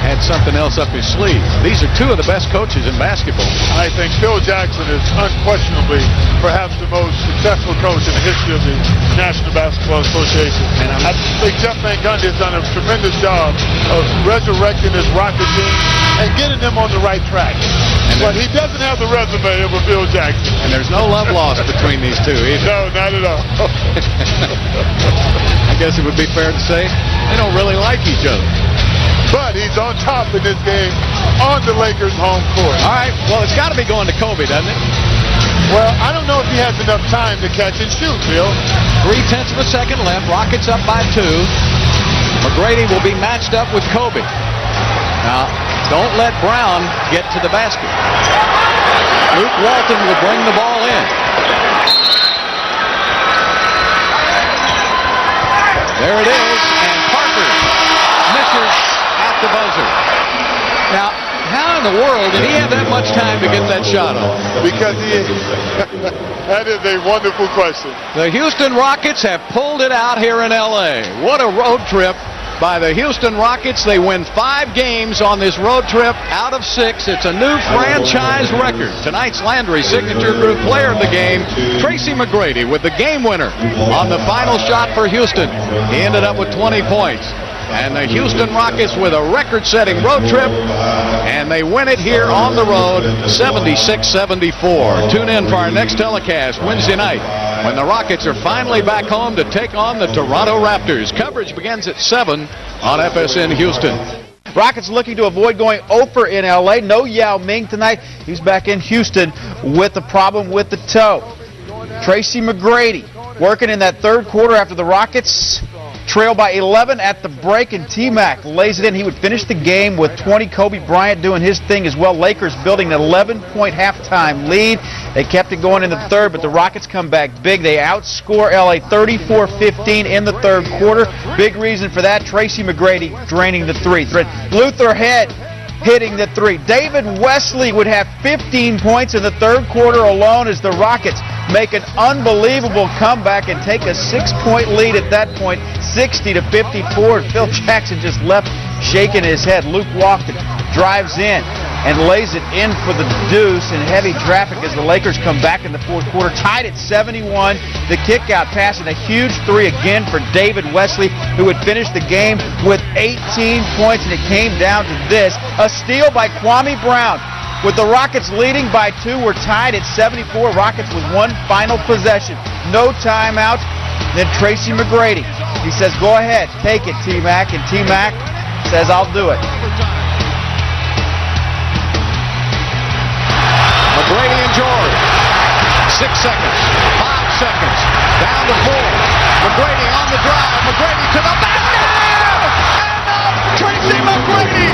had something else up his sleeve. These are two of the best coaches in basketball. I think Phil Jackson is unquestionably perhaps the most successful coach in the history of the National Basketball Association. And I think Jeff Van Gundy has done a tremendous job of resurrecting his Rocket team and getting them on the right track. But he doesn't have the resume of a Phil Jackson. And there's no love lost between these two either. No, not at all. I guess it would be fair to say they don't really like each other. But he's on top in this game on the Lakers' home court. All right, well, it's got to be going to Kobe, doesn't it? Well, I don't know if he has enough time to catch and shoot, Bill. 0.3 of a second left. Rockets up by 2. McGrady will be matched up with Kobe. Now, don't let Brown get to the basket. Luke Walton will bring the ball in. There it is, and Parker misses at the buzzer. Now, how in the world did he have that much time to get that shot off? Because that is a wonderful question. The Houston Rockets have pulled it out here in L.A. What a road trip by the Houston Rockets. They win 5 games on this road trip out of 6. It's a new franchise record. Tonight's Landry Signature Group player of the game, Tracy McGrady, with the game winner on the final shot for Houston. He ended up with 20 points. And the Houston Rockets with a record-setting road trip, and they win it here on the road, 76-74. Tune in for our next telecast Wednesday night when the Rockets are finally back home to take on the Toronto Raptors. Coverage begins at 7 on FSN Houston. Rockets looking to avoid going over in L.A. No Yao Ming tonight. He's back in Houston with a problem with the toe. Tracy McGrady working in that third quarter after the Rockets trail by 11 at the break, and T-Mac lays it in. He would finish the game with 20. Kwame Bryant doing his thing as well. Lakers building an 11-point halftime lead. They kept it going in the third, but the Rockets come back big. They outscore LA 34-15 in the third quarter. Big reason for that, Tracy McGrady draining the three. Luther Head hitting the three. David Wesley would have 15 points in the third quarter alone as the Rockets make an unbelievable comeback and take a 6-point lead at that point, 60-54. Phil Jackson just left shaking his head. Luke Walton drives in and lays it in for the deuce in heavy traffic as the Lakers come back in the fourth quarter, tied at 71. The kick-out pass and a huge three again for David Wesley, who would finish the game with 18 points, and it came down to this. A steal by Kwame Brown. With the Rockets leading by 2, we're tied at 74. Rockets with one final possession. No timeout. Then Tracy McGrady. He says, go ahead, take it, T-Mac. And T-Mac says, I'll do it. McGrady and George. 6 seconds. 5 seconds. Down to 4. McGrady on the drive. McGrady to the basket. And Tracy McGrady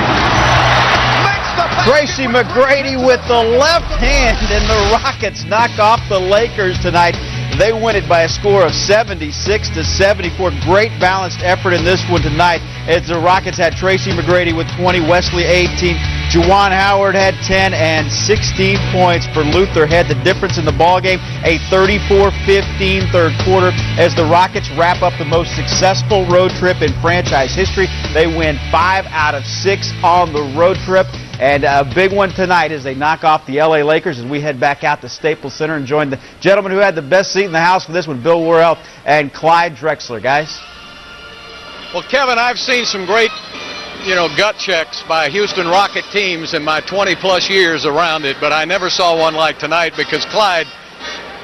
makes the basket. Tracy McGrady with the left hand, and the Rockets knock off the Lakers tonight. They win it by a score of 76-74. Great balanced effort in this one tonight as the Rockets had Tracy McGrady with 20, Wesley 18, Juwan Howard had 10, and 16 points for Luther Head. The difference in the ballgame, a 34-15 third quarter as the Rockets wrap up the most successful road trip in franchise history. They win 5 out of 6 on the road trip. And a big one tonight as they knock off the L.A. Lakers as we head back out to Staples Center and join the gentleman who had the best seat in the house for this one, Bill Worrell and Clyde Drexler. Guys? Well, Kevin, I've seen some great, gut checks by Houston Rocket teams in my 20-plus years around it, but I never saw one like tonight because Clyde,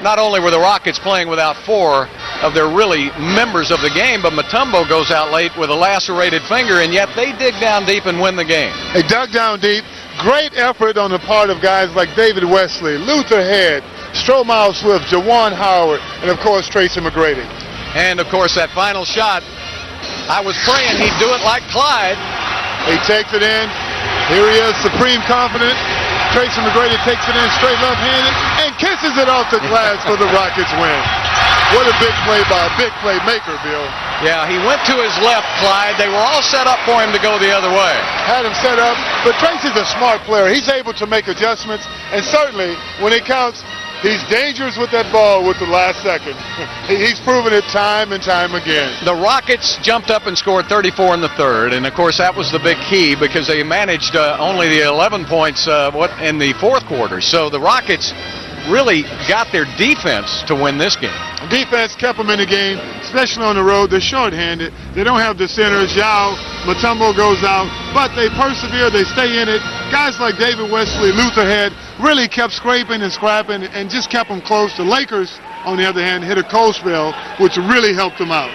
not only were the Rockets playing without 4 of their really members of the game, but Mutombo goes out late with a lacerated finger, and yet they dig down deep and win the game. They dug down deep. Great effort on the part of guys like David Wesley, Luther Head, Stromile Swift, Juwan Howard, and, of course, Tracy McGrady. And, of course, that final shot, I was praying he'd do it like Clyde. He takes it in. Here he is, supreme confident. Tracy McGrady takes it in straight left-handed and kisses it off the glass for the Rockets win. What a big play by a big playmaker, Bill. Yeah, he went to his left, Clyde. They were all set up for him to go the other way. Had him set up, but Tracy's a smart player. He's able to make adjustments, and certainly when it counts, he's dangerous with that ball with the last second. He's proven it time and time again. The Rockets jumped up and scored 34 in the third, and of course that was the big key because they managed only the 11 points in the fourth quarter. So the Rockets really got their defense to win this game. Defense kept them in the game, especially on the road. They're short-handed. They don't have the centers. Yao, Mutombo goes out, but they persevere. They stay in it. Guys like David Wesley, Luther Head, really kept scraping and scrapping and just kept them close. The Lakers, on the other hand, hit a cold spell, which really helped them out.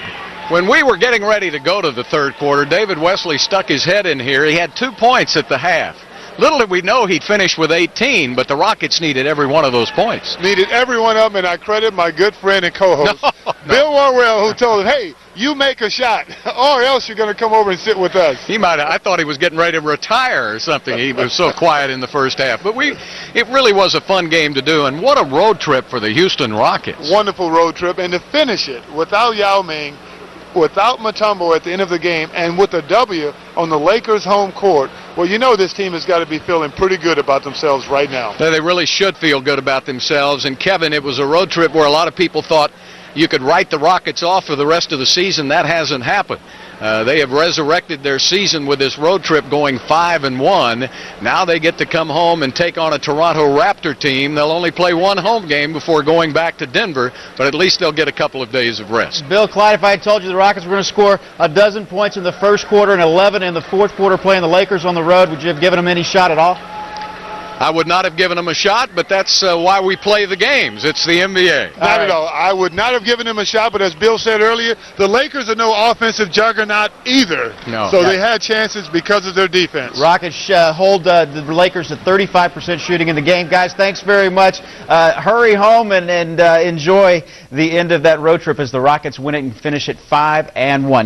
When we were getting ready to go to the third quarter, David Wesley stuck his head in here. He had 2 points at the half. Little did we know he'd finish with 18, but the Rockets needed every one of those points. Needed every one of them, and I credit my good friend and co-host, Bill Worrell, who told him, hey, you make a shot, or else you're going to come over and sit with us. I thought he was getting ready to retire or something. He was so quiet in the first half. But it really was a fun game to do, and what a road trip for the Houston Rockets. Wonderful road trip, and to finish it without Yao Ming, without Mutombo at the end of the game, and with a W on the Lakers' home court, well, this team has got to be feeling pretty good about themselves right now. They really should feel good about themselves. And, Kevin, it was a road trip where a lot of people thought you could write the Rockets off for the rest of the season. That hasn't happened. They have resurrected their season with this road trip going 5-1. Now they get to come home and take on a Toronto Raptor team. They'll only play one home game before going back to Denver, but at least they'll get a couple of days of rest. Bill, Clyde, if I had told you the Rockets were going to score 12 points in the first quarter and 11 in the fourth quarter playing the Lakers on the road, would you have given them any shot at all? I would not have given them a shot, but that's why we play the games. It's the NBA. Not at all. I would not have given them a shot, but as Bill said earlier, the Lakers are no offensive juggernaut either. No. So they had chances because of their defense. Rockets hold the Lakers to 35% shooting in the game. Guys, thanks very much. Hurry home and enjoy the end of that road trip as the Rockets win it and finish at 5-1.